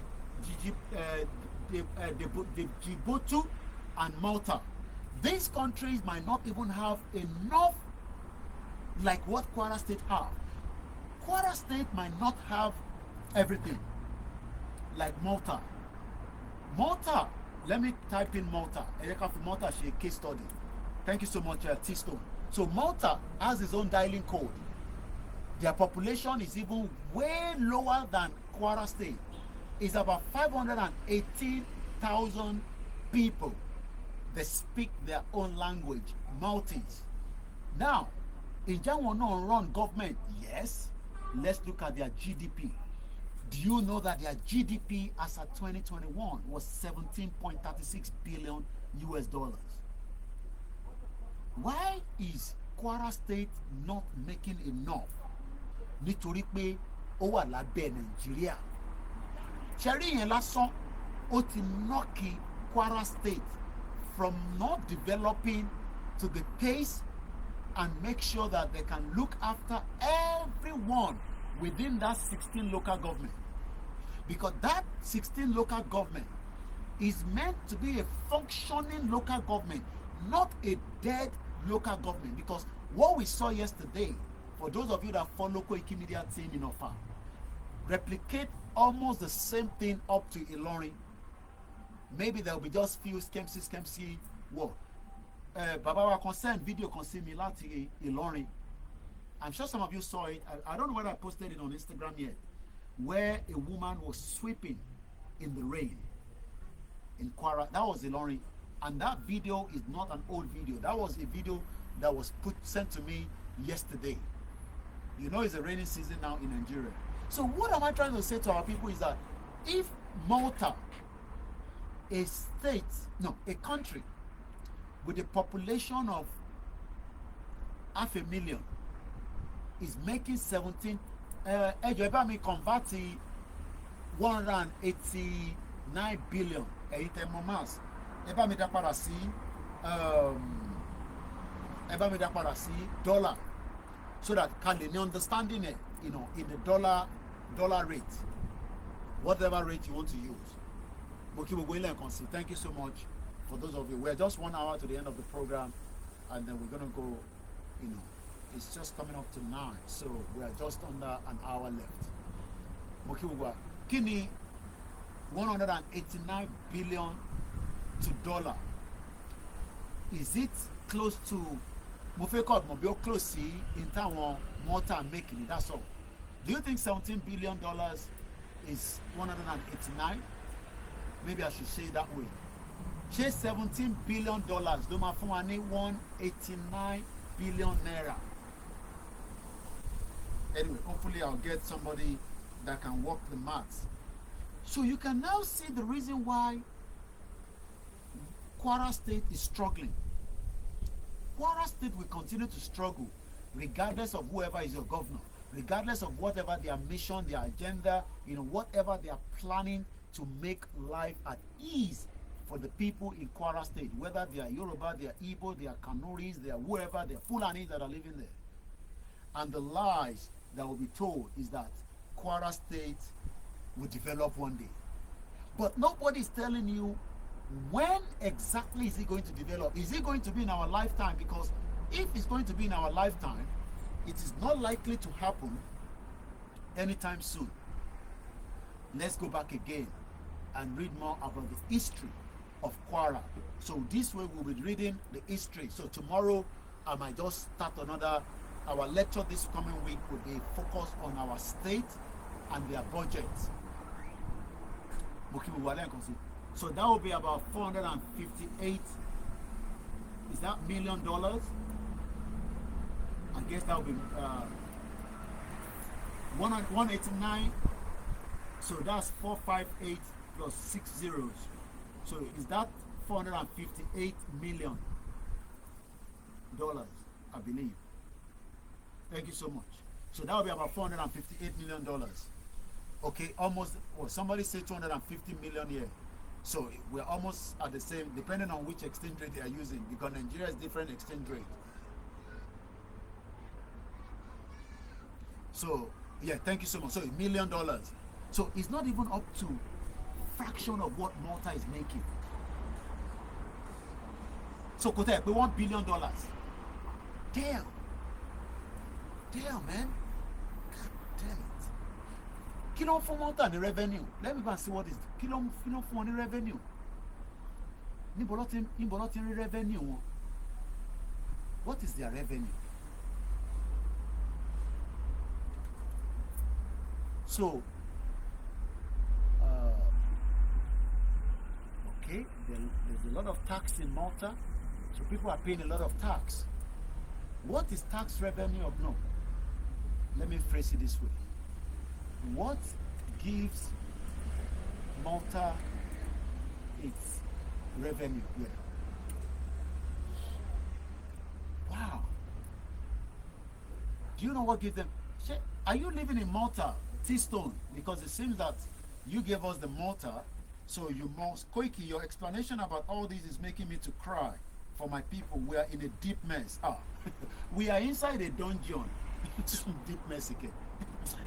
Djibouti and Malta. These countries might not even have enough like what Kwara State have. Kwara State might not have everything like Malta. Malta, let me type in Malta. Erika for Malta, she a case study. Thank you so much, T-Stone. So Malta has its own dialing code. Their population is even way lower than Kwara State. It's about 518,000 people. They speak their own language, Maltese. Now, in Jamaica run government, yes. Let's look at their GDP. Do you know that their GDP as of 2021 was 17.36 billion US dollars? Why is Kwara State not making enough? Nítorí pé ó wà lábẹ́ Nàìjíríà. Ṣẹ̀rí yẹn lásán ó ti knock Kwara State from not developing to the pace and make sure that they can look after everyone within that 16 local government. Because that 16 local government is meant to be a functioning local government, not a dead local government. Because what we saw yesterday, for those of you that follow Koikimedia team in Ofa, replicate almost the same thing up to Ilorin. maybe there will be just few skemsy wọ bàbá wa kan send video kan sí mi láti Ìlọrin. I'm sure some of you saw it. I don't know whether I posted it on Instagram yet, where a woman was sweeping in the rain in Kwara. That was Ìlọrin, and that video is not an old video. That was a video that was sent to me yesterday. You know, it's a rainy season now in Nigeria. So what am I trying to say to our people is that if Malta, a country with a population of 500,000, is making 17, ẹjọ bá mi convert 189 billion ẹ̀yin tẹ́ mọ̀ mass, ẹ bá mi dá padà sí dollar, so that can lè ní understanding it, you know, in the dollar rate, whatever rate you want to use. Thank you so much for those of you. We're just 1 hour to the end of the program, and then we're gonna go, you know, it's just coming up to 9, so we are just under an hour left. Kini 189 billion to dollar. Is it close to close in town Malta making it? That's all. Do you think $17 billion is 189? Maybe I should say it that way. Say $17 billion, do ma fún wa ní 189 billion naira. Anyway, hopefully I'll get somebody that can work the maths. So you can now see the reason why Kwara State is struggling. Kwara State will continue to struggle regardless of whoever is your governor, regardless of whatever their mission, their agenda, you know, whatever they are planning to make life at ease for the people in Kwara State, whether they are Yoruba, they are Igbo, they are Kanuris, they are whoever, they are Fulanis that are living there. And the lies that will be told is that Kwara State will develop one day. But nobody is telling you when exactly is it going to develop. Is it going to be in our lifetime? Because if it's going to be in our lifetime, it is not likely to happen anytime soon. Let's go back again and read more about the history of Kwara. So this way we'll be reading the history. So tomorrow I might just start our lecture this coming week will be focused on our state and their budget. So that will be about 458. Is that $1 million? I guess that will be 189. So that's 458 plus 6 zeros. So is that $458 million? I believe. Thank you so much. So that will be about $458 million. Okay, almost. Well, somebody said 250 million here. So we're almost at the same, depending on which exchange rate they are using, because Nigeria is different exchange rate. So yeah, thank you so much. So $1 million. So it's not even up to fraction of what Malta is making. So Kote, we want $1 billion. Damn. Damn, man. God damn it. Kilo for Malta the revenue. Let me go and see what is kilo for the revenue. Nibolotin revenue. What is their revenue? So okay, there's a lot of tax in Malta, so people are paying a lot of tax. What is tax revenue of no? Let me phrase it this way. What gives Malta its revenue? Yeah. Wow. Do you know what gives them? Are you living in Malta, T-Stone? Because it seems that you gave us the Malta, so you must. Koiki, your explanation about all this is making me to cry for my people. We are in a deep mess. We are inside a dungeon. Deep mess again.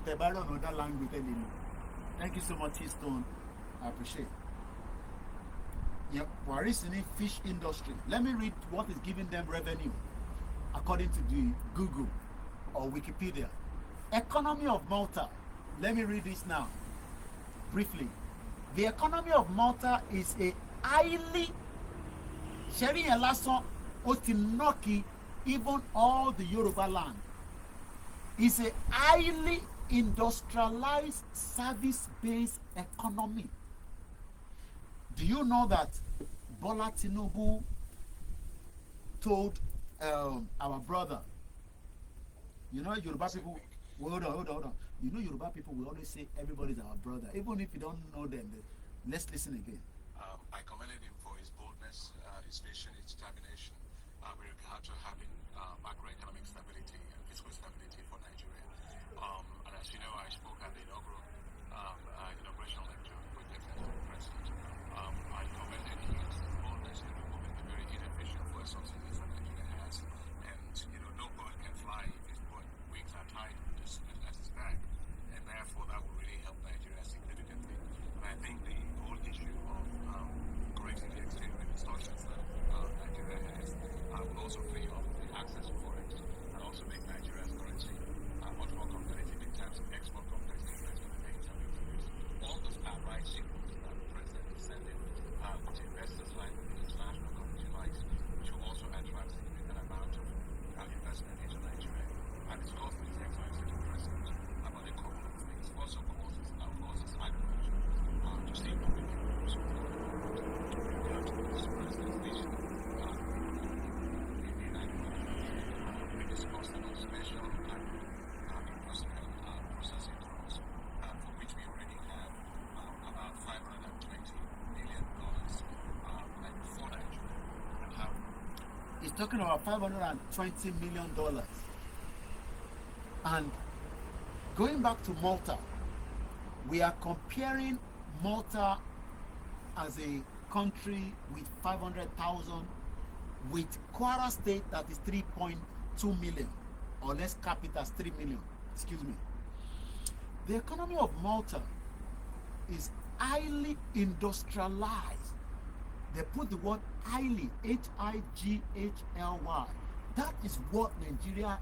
The don't know that language anymore. Thank you so much, T-Stone. I appreciate it. Yep, Waris in the fish industry. Let me read what is giving them revenue according to the Google or Wikipedia. Economy of Malta. Let me read this now briefly. The economy of Malta is a highly ṣẹ́rí yẹn lásán ó ti nọ́ọ̀kì even all the Yoruba land. It's a highly industrialized service-based economy. Do you know that Bola Tinubu told our brother, you know, Yoruba people, hold on. You know, Yoruba people will always say everybody's our brother, even if you don't know them. Let's listen again. I commended him for his boldness, his vision, his determination with regard to having macroeconomic stability and fiscal stability for Nigeria. And as you know, I spoke at the inauguration lecture with the President. I commended his boldness in removing the very inefficient fuel subsidies that Nigeria has. And, no bird can fly if his wings are tied at his back. And therefore, that will really help Nigeria significantly. And I think the whole issue of correcting the exchange rate distortions that Nigeria has will also free up the access to forex and also make Nigeria's currency much more competitive in terms of export competitiveness to the things that we produce. All those are right signals that the President is sending with investors like the international community likes, which will also attract significant amount of investment into Nigeria. And it's also His Excellency the President about a couple of things. First of all, of course, it's agriculture. To see what we can do so this President's vision in agriculture. We discussed about special agro-industrial processing zones, for which we already have about $520 million for Nigeria. And how He's talking about $520 million. And going back to Malta, we are comparing Malta as a country with 500,000 with Kwara State that is 3.2 million, or less capita 3 million. Excuse me. The economy of Malta is highly industrialized. They put the word highly, Highly. That is what Nigeria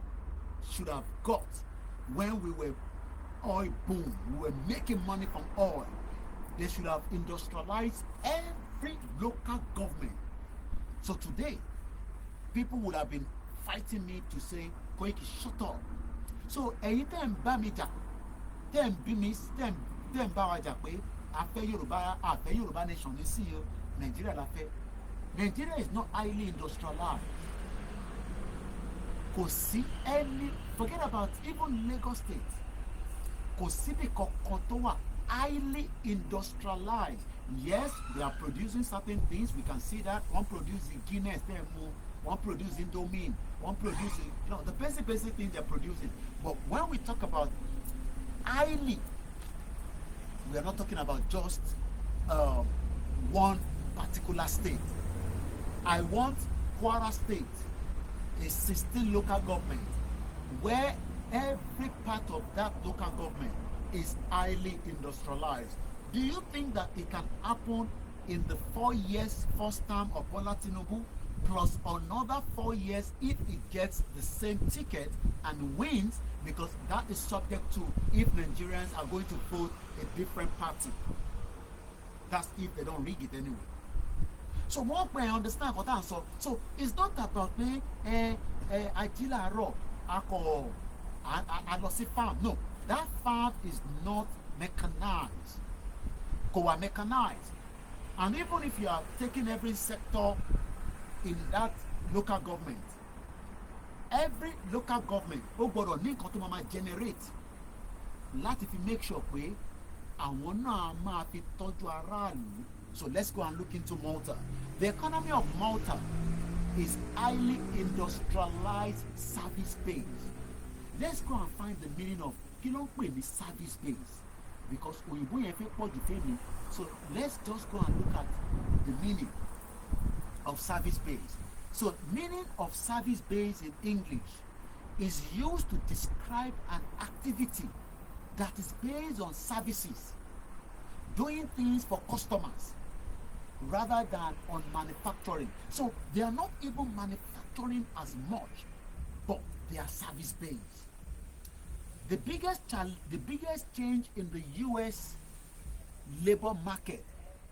should have got when we were oil boom. We were making money from oil. They should have industrialized every local government. So today, people would have been fighting me to say, Koiki, shut up. So ẹ̀yin tẹ́ ń bá mi jà, tẹ́ ń bí mi, tẹ́ ń bá wa jà pé àfẹ́ Yorùbá nation ní sí o, Nigeria la fẹ́. Nigeria is not highly industrialized. Kò sí any, forget about even Lagos State. Kò síbi kankan tó wà highly industrialized. Yes, they are producing certain things. We can see that. One producing Guinness, one producing Indomie, one producing, the basic things they're producing. But when we talk about highly, we are not talking about just one particular state. I want Kwara State, a 16 local government, where every part of that local government is highly industrialized. Do you think that it can happen in the 4 years first term of Bola Tinubu plus another 4 years if it gets the same ticket and wins? Because that is subject to if Nigerians are going to vote a different party. That's if they don't rig it anyway. So more I understand what I'm saying. So it's not about me Ajila Rock I lost a farm. No, that farm is not mechanized. Mechanized. And even if you are taking every sector in that local government, every local government ó gbọ́dọ̀ ní nǹkan tó máa generate láti fi make sure pé àwọn náà máa fi tọ́jú aráàlú. So let's go and look into Malta. The economy of Malta is highly industrialized, service-based. Let's go and find the meaning of kí ló ń pè ní service-based, because òyìnbó yẹn fẹ́ pọ̀ jù fẹ́mi. So let's just go and look at the meaning of service-based. So meaning of service-based in English is used to describe an activity that is based on services, doing things for customers rather than on manufacturing. So they are not even manufacturing as much, but they are service-based. The biggest change in the US labor market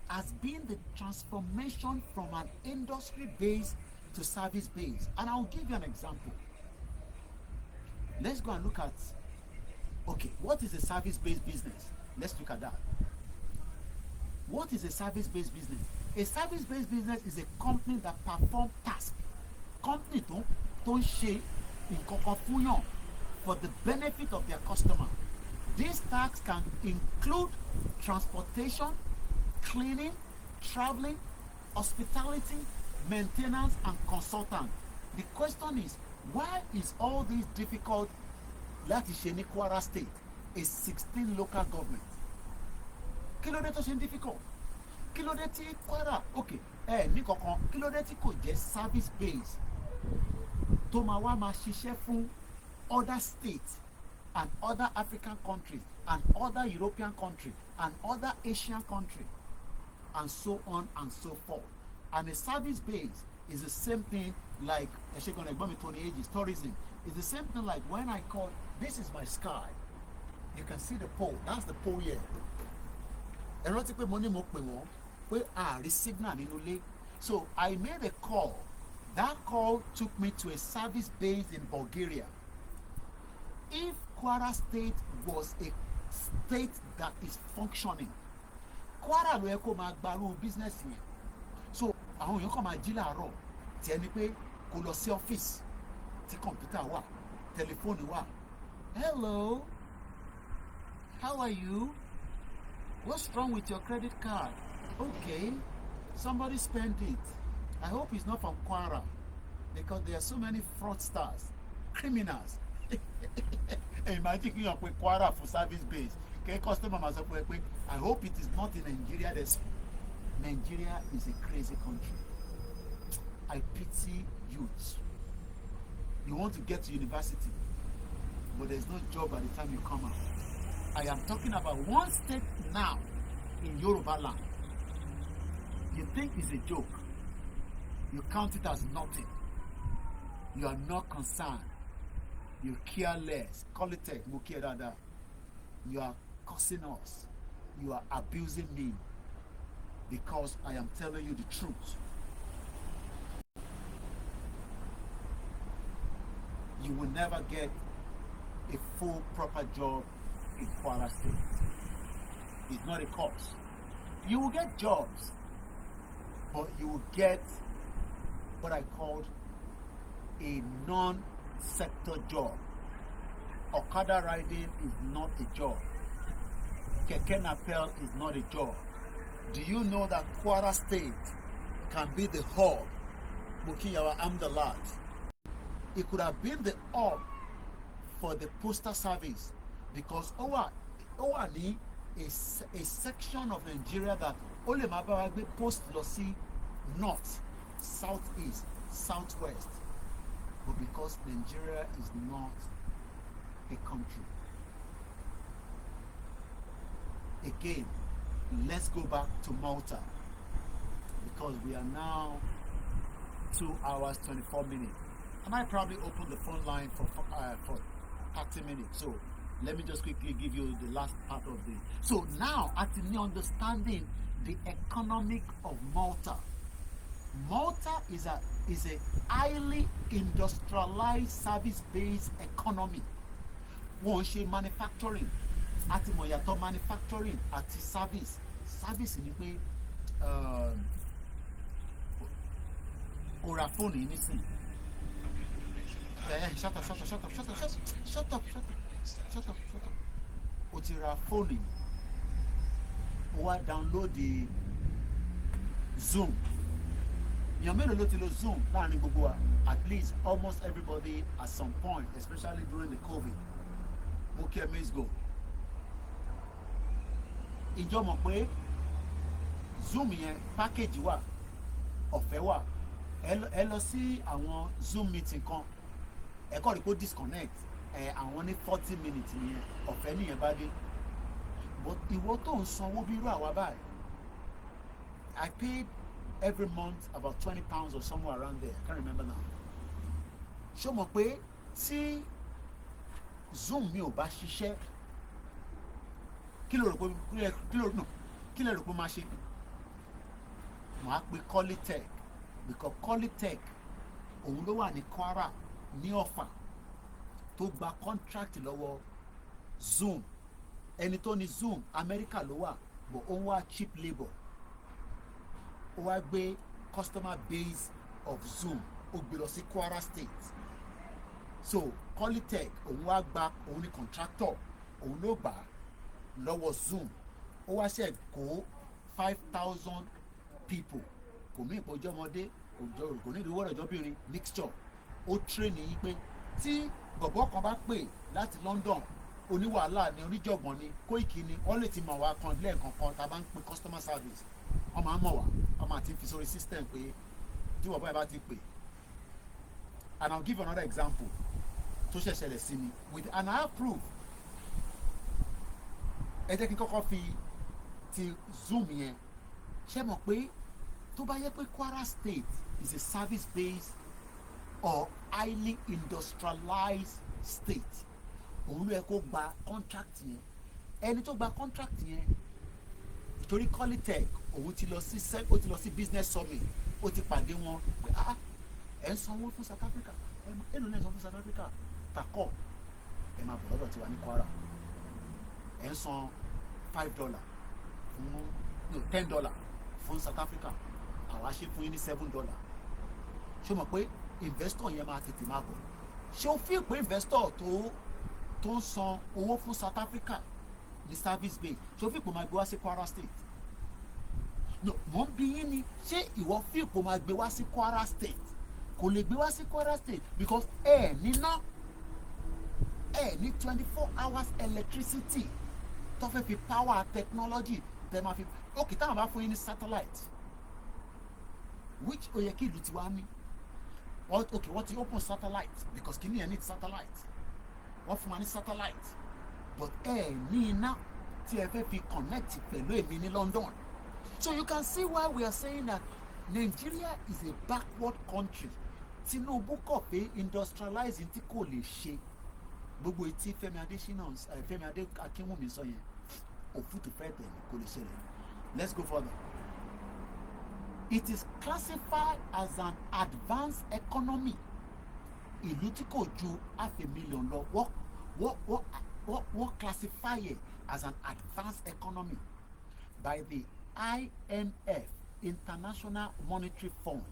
has been the transformation from an industry base to service base. And I'll give you an example. Let's go and look at, okay, what is a service-based business? Let's look at that. What is a service-based business? A service-based business is a company that performs tasks. Company tó ń ṣe nǹkan kan fún yàn for the benefit of their customer. These tasks can include transportation, cleaning, traveling, hospitality, maintenance, and consultant. The question is, why is all this difficult láti ṣe ní Kwara State, a 16 local government? Kí ló dé tó ṣe ń difficult? Kí ló dé tí Kwara, okay, ní kankan, kí ló dé tí kò jẹ́ service base tó máa wá máa ṣiṣẹ́ fún other states and other African countries and other European countries and other Asian countries and so on and so forth. And a service base is the same thing like tourism. It's the same thing like when I call, this is my sky. You can see the pole. That's the pole here. And rántí pé mo ní mo pè wọ́n pé àárí signal nínú ilé. So I made a call. That call took me to a service base in Bulgaria. If Kwara State was a state that is functioning, Kwara ló yẹ kó máa gbarú business yẹn. So àwọn èèyàn kàn máa jí láàárọ̀ tí ẹni pé kò lọ sí ọ́fíìsì tí kọ̀ǹpútà wà, tẹlifóònù wà. Hello, how are you? What's wrong with your credit card? Okay, somebody spent it. I hope it's not from Kwara because there are so many fraudsters, criminals. Imagine you are Kwara for service base. Okay, customer must have I hope it is not in Nigeria. Nigeria is a crazy country. I pity youth. You want to get to university, but there's no job by the time you come out. I am talking about one state now in Yoruba land. You think it's a joke. You count it as nothing. You are not concerned. You care less. Call it tech, Mukiedada. You are cursing us. You are abusing me because I am telling you the truth. You will never get a full proper job in Kwara State. It's not a course. You will get jobs, but you will get what I called a non-sector job. Okada riding is not a job. Keke Napel is not a job. Do you know that Kwara State can be the hub? Mukiyawa Amdalat. It could have been the hub for the postal service because Owa is a section of Nigeria that only Mabawagbe post Losi north, southeast, southwest. But because Nigeria is not a country. Again, let's go back to Malta because we are now 2 hours 24 minutes. And I probably open the phone line for 30 minutes. So let me just quickly give you the last part of the. So now, at me understanding the economic of Malta. Malta is a highly industrialized service-based economy. Wọ́n ṣe manufacturing, àti mọ̀yàtọ̀ manufacturing àti service. Service ni pé o ra fóònù yìí nísìnyí. Shut up. O ti ra fóònù yìí. O wá download the Zoom. Èèyàn mélòó ló ti lo Zoom láàrin gbogbo wa? At least almost everybody at some point, especially during the COVID. Okay, let's go. Ìjọ mọ̀ pé Zoom yẹn package wà, ọ̀fẹ́ wà. Ẹ lọ sí àwọn Zoom meeting kan. Ẹ kọ́ rí pé disconnect. Àwọn ní 40 minutes nìyẹn. Ọ̀fẹ́ nìyẹn bá dé. But ìwọ tó ń sanwó bí irú àwa báyìí. I paid every month about £20 or somewhere around there. I can't remember now. Ṣó mọ̀ pé tí Zoom mi ò bá ṣiṣẹ́ kí lè rò pé máa ṣe? wọ́n á pe Qualitech because Qualitech òun ló wà ní Kwara ní Ọ̀fà tó gba contract lọ́wọ́ Zoom. Ẹni tó ní Zoom Amẹ́ríkà ló wà but ó ń wá cheap labour. Ó wá gbé customer base of Zoom ó gbé lọ sí Kwara State. So Qualitech òun wá gba òun ní contractor òun ló gbà lọ́wọ́ Zoom. Ó wá ṣe kó 5,000 people kò mí ìpọ́jọ́ ọmọdé kò ní ìdíwọ́ ọ̀jọ́bìnrin mixture. Ó train yín pé tí bọ̀bọ̀ kan bá pè láti London oníwàhálà ni oníjọ̀gbọ̀n ni Koiki ni wọ́n lè ti mọ̀ wá kan lẹ́ẹ̀kan kan tá a bá ń pè customer service wọ́n máa ń mọ̀ wá wọ́n máa ti fi sórí system pé tí bọ̀bọ̀ yẹn bá ti pè. And I'll give you another example tó ṣẹ̀ṣẹ̀lẹ̀ sí mi with and I have proof. Ẹ jẹ́ kí n kọ́kọ́ fi ti Zoom yẹn ṣe mọ̀ pé tó bá yẹ pé Kwara State is a service based or highly industrialized state òun ló yẹ kó gba contract yẹn. Ẹni tó gba contract yẹn torí Qualitech òun ti lọ sí business summit ó ti pàdé wọn pé ẹ ń sanwó fún South Africa èlò náà ń sanwó fún South Africa takọ ẹ máa bọ̀ lọ́dọ̀ tiwa ní Kwara ẹ ń san $5 fún $10 fún South Africa àwa ṣe fún yín ní $7. ṣé o mọ̀ pé investor yẹn máa tètè máa bọ̀? Ṣé o fi pé investor tó ń san owó fún South Africa ní service base ṣé o fi pé máa gbé wá sí Kwara State? No, mo ń bi yín ni ṣé ìwọ fi pé máa gbé wá sí Kwara State? Kò lè gbé wá sí Kwara State because níná ní 24 hours electricity tó fẹ́ fi power technology tẹ́ máa fi ok táwọn bá fún yín ní satellite which ó yẹ kí ìlú tiwa ní wọ́n ti open satellite because kìíní ẹ̀ ní satellite wọ́n fún wa ní satellite but ní iná tí ẹ fẹ́ fi connect pẹ̀lú èmi ní London. So you can see why we are saying that Nigeria is a backward country. Tinubu kọ̀ pé industrializing tí kò lè ṣe gbogbo etí Fẹ́mi Akínwùmí sọ yẹn òfútù fẹ́ tẹ̀lé kò lè ṣẹlẹ̀. Let's go further. It is classified as an advanced economy. Ìlú tí kò ju 500,000 lọ wọ́n classify it as an advanced economy by the IMF, International Monetary Fund,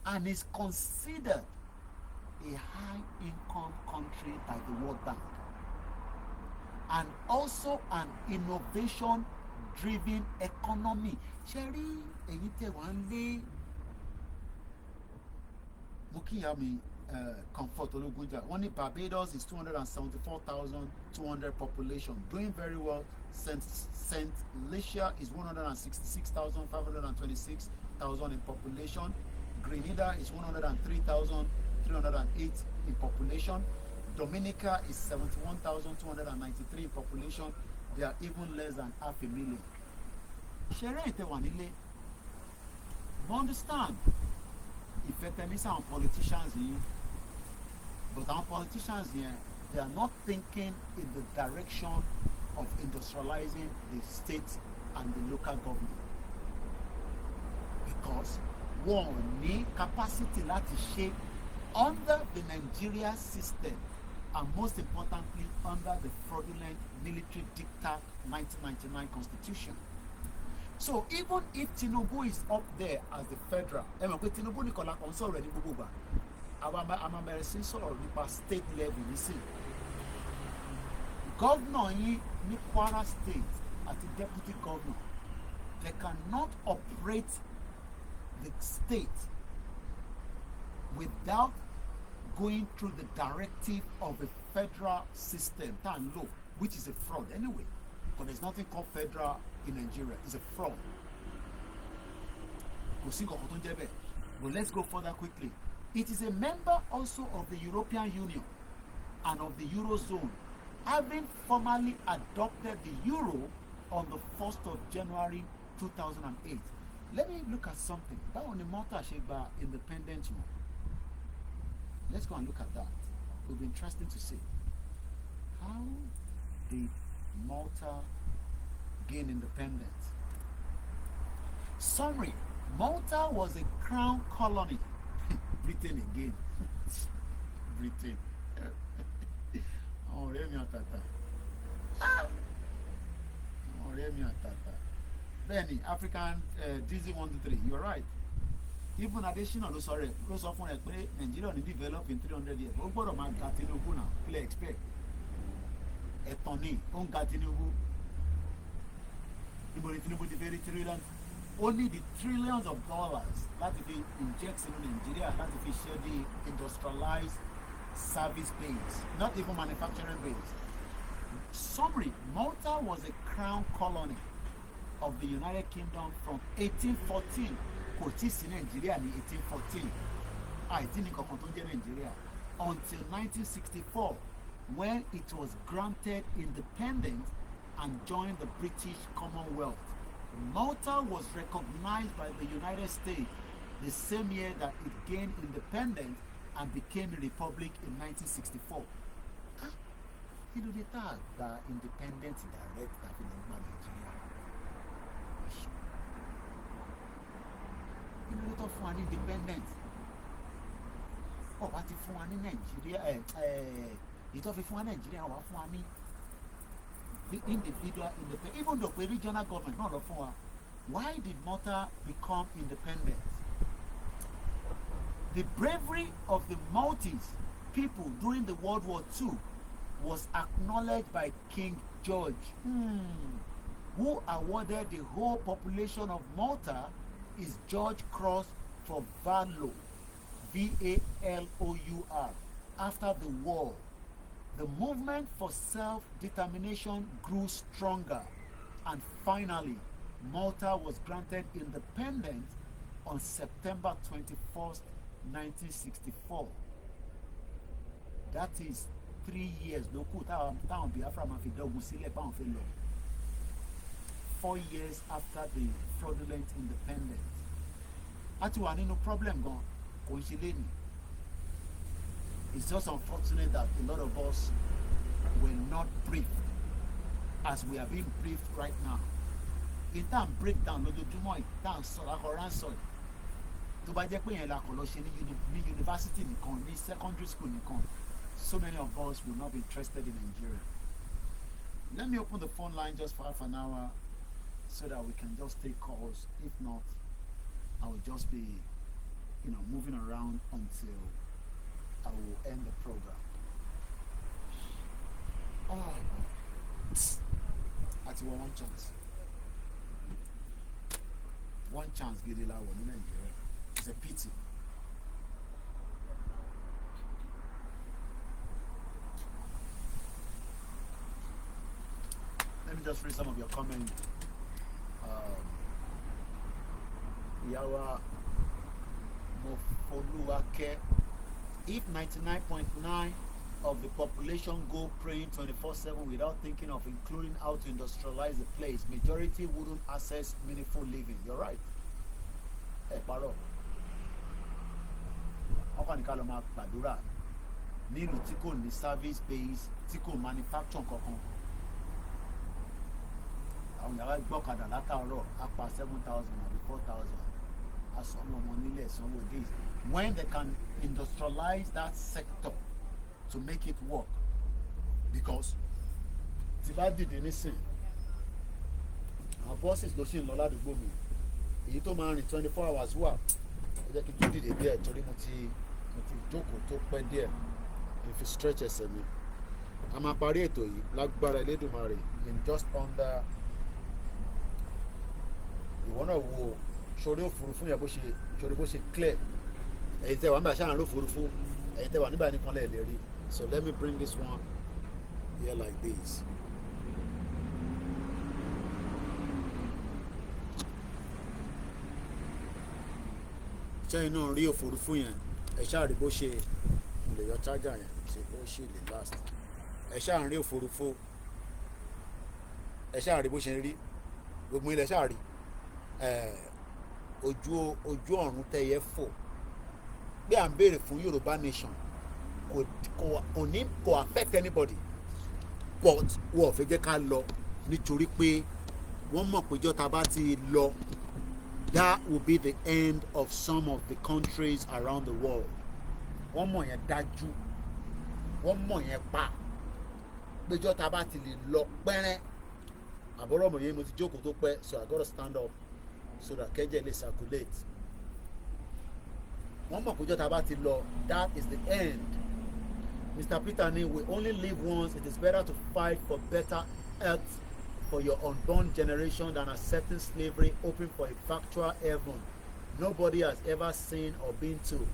and is considered a high-income country by the World Bank, and also an innovation-driven economy. Ṣẹ́rí èyí tẹ̀ wá ń lé mo kíyà mi Comfort Ológunjà wọ́n ní Barbados is 274,200 population, doing very well. Saint Lucia is 166,526,000 in population. Grenada is 103,308 in population. Dominica is 71,293 in population. They are even less than 500,000. Ṣeré ètè wà nílé. Understand? Ìfẹ́ tẹ̀mí sáwọn politicians yìí, but our politicians here, they are not thinking in the direction of industrializing the state and the local government because wọ́n ní capacity láti ṣe under the Nigeria system and most importantly under the fraudulent military dictat 1999 constitution. So even if Tinubu is up there as the federal, Tinubu ní kọlá kan sọ̀rọ̀ ní gbogbo gbà, àwọn bẹ̀rẹ̀ sí sọ̀rọ̀ nípa state level nísìn. Governor yìí ní Kwara State àti deputy governor, they cannot operate the state without going through the directive of the federal system, which is a fraud anyway. But there's nothing called federal in Nigeria. It's a fraud. But let's go further quickly. It is a member also of the European Union and of the Eurozone, having formally adopted the euro on the 1st of January 2008. Let me look at something. That one, the Malta Sheba independent one. Let's go and look at that. It will be interesting to see. How did Malta gain independence? Summary. Malta was a crown colony. Britain again. Britain. ọ̀rẹ́ mi àtàtà. ọ̀rẹ́ mi àtàtà. Bẹ́ẹ̀ni, African DZ123, you're right. Even Adesina ló sọ fún rẹ̀ pé Nigeria ní develop in 300 years. Ó gbọ́dọ̀ máa ga Tinubu náà, clear expect. Ẹ̀tàn ni, ó ń ga Tinubu. Níbo ni Tinubu ti fẹ́ rí trillions? Only the trillions of dollars láti fi inject sínú Nigeria láti fi ṣe the industrialized service base, not even manufacturing base. Summary, Malta was a crown colony of the United Kingdom from 1814. Kò tí sí Nigeria ní 1814. Àìtí ní kankan tó ń jẹ́ Nigeria. Until 1964, when it was granted independence and joined the British Commonwealth. Malta was recognized by the United States the same year that it gained independence and became a republic in 1964. Kí ló dé tá a gba independence direct tàbí nígbà Nàìjíríà? Kí ló dé tó fún wa ní independence? Ọba ti fún wa ní Nàìjíríà ìtọ́ fi fún wa Nàìjíríà wà fún wa ní the individual independent, even though the regional government not lọ fún wa. Why did Malta become independent? The bravery of the Maltese people during the World War II was acknowledged by King George, who awarded the whole population of Malta his George Cross for Valor, VALOUR, after the war. The movement for self-determination grew stronger, and finally, Malta was granted independence on September 21st, 1964. That is 3 years. Lókù táwọn Biafra máa fi dọ́gun sílẹ̀ báwọn fi lọ. 4 years after the fraudulent independence. A ti wà nínú problem gan, kò ń ṣe lénìí. It's just unfortunate that a lot of us were not briefed as we are being briefed right now. In time breakdown lójoojúmọ́ yìí tá à ń sọ lákọ̀ọ́rá ń sọ yìí. Tó bá jẹ́ pé yẹn la kọ̀ lọ ṣe ní university nìkan, ní secondary school nìkan, so many of us will not be interested in Nigeria. Let me open the phone line just for half an hour so that we can just take calls. If not, I will just be, moving around until I will end the program. Oh, àti one chance. One chance gidi la wọ̀ ní Nigeria. It's a pity. Let me just read some of your comments. Yawa Mofoluwake. If 99.9 of the population go praying 24/7 without thinking of including how to industrialize the place, majority wouldn't access meaningful living. You're right. Paro. Ọkàn ní ká lọ máa gbàdúrà nílùú tí kò ní service base, tí kò manufacture kankan. Àwọn yàrá gbọ́kadà látàárọ̀ á pa 7,000 àbí 4,000. Àsọ̀mọ̀ ọmọ nílẹ̀ sanwó days. When they can industrialize that sector to make it work, because tí bá dìde nísìn àwọn buses ló sì ń lọ ládùúgbò mi, èyí tó máa rìn 24 hours wà, ẹ jẹ́ kí n tún dìde díẹ̀ torí mo ti jókòó tó pẹ́ díẹ̀ kí n fi stretch ẹsẹ̀ mi. A máa parí ètò yìí lágbára Elédùmarè in just under, ìwọ náà wo sórí òfurufú yẹn bó ṣe clear. Ẹ̀yin tẹ́ wà nígbà ṣáà ń rí òfurufú, ẹ̀yin tẹ́ wà nígbà nìkan lẹ́ẹ̀ lè rí. So let me bring this one here like this. Ṣẹ́yìn náà rí òfurufú yẹn, ẹ ṣáà rí bó ṣe lè yọ charger yẹn, ṣe bó ṣe lè last. Ẹ ṣáà ń rí òfurufú, ẹ ṣáà rí bó ṣe rí, gbogbo ilẹ̀ ṣáà rí. Ojú ọ̀run tẹ́yẹ fò. Bí à ń béèrè fún Yoruba nation, kò affect anybody, but wọ́n fẹ́ jẹ́ ká lọ nítorí pé wọ́n mọ̀ pé jọ́ta bá ti lọ that will be the end of some of the countries around the world. Wọ́n mọ̀ yẹn dájú, wọ́n mọ̀ yẹn pa. Péjọ́ ta bá ti lè lọ pẹ́rẹ́. Àbúrò mi yẹn mo ti jókòó tó pẹ́, so I gotta stand up so that kẹ́jẹ́ lè circulate. Wọ́n mọ̀ péjọ́ ta bá ti lọ, that is the end. Mr. Peter ni, we only live once. It is better to fight for better health for your unborn generation than accepting slavery, hoping for a factual heaven nobody has ever seen or been to.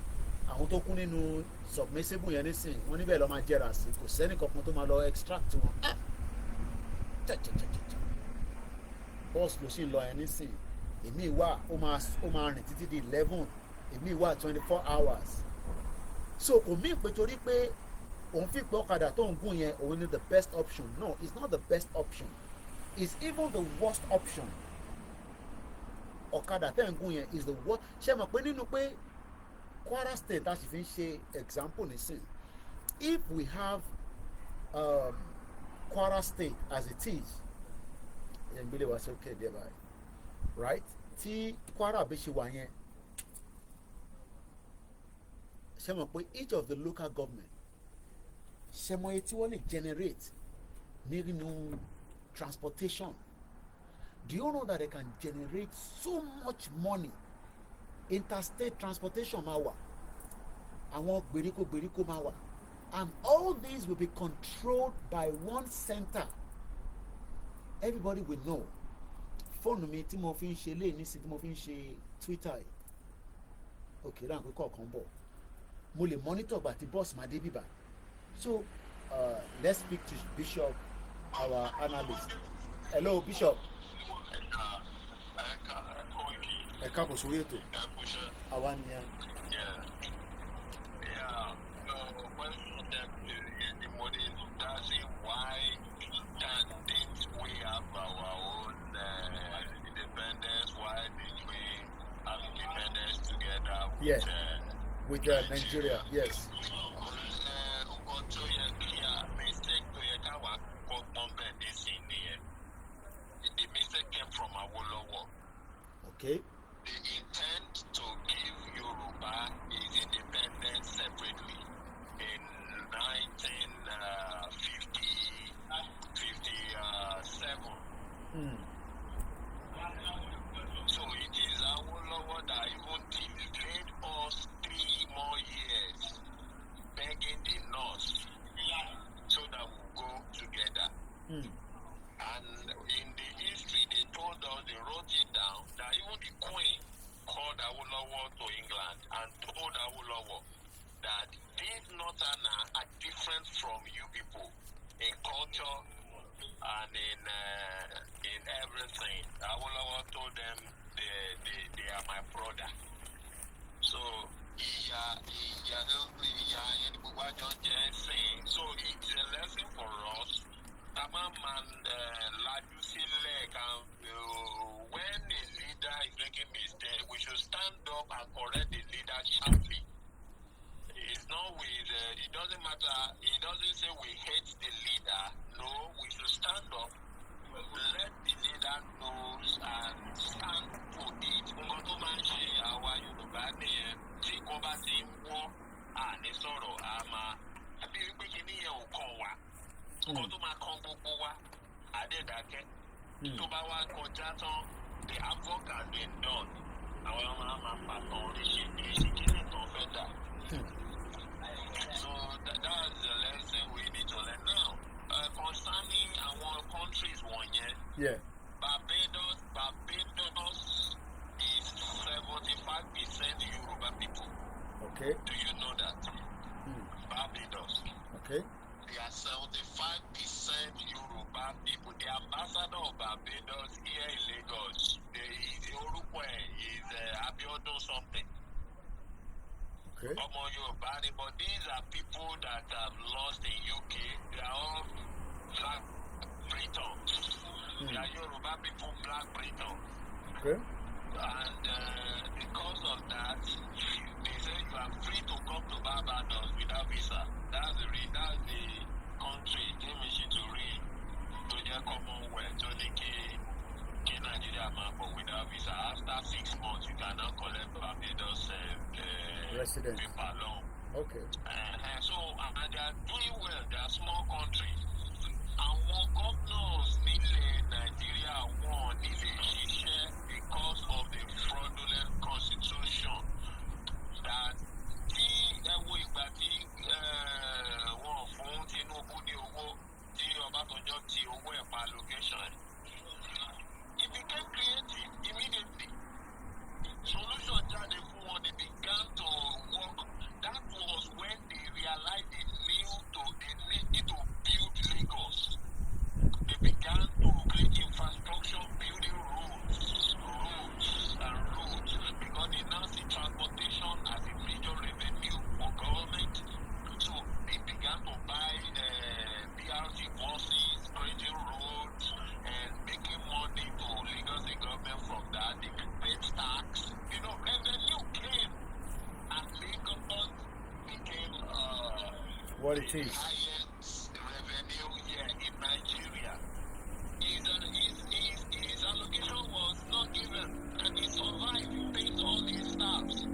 Àwọn tó kún nínú submissible yẹn nísìn, wọ́n níbẹ̀ lọ́ máa jẹ́ra sí, kò sẹ́ni kankan tó máa lọ extract wọn. Bọ́ọ̀sì ló sì ń lọ yẹn nísìn, èmi wà ó máa rìn títí di 11, èmi wà 24 hours. So kò mí pé torí pé òun fi pé ọ̀kadà tó ń gùn yẹn òun ni the best option. No, it's not the best option. It's even the worst option. Ọ̀kadà tẹ́ ń gùn yẹn is the worst. Ṣé mọ̀ pé nínú pé Kwara State a sì fi ń ṣe example nísìn, if we have Kwara State as it is, yẹn gbélé wá sí òkè díẹ̀ báyìí, right? Tí Kwara bí ṣe wà yẹn, ṣé mọ̀ pé each of the local government ṣé mọ̀ iye tí wọ́n lè generate nínú transportation? Do you know that they can generate so much money? Interstate transportation máa wà, àwọn gbèríko máa wà, and all these will be controlled by one center. Everybody will know. Fóònù mi tí mo fi ń ṣe lé nísìn tí mo fi ń ṣe Twitter yìí, òkè ráńpẹ́ kọ̀ọ̀kan bọ̀, mo lè monitor gbà tí bọ́ọ̀sì máa dé bíbá. So let's speak to Bishop, our analyst. Hello, Bishop. Ẹ káàbọ̀ sórí ètò. Àwa ni ẹ. Yeah, with Nigeria, yes. The mistake came from Awolowo. Okay. The intent to give Yoruba its independence separately in 1957. So it is Awolowo that even delayed us 3 more years, begging the North so that we'll go together. And in the history, they told us, they wrote it down, that even the Queen called Awolowo to England and told Awolowo that these Northerners are different from you people in culture and in everything. Awolowo told them they are my brother. So so it's a lesson for us. When a leader is making mistake, we should stand up and correct the leader sharply. It's not with, it doesn't matter, it doesn't say we hate the leader. No, we should stand up, let the leader know and stand for it. Our Yoruba name, take over the war, and it's sort of, I think we can hear nǹkan tó máa kan gbogbo wa àdédàkẹ́ tó bá wá kọjá tán the havoc has been done. Àwọn ọmọ máa pàtàn oríṣiríṣi kí ni tán fẹ́ dà. So that's the lesson we need to learn now. Concerning our countries wọ̀nyẹn, Barbados is 75% Yoruba people. Okay. Do you know that? Barbados. Okay. They are 75% Yoruba people. The ambassador of Barbados here in Lagos, the Yoruba is Abiodun something. Okay. But these are people that have lost in UK. They are all Black Britons. They are Yoruba people, Black Britons. Okay. And because of that, they say you are free to come to Barbados without visa. That's the country they mission to read to their Commonwealth, to the Nigeria man, but without visa. After 6 months, you can now collect Barbados Resident. paper loan. Okay. So, and they are doing well. They are small countries. Our governors nílẹ̀ Nigeria wọ́n nílé ṣiṣẹ́ because of the fraudulent constitution that tí ẹ wo ìgbà tí wọ́n fún Tinubu ní owó tí Ọbásanjọ́ ti owó ẹ̀ pa location it became creative immediately. Solution jáde fún wọn, they began to work. That was when they realized they need to build Lagos. They began to create infrastructure, building roads and roads, because they now see transportation as a major revenue for government. So they began to buy BRT buses, creating roads, and making money to Lagos the government from that. They paid tax. Revenue came, and Lagos became What it is. highest revenue here in Nigeria. His allocation was not given, and he survived. He paid all his staffs.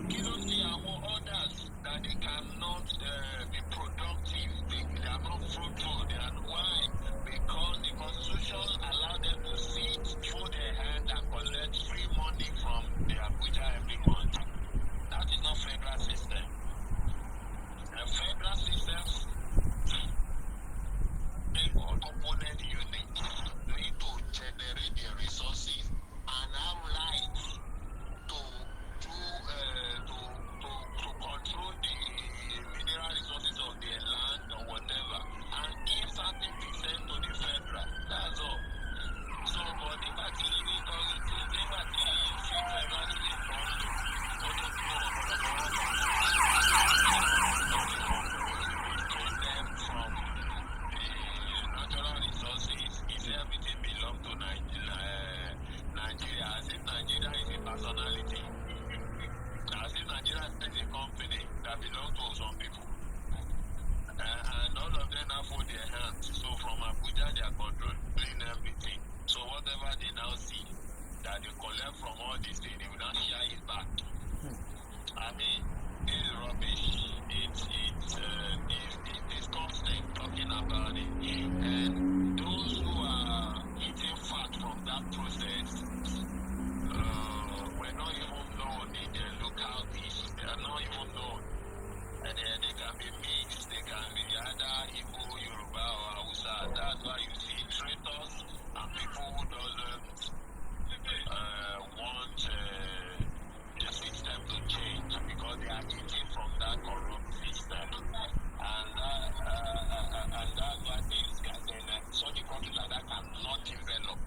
There are others that they cannot be productive. They are not fruitful. They are why? Because the constitution allowed them to sit, throw their hand, and collect free money from the Abuja every month. That is not federal system. The federal systems component units need to generate their resources and have rights to control the mineral resources of their land or whatever, and give certain percent to the federal. That's all. So, but the facility federal natural resources, if everything belongs to Nigeria, as if Nigeria is a personality, as if Nigeria is a company that belongs to some people, and all of them have fold their hands. So from Abuja, they are controlling everything. So whatever they now see that they collect from all these things, they will not share it back. I mean, it's rubbish. It's constant talking about it. And those who are eating fat from that process were not even known in the localities. They are not even known. And they can be mixed. They can be either Igbo, Yoruba, or Hausa. That's why you see traitors and people who doesn't want the system to change because they are eating from that corrupt system. And that's why things can such a country like that cannot develop.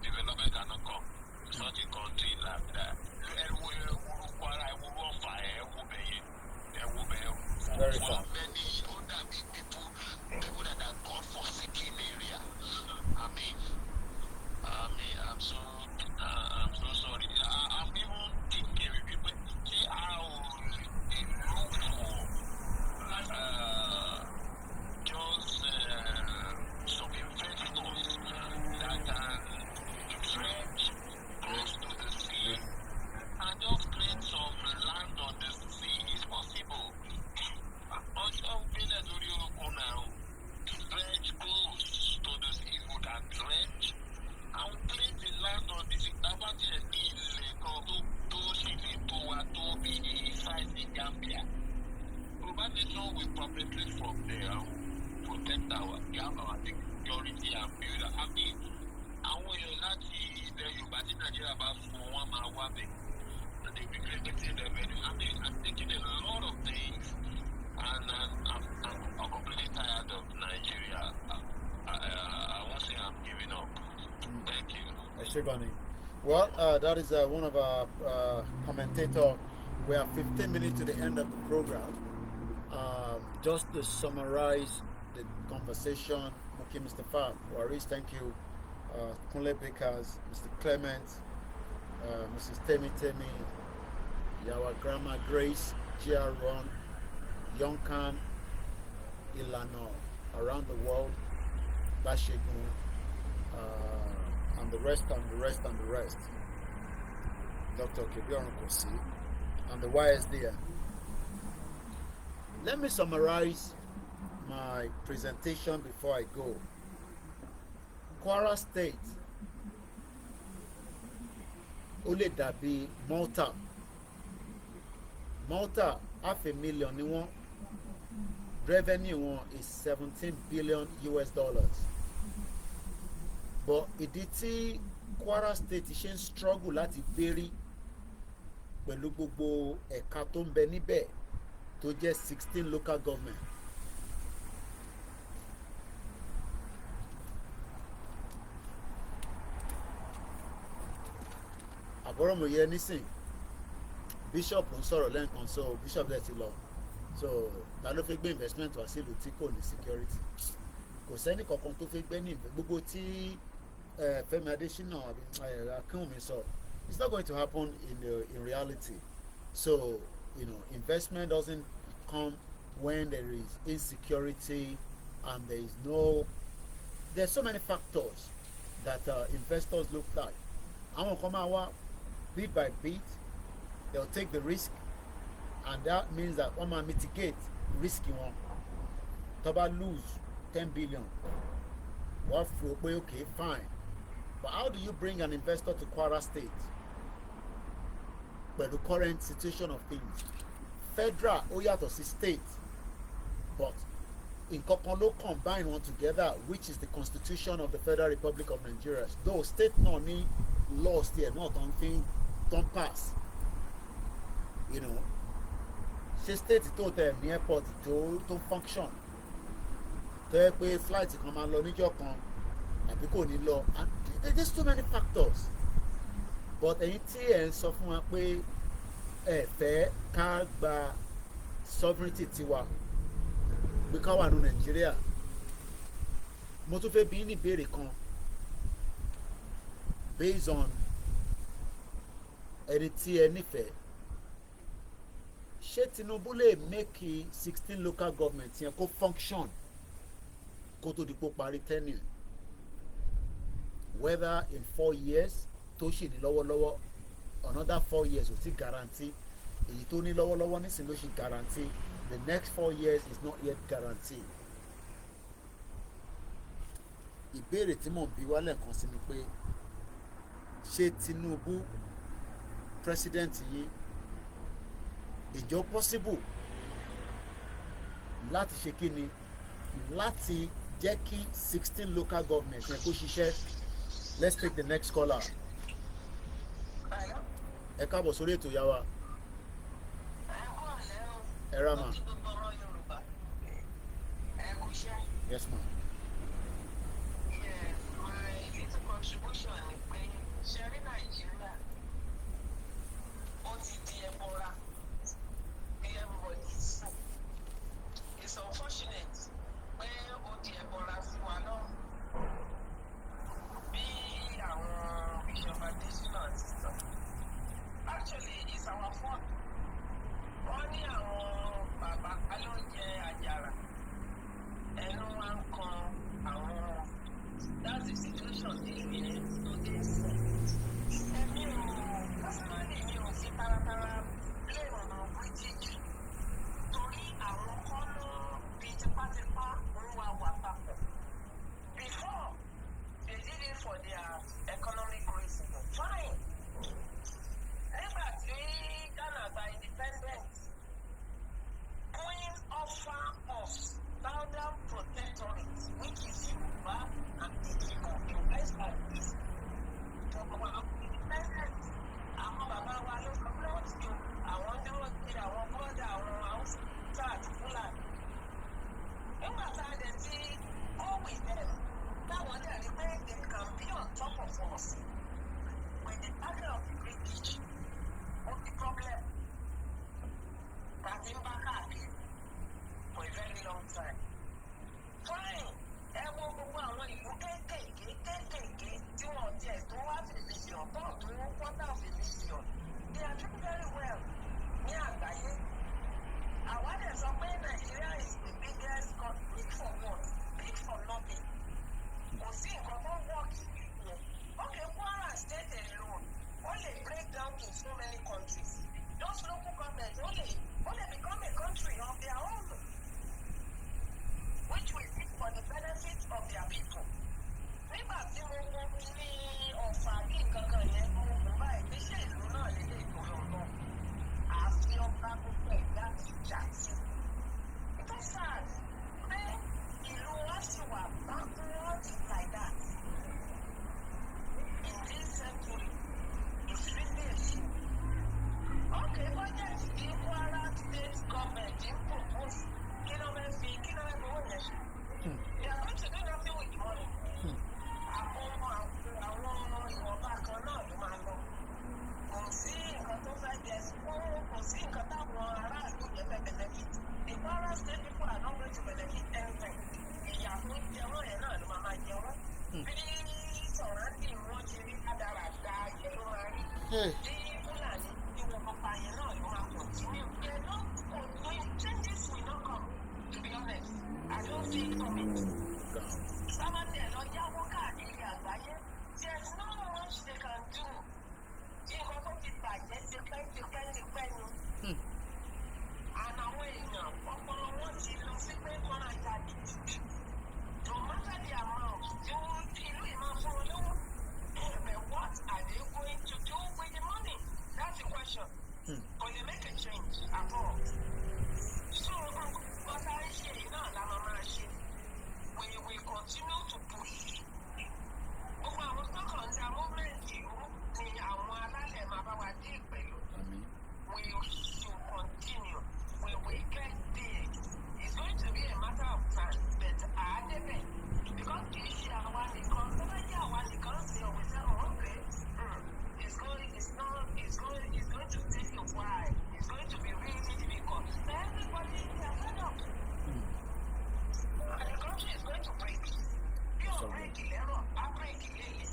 Development cannot come. Such a country like that. Very For far. many other big people that are God-forsaken area. I'm so sorry. I'm even thinking people see how they look for just some investors that can dredge close to the sea and just create some land on the sea. It's possible. Also, now dredge close to the sea would have dredged and create the land on the sea. Gambia. Yoruba nation will perpetrate from there and protect our security and build. Àwọn èèyàn láti ilẹ̀ Yorùbá tí Nàìjíríà bá fún wọn máa wá bẹ̀. And they will create revenue. I'm thinking a lot of things, and I'm completely tired of Nigeria. I won't say I'm giving up. Thank you. Well, that is one of our commentators. We are 15 minutes to the end of the program. Just to summarize the conversation, okay, Mr. Fab, Waris, thank you. Kunle Bakers, Mr. Clement, Mrs. Temi, our Grandma Grace, Gia Ron, Yonkan, Ilano, around the world, Bashegun, and the rest and the rest and the rest. Dr. Kebion Kosi and the YSDM. Let me summarize my presentation before I go. Kwara State ó lè dàbí Malta. Malta $500,000 ni wọ́n. Revenue wọn is $17 billion. But ìdí tí Kwara State ṣe ń struggle láti gbérí pẹ̀lú gbogbo ẹ̀ka tó ń bẹ níbẹ̀ tó jẹ́ 16 local government. Àbọ̀rọ̀ mo yẹ nísìn bishop ń sọ̀rọ̀ lẹ́ǹkan so bishop dẹ̀ ti lọ so ta ló fẹ́ gbé investment wá sílùú tí kò ní security kò sẹ́ni kankan tó fẹ́ gbé ní gbogbo tí Fẹ́mi Adésínà àbí Akínwùmí sọ it's not going to happen in reality. So investment doesn't come when there is insecurity and there's so many factors that investors look like. Àwọn kan máa wá bit by bit, they'll take the risk, and that means that wọ́n máa mitigate risk wọn. Tó bá lose 10 billion, wọ́n fò pé okay fine, but how do you bring an investor to Kwara State? But the current situation of things, federal ó yàtọ̀ sí state, but nǹkan kan ló combine one together, which is the Constitution of the Federal Republic of Nigeria. Though state náà ní laws there náà tó ń fi don't pass. Ṣé state tó tẹ̀ ní airport tó function tó yẹ pé flight kan máa lọ níjọ́ kan àbí kò ní lọ, and there's too many factors. But ẹ̀yin tí ẹ̀ ń sọ fún wa pé ẹ fẹ́ ká gba sovereignty tiwa pé ká wà ní Nàìjíríà, mo tún fẹ́ bi ní ìbéèrè kan based on ẹni tí ẹ nífẹ̀ẹ́. Ṣé Tinubu lè make 16 local government yẹn kó function kó tó di pò parí tenure, whether in 4 years tó ṣì ní lọ́wọ́lọ́wọ́, another 4 years ò ti guarantee, èyí tó ní lọ́wọ́lọ́wọ́ nísìnyí ló ṣì guarantee, the next 4 years is not yet guaranteed. Ìbéèrè tí mò ń bi wá lẹ́ẹ̀kan sí ni pé ṣé Tinubu president yìí ìjọ possible láti ṣe kí ni láti jẹ́ kí 16 local governments yẹn kó ṣiṣẹ́? Let's take the next caller. Ẹ káàbọ̀ sórí ètò ìyá wa. Ẹ rà mà. Yes ma. kò sí nǹkan tó work ìlú. Okay, Kwara State alone only break down to so many countries. Those local governments only become a country of their own, which will be for the benefit of their people. Nígbà tí mo wo ní ọ̀fà ní kankan yẹn, mo wò báyìí pé ṣé ìlú náà lè lè tó lọ náà? Àfi ọba gbogbo ẹ̀dá ti jà sí. Tó sad pé ìlú wa ṣì wà backward like that. In this century, it's really a shame. Okay, budget ní Kwara State government ń propose kí ló fẹ́ fowó yẹn ṣe. They are going to do nothing with the money. Àwọn ìwọ̀nba kan náà ló máa lọ. Kò sí nǹkan tó fẹ́ jẹ kò sí nǹkan táwọn aráàlú yẹn fẹ́ benefit. The Kwara State people are not going to benefit anything. Ìyà tó ń jẹ wọ́n yẹn náà ló máa jẹ wọ́n. Bí sọ̀rọ̀ tí wọ́n ti rí dáradára yẹn ló máa rí. Bí Fúlàní tí wọ́n pa yẹn náà ló máa continue. Changes will not come, to be honest. I don't see it coming. Sábàtì ẹ̀ lọ yáwó káàkiri àgbáyé. There's not much they can do. Nǹkan tó ti bàjẹ́ tipẹ́ ni. And àwọn èèyàn ọpọlọ wọn ti lọ sí pé wọ́n á jáde. No matter the amount tí ìlú yìí máa fún wọn lówó. But what are they going to do with the money? That's the question. Kò lè make a change at all. So ọ̀tá ṣe yìí náà la máa ṣe. We will continue to push. Gbogbo àwọn tó kàn ń da movement yìí ni àwọn alálẹ̀ máa bá wa dé pẹ̀lú. We should continue. We will get there. It's going to be a matter of time, but àádẹ́bẹ̀ because kì í ṣe àwa nìkan tó bá jẹ́ àwa nìkan sí ọ̀wẹ́ sẹ́wọ̀n okay. It's going to take a while. It's going to be really difficult. But everybody is fed up. And the country is going to break. You'll break it, I'll break it.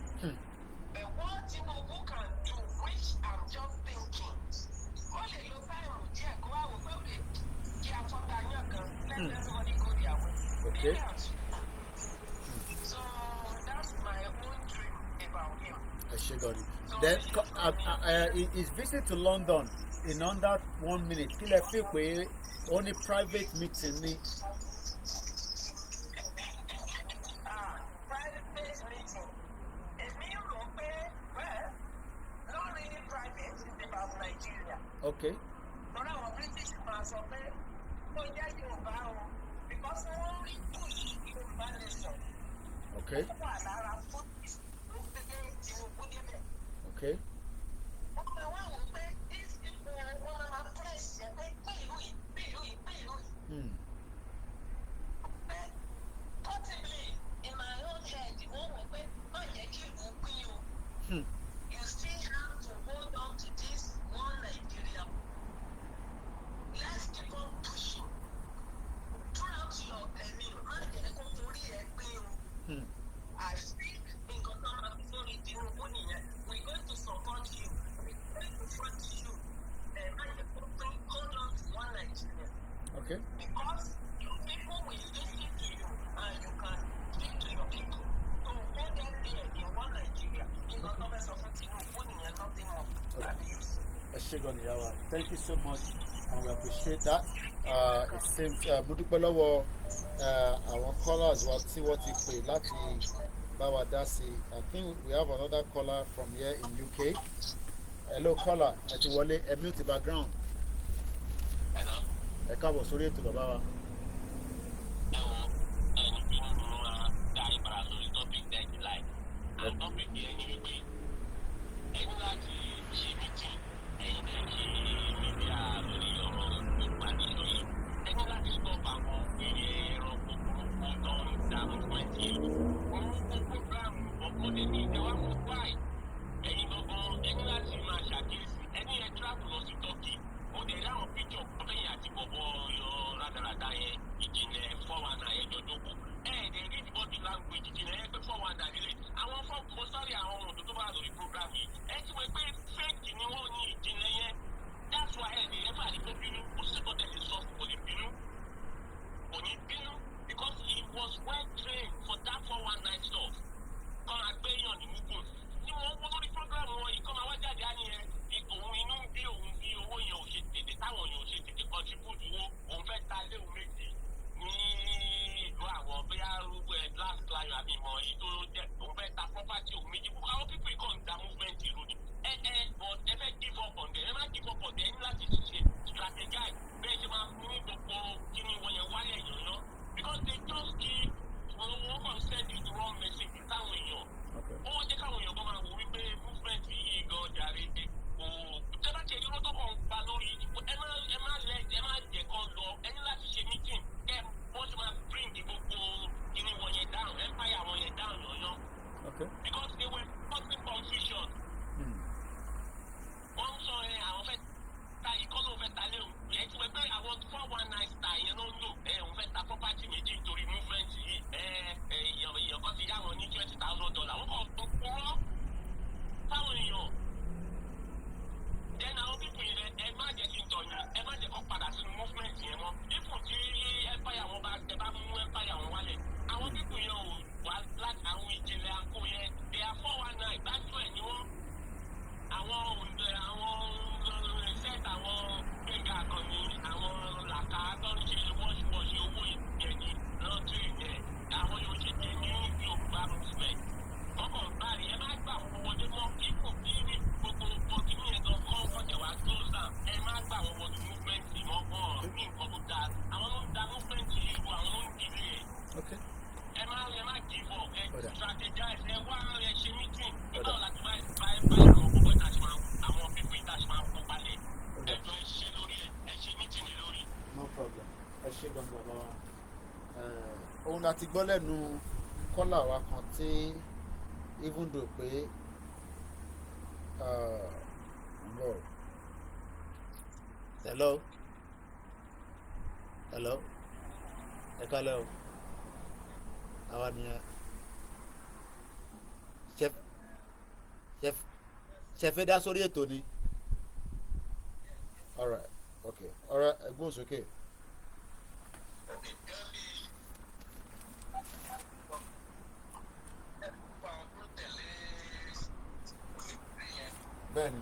But what Tinubu can do, which I'm just thinking, only look at him, go out with public. Let everybody go their way. Okay. So that's my own dream about him. Then his visit to London in under 1 minute. Kí lẹ fi pé only private meeting ni. Private meeting. Èmi rò pé not really private, it's about Nigeria. Okay. Lọ́nà àwọn British máa sọ pé ó jẹ́ Yorùbá o because wọ́n rí push Yorùbá nation. Okay. Ó wà lára fún ìgbésẹ̀ Tinubu débẹ̀. Okay. Wọ́n máa wá wò pé these people wọ́n máa press ẹ̀ pé ìlú yìí. Possibly in my own head, wọ́n wò pé má jẹ́ kí ìlú pín o. You still have to hold on to this one Nigeria. Let's keep on pushing. Throughout your career, má jẹ́ kó torí ẹ̀ pín o. I think nǹkan tó máa fi sórí Tinubu nìyẹn. We're going to support you. We're going to front you. Má jẹ́ kó pín hold on to one Nigeria. Okay. Because your people will listen to you and you can speak to your people. So hold them there in one Nigeria. Nǹkan tó fẹ́ sọ fún Tinubu nìyẹn, nothing more. That is. Thank you so much, and we appreciate that. It seems mo dúpẹ́ lọ́wọ́ àwọn callers wa tí wọ́n ti pè láti bá wa dá sí. I think we have another caller from here in UK. Hello caller, ẹ ti wọlé, ẹ mute background. Ẹ káàbọ̀ sórí ètò bàbá wa. Because he was well trained for that 419 stuff. ṣe gan bàbá wa ohun láti gbọ́ lẹ́nu kọ́là wa kan tí even though pé bọ̀ hello ẹ kálẹ́ o àwa nìyẹn ṣe fẹ́ dá sórí ètò ni alright okay alright ẹ̀gbọ́n sókè. Bẹ́ẹ̀ni.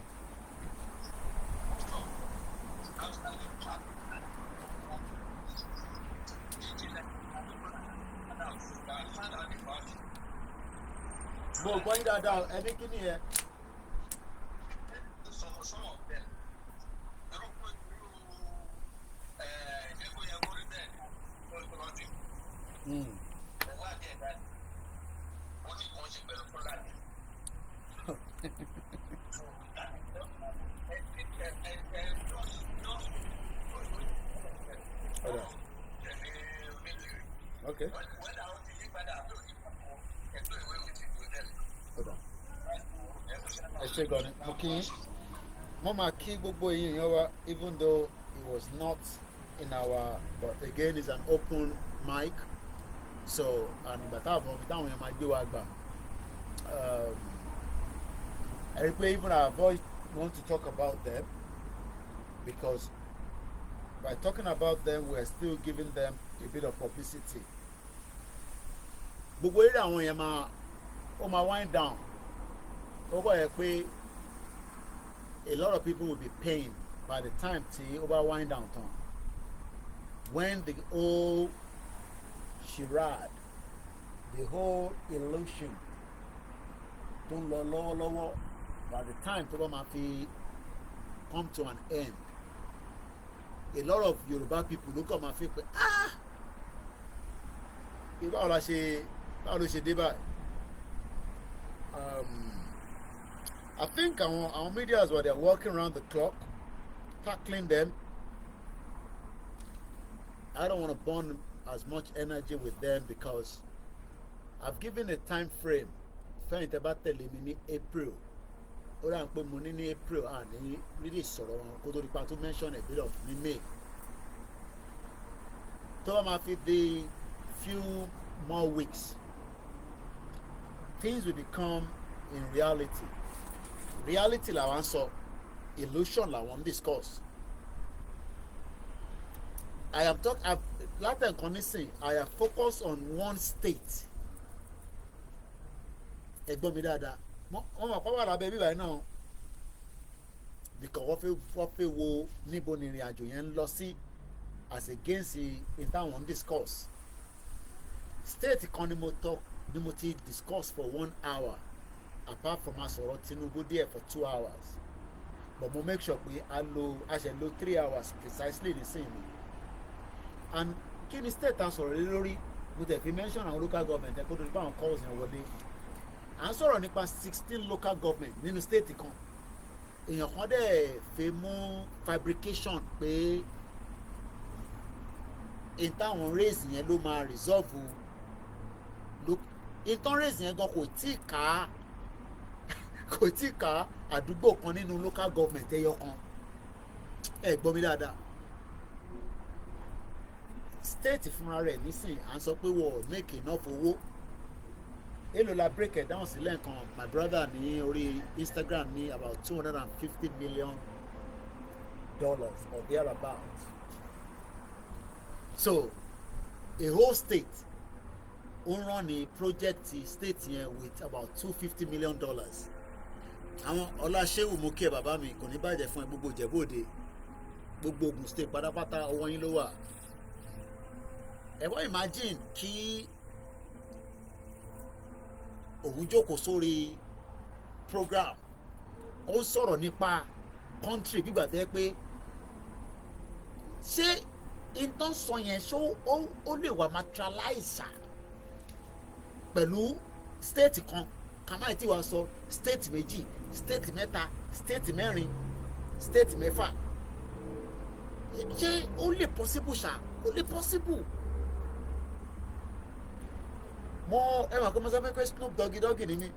Mo gbọ́ yín dáadáa ẹni kí ni ẹ. Okay. ẹ ṣe gan ni mo kí yín mo máa kí gbogbo èèyàn wa even though it was not in our but again it's an open mic so and ìgbà táwọn èèyàn máa gbé wa gbà I rí pé even our voice want to talk about them because by talking about them we are still giving them a bit of publicity gbogbo eré àwọn èèyàn máa wind down ó bọ̀ yẹ pé a lot of people will be paying by the time tí ó bá wind down tán when the whole charade the whole illusion tó ń lọ lọ́wọ́lọ́wọ́ by the time tó bá máa fi come to an end a lot of Yoruba people ló kàn máa fi pé báwo ló ṣe dé báyìí. I think our media is what they're working around the clock, tackling them. I don't want to burn as much energy with them because I've given a time frame. Fẹ́yìn tẹ́ bá tẹ̀lé mi ní April. Ó rà ń pé mo ní April ní really sọ̀rọ̀ wọn kó tó di pa tó mention a bit of ní May. Tó bá máa fi di few more weeks, things will become in reality. Reality làwọn sọ, illusion làwọn discuss. Láti nǹkan nísìn, I am focused on one state. Ẹ̀gbọ́n mi dáadáa, wọ́n máa pàwọ́ àràbẹ̀ bíbáyìí náà because wọ́n fẹ́ wo níbo ni ìrìn àjò yẹn ń lọ sí as against ìtàwọn discuss. State kan ni mo ti discuss for 1 hour. Apart from asọ̀rọ̀ Tinubu díẹ̀ for 2 hours but mo make sure pé a ṣe lo 3 hours precisely the same and kí ni state ta sọ̀rọ̀ lé lórí mo tẹ̀ fi mention àwọn local government ẹ̀ kó tó di báwọn calls yẹn wọlé à ń sọ̀rọ̀ nípa 16 local government nínú state kan èèyàn kan dẹ̀ fẹ́ mú fabrication pé in táwọn raise yẹn ló máa resolve in tán raise yẹn gan kò tí ì ká àdúgbò kan nínú local government ẹyọ kan ẹ gbọ́ mi dáadáa state fúnra rẹ̀ nísìn à ń sọ pé wọ́n make enough owó èlò la break it down sílẹ̀ kan my brother ní orí Instagram ní about $250 million or thereabouts so a whole state ó ń run ní project state yẹn with about $250 million. Àwọn ọláṣẹ́wù mú kí ẹ bàbá mi kò ní bàjẹ́ fún ẹ gbogbo Ìjẹ̀bú-Òde gbogbo Ògùn state pátápátá ọwọ́ yín ló wà. Ẹ wá imagine kí òun jókòó sórí program ó ń sọ̀rọ̀ nípa country gbígbà tẹ́ pé ṣé intan sọ yẹn ṣó ó lè wà materialize pẹ̀lú state kan kàmáì tí wàá sọ state méjì state mẹ́ta state mẹ́rin state mẹ́fà ṣé ó lè possible ṣá kò lè possible. Mo ẹ mọ̀ pé mo sọ pé Snoop dọ́gídọ́gì ni mí,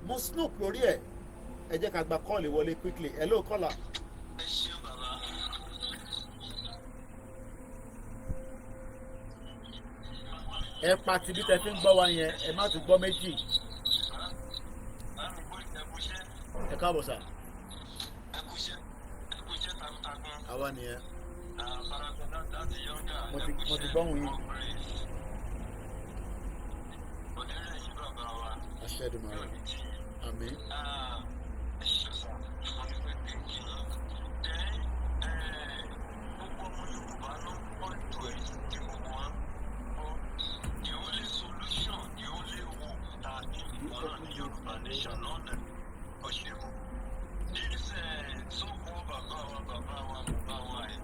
mo Snoop lórí ẹ̀. Ẹ jẹ́ ká gba kọ́ọ̀lì wọlé quickly. Hello caller. ẹ ṣe bàbá. Ẹ pa tìbí tẹ fi ń gbọ́ wa yẹn, ẹ má tún gbọ́ méjì. Ẹ káàbọ̀ sà. ẹ kú iṣẹ́ takuntakun. Àwa nìyẹn. Farafenna láti yọ̀ǹda. Mo ti gbọ́hùn yín. Onírẹ̀ yìí bàbá wa. Aṣẹ́dùmarè. Àmín. Ẹ ṣe sọ, mo ní pé kí n kí yín. Gbogbo ọmọ Yorùbá ló ń pọ̀ ètò ẹ̀ tí gbogbo wa ń gbọ́. The only solution, the only hope that ìfọ̀nà ní Yorùbá nation lọ́nà òṣèlú. This so-called bàbá wa ẹ̀.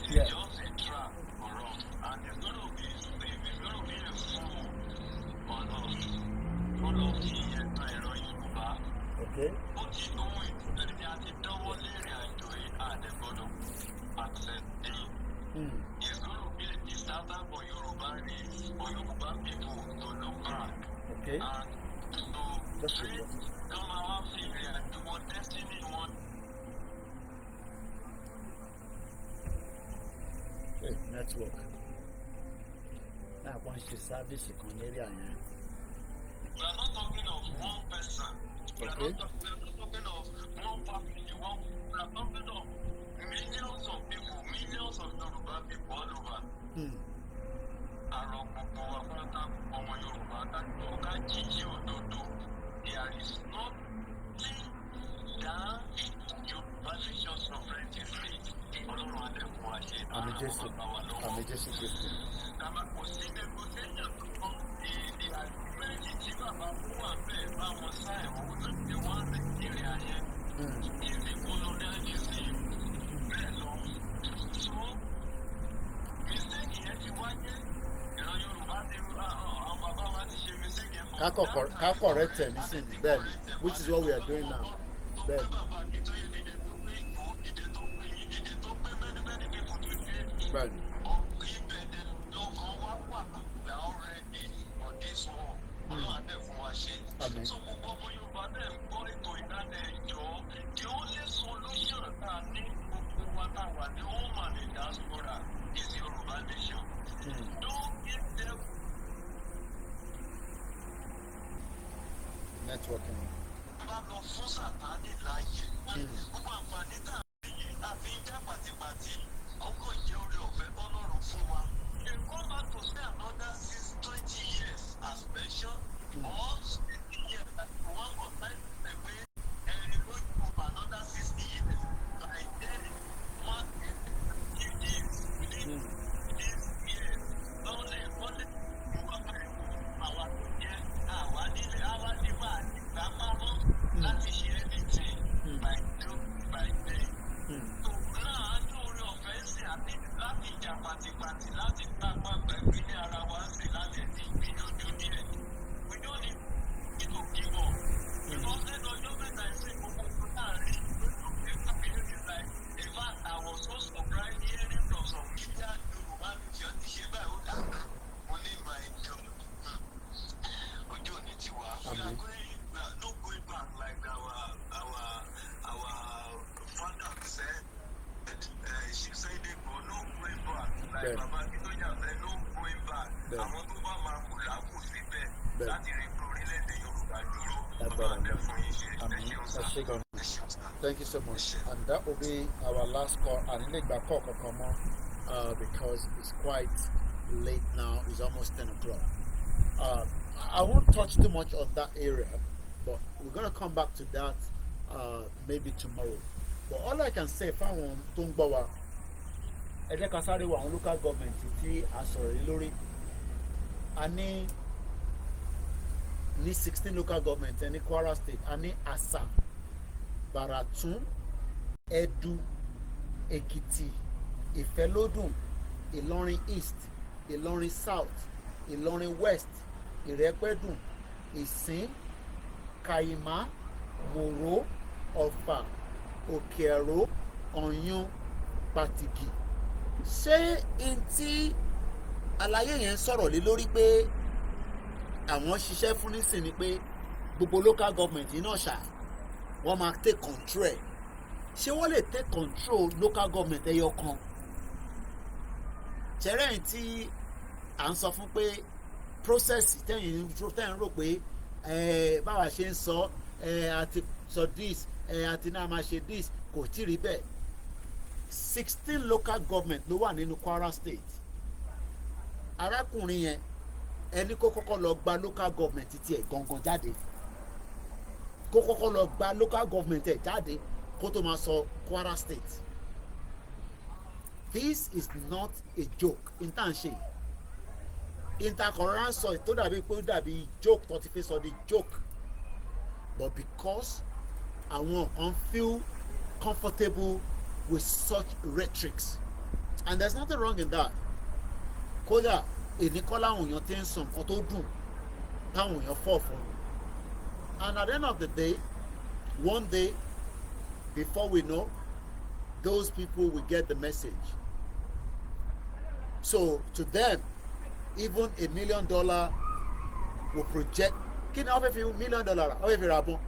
Yeah. It's just a trap for us, and it's going to be a fool on us. Full of ẹ̀ka ẹ̀rọ Yorùbá. Okay. Ó ti ohun ìtúlẹ̀ ní a ti dánwọ́ léèrè àjò yìí àdẹ̀gbọ́dọ̀ accepting. It's going to be a disaster for Yoruba race, for Yoruba people to look back. Okay. And to treat come our figure and do what destiny wants. Hey, network. Náà wọ́n ṣe sáfíìsì kan lérí àyẹn. We are not talking of one person. We are Okay. not talking of one family. We are talking of millions of people, millions of Yoruba people all over. Àrò gbogbo wa pátá ọmọ Yorùbá ká jíjí òdodo. There is nothing that Yorùbá nation sovereignty faith. Ọlọ́run adé fún wa ṣe. Àmín Jésù. Àmín Jésù Kristi. Kàmá kò sí negotiation tó kọ́ di àgbẹ̀jì tí bàbá fún wa bẹ́ẹ̀ bá wọn sá ẹ̀wọ̀n tó ti wá Nàìjíríà yẹn. Ìdí colonialism bẹ́ẹ̀ lọ. So mistake yẹn ti wáyé. Ìran Yorùbá ti àwọn bàbá wa ti ṣe mistake yẹn fún Ká correct ẹ̀ nísìnyí bẹ́ẹ̀ ni, which is what we are doing now. Bẹ́ẹ̀ ni. Bẹ́ẹ̀ ni. Àmín. So gbogbo ọmọ Yorùbá náà ń gbọ́ ètò ìdáná ẹ̀jọ́. The only solution tá a ní gbogbo wa tá a wà ní home and in diaspora is Yorùbá nation. Don't give them Networking. bá lọ fún Sàtánì láàyè. Gbogbo àǹfààní tá a yẹ àfi ń já pàtìpàtì. Ọkọ̀ ìjẹ́ orí ọ̀fẹ́ tọ́lọ́run fún wa. They come back to stay another 20 years as mentioned. Or 60 years that one more time away and it goes for another 60 years. By then, one few years within these years, only our láti ṣe anything by day. So náà ní orí ọ̀fẹ́ sí àti láti jà pàtìpàtì láti gbàgbà pẹ̀lú ní ara wa sí láti ti gbìyànjú díẹ̀. We don't need to give up. Because lẹ́nu ọjọ́ mẹ́ta ìsìn gbogbo nǹkan náà rí lóṣù nípa period is like in fact I was so surprised hearing from some media Yorùbá nìjọ ti ṣe báyìí ó dà mo ní my God ojú òní ti wà. We are not going back like our father said. She said they go no going back. Like Baba Kitoja said no going back. Àwọn tó bá máa kù lákù síbẹ̀ láti rí orílẹ̀-èdè Yorùbá dúró. Bàbá àdẹ fún iṣẹ́ Thank you so much. And that will be our last call. And in the call come on because it's quite late now. It's almost 10 o'clock. I won't touch too much on that area, but we're going to come back to that maybe tomorrow. But all I can say, fáwọn tó ń gbọ́ wa, ẹ jẹ́ ká sáré wo àwọn local government tí a sọ̀rọ̀ yìí lórí. A ní 16 local government ní Kwara State. A ní Asa, Baratun, Edu, Ekiti, Ìfẹ́lódùn, Ìlọrin East, Ìlọrin South, Ìlọrin West, Ìrẹ́pẹ́dùn, Ìsín, Kàyìmá, Mòró, Ọ̀fà, Òkè-Ẹ̀ró, Ọ̀yún, Pàtìkì. ṣé n tí àlàyé yẹn ń sọ̀rọ̀ lé lórí pé àwọn ṣiṣẹ́ fún nísìn ni pé gbogbo local government náà ṣá wọ́n máa take control ẹ̀, ṣé wọ́n lè take control local government ẹyọ kan? ṣẹ̀rẹ̀ tí à ń sọ fún pé process tẹ́yìn rò pé báwa ṣe ń sọ àti sọ this àti náà máa ṣe this kò tí rí bẹ́ẹ̀. 16 local government ló wà nínú Kwara State. arákùnrin yẹn ẹni kó kọ́kọ́ lọ gba local government tiẹ̀ gangan jáde, kó kọ́kọ́ lọ gba local government ẹ̀ jáde kó tó máa sọ Kwara State. This is not a joke in tá à ń ṣe intercurrent sọ tó dàbí pé ó dàbí joke tó ti fi sọ di joke, but because àwọn kan feel comfortable with such rhetorics, and there's nothing wrong in that. kódà èmi kọ́ láwọn èèyàn ti ń sọ nǹkan tó dùn táwọn èèyàn fọ̀ fún, and at the end of the day, one day before we know, those people will get the message. So to them, even $1 million will project. Kí ni wọ́n fẹ́ fi $1 million wọ́n fẹ́ fi ra bọ́n?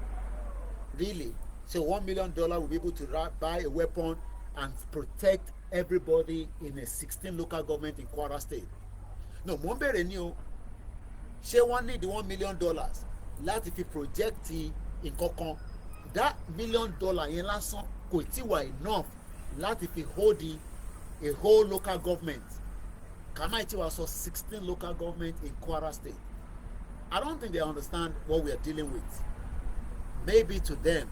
Really? So $1 million will be able to buy a weapon and protect everybody in a 16 local government in Kwara State? No, mo ń bèrè ní o, ṣé wọ́n need $1 million láti fi project nǹkan kan? That $1 million yẹn lásán kò tí wà enough láti fi hold a whole local government. Kàmáì tí wàá sọ 16 local government in Kwara State. I don't think they understand what we are dealing with. Maybe to them,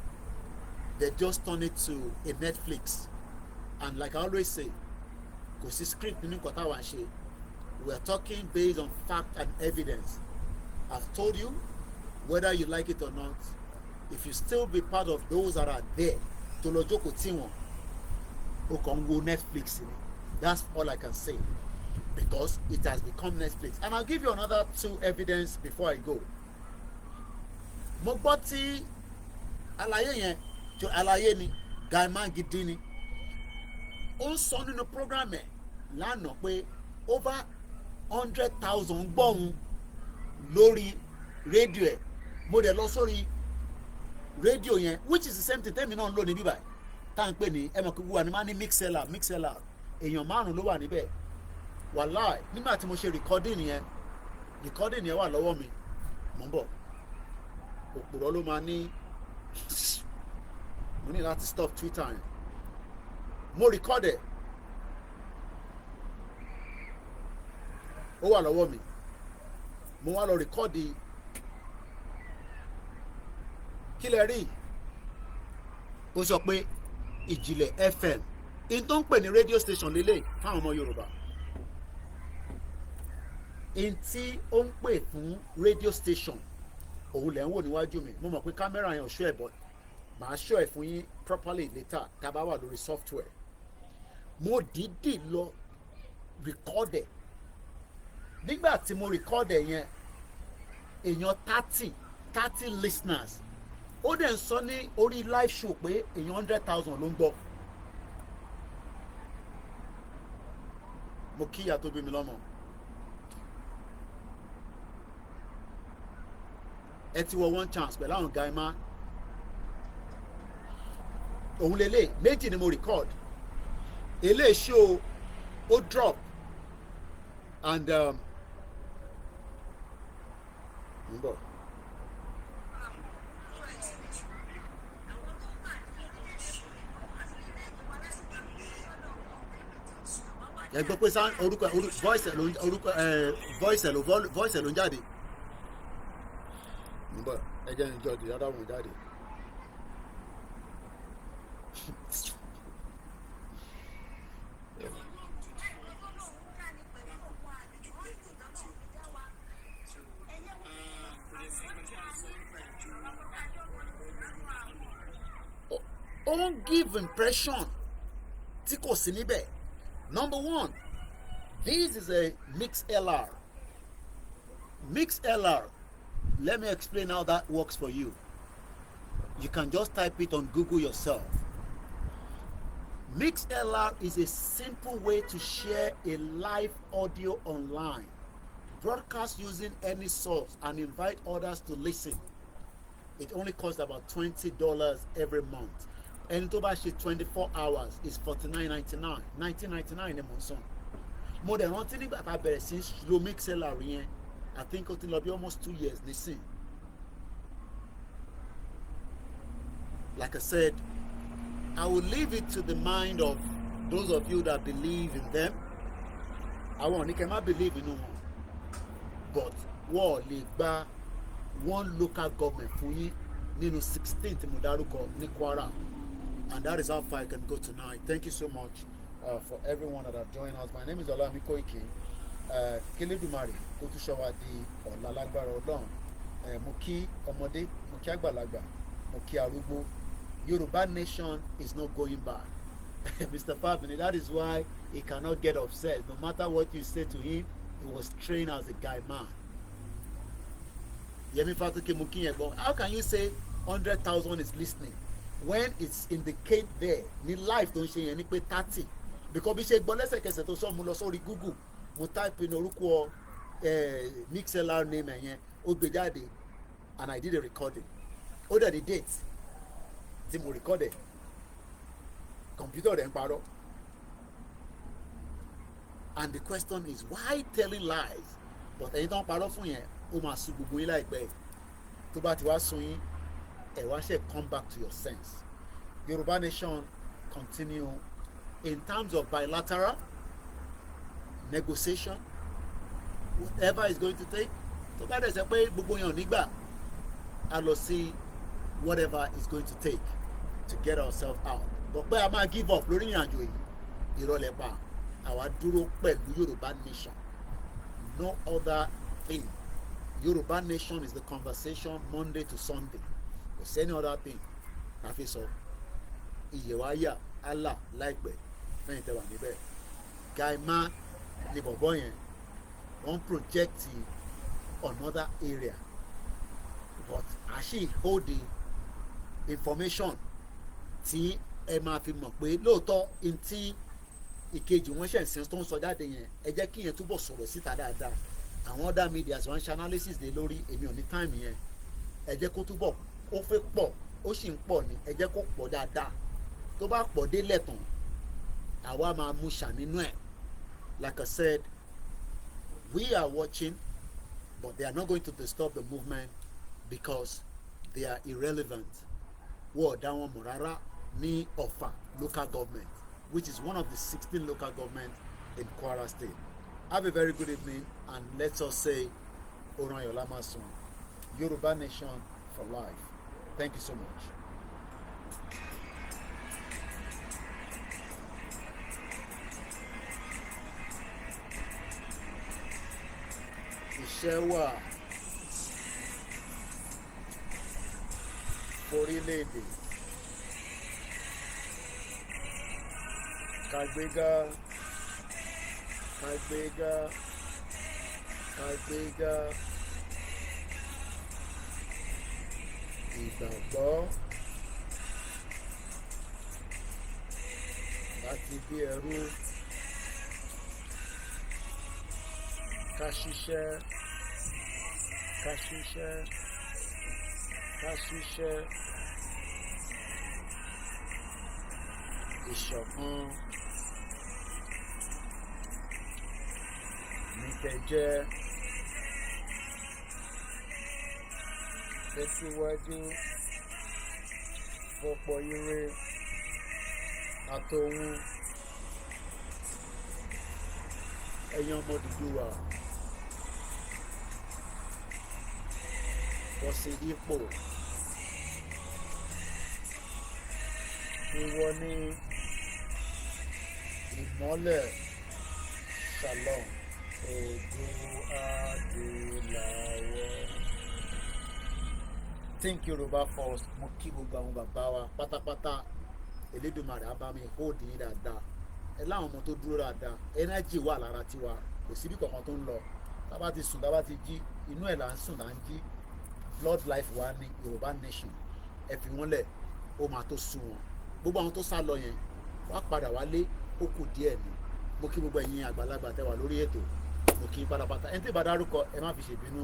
they just turn it to a Netflix. And like I always say, kò sí script nínú nǹkan táwa ń ṣe. We are talking based on fact and evidence. I've told you, whether you like it or not, if you still be part of those that are there, tó lọ jókòó tí wọn, ó kàn ń wo Netflix ni. That's all I can say, because it has become Netflix. And I'll give you another 2 evidence before I go. Mo gbọ́ tí àlàyé yẹn, jọ àlàyé ni, gàìmá gidi ni. Ó ń sọ nínú program ẹ̀ lánàá pé over 100,000 gbọ́hùn lórí rédíò ẹ̀. Mo dẹ̀ lọ sórí rédíò yẹn, which is the same thing tẹ́mi náà ń lò ní bíbá tá à ń pè ní ẹ̀mọ̀ kíkú wa ni máa ní mixella èèyàn 5 ló wà níbẹ̀. Wàláì nígbà tí mo ṣe recording yẹn wà lọ́wọ́ mi, mo ń bọ̀, òpùrọ̀ ló máa ní mo ní láti stop Twitter yẹn. Mo record ẹ̀, ó wà lọ́wọ́ mi, mo wá lọ record kí lẹ rí? Ó sọ pé Ìjìnlẹ̀ FM in tó ń pè ní radio station lélẹ̀ fáwọn ọmọ Yorùbá, in tí ó ń pè fún radio station òun lẹ̀ ń wò níwájú mi. Mo mọ̀ pé kámẹ́rà yẹn ò ṣọ́ ẹ̀, but màá ṣọ́ ẹ̀ fún yín properly later tá a bá wà lórí software. Mo dìídì lọ record ẹ̀. Nígbà tí mo record ẹ̀ yẹn, èèyàn 30 listeners. Ó dẹ̀ ń sọ ní orí live show pé èèyàn 100,000 ló ń gbọ́. Mo kí ìyá tó bí mi lọ́mọ. Ẹ ti wọ one chance pẹ̀lú àwọn gàìmá. Òun lélẹ̀ méjì ni mo record. Eléyìí show ó drop and mbọ. Ẹ gbọ́ pé sáà orúkọ voice ẹ̀ ló ń jáde. Mbọ ẹ jẹ́ ìjọ di other one jáde. Ó ń give impression tí kò sí níbẹ̀. Number 1, this is a mixed LR. Mixed LR, let me explain how that works for you. You can just type it on Google yourself. MixLR is a simple way to share a live audio online. Broadcast using any source and invite others to listen. It only costs about $20 every month. Ẹni tó bá ṣe 24 hours is $49.99. $19.99 ni mo ń san. Mo dẹ̀ rántí nígbà tá a bẹ̀rẹ̀ sí lo MixLR yẹn, I think ó ti lọ bí almost 2 years nísìn. Like I said, I will leave it to the mind of those of you that believe in them. Àwọn ní kẹ́ má believe inú wọn. But wọ́n lè gba one local government fún yín nínú 16th mo dárúkọ ní Kwara. And that is how far I can go tonight. Thank you so much for everyone that have joined us. My name is Olami Koiki. Kélédùmarè kó tún ṣọ́ wa di ọ̀la lágbára Ọlọ́run. Mo kí ọmọdé, mo kí àgbàlagbà, mo kí arúgbó. Yoruba nation is not going back. Mr. Fabini, that is why he cannot get upset. No matter what you say to him, he was trained as a guy man. Yemi Fatuke Mukinyebo, how can you say 100,000 is listening when it's indicate there ní life tó ń ṣe yẹn ní pé 30? Because bí ṣe gbọ́ lẹ́sẹ̀kẹsẹ̀ tó sọ mo lọ sórí Google, mo type in orúkọ MixLR name ẹ̀yẹn, ó gbé jáde, and I did a recording. Ó dẹ̀ the date tí mo recorded. Computer rẹ̀ ń parọ́. And the question is, why telling lies? But ẹ̀yin tó ń parọ́ fún yẹn, ó máa sun gbogbo yín láìpẹ́. Tó bá ti wá sun yín, ẹ̀ wá ṣe come back to your sense. Yoruba nation continue in terms of bilateral negotiation, whatever it's going to take. Tó bá dẹ̀ sẹ́ pé gbogbo yẹn ò ní gbà, a lọ sí whatever it's going to take to get ourselves out. But pé a máa give up lórí ìrìnàjò yìí, ìrọ̀lẹ́ pa. Àwa dúró pẹ̀lú Yoruba nation. No other thing. Yoruba nation is the conversation Monday to Sunday. Kò sẹ́ni other thing. Àfi sọ, ìyẹ̀wáyà Allah láìpẹ́ fẹ́yìn tẹ́wà níbẹ̀. Guy man ni bọ̀bọ̀ yẹn, wọ́n project another area. But àṣì hold the information tí ẹ máa fi mọ̀ pé lóòótọ́ ntí ìkejì wọn ṣe ń tó ń sọ jáde yẹn, ẹ jẹ́ kí yẹn túbọ̀ sọ̀rọ̀ síta dáadáa. Àwọn other media wọ́n ṣe analysis lé lórí, èmi ò ní time yẹn. Ẹ jẹ́ kó túbọ̀, ó fẹ́ pọ̀, ó sì ń pọ̀ ni, ẹ jẹ́ kó pọ̀ dáadáa. Tó bá pọ̀ délẹ̀ tán, àwa máa mú ṣà nínú ẹ̀. Like I said, we are watching, but they are not going to disturb the movement because they are irrelevant. Wọ́n dá wọn mọ̀ rárá ní Ọ̀fà local government, which is one of the 16 local governments in Kwara State. Have a very good evening, and let us say Oran Yolama Son, Yoruba nation for life. Thank you so much. Iṣẹ́ wà forílẹ̀-èdè. Kagbéga, kagbéga, kagbéga. Ìgbàgbọ́ láti bí ẹrú. Ká ṣiṣẹ́, ká ṣiṣẹ́, ká ṣiṣẹ́. Ìṣọ̀kan ní kẹjẹ́. Tẹ̀síwájú fọ́pọ̀ ire àtòhun. Ẹ̀yin ọmọ Odùduwà, bọ́ sí ipò. Ìwọ ni ìmọ́lẹ̀. Shalom. Ogun adúláwọ̀. Think Yoruba first. Mo kí gbogbo àwọn bàbá wa pátápátá. Elédùmarè á bá mi hold yín dáadáa. Ẹ láwọn ọmọ tó dúró dáadáa. Energy wà lára tiwa. Kò síbi kankan tó ń lọ. Tá bá ti sùn, tá bá ti jí, inú ẹ̀ là ń sùn, là ń jí. Blood life wa ní Yoruba nation. Ẹ fi wọ́n lẹ̀, ó máa tó sùn wọn. Gbogbo àwọn tó sá lọ yẹn, wá padà wálé ó kù díẹ̀ ni. Mo kí gbogbo ẹ̀yin àgbàlagbà tẹ́ wà lórí ètò, mo kí pátápátá. Ẹni tí ì bá dárúkọ ẹ má fi ṣèbínú.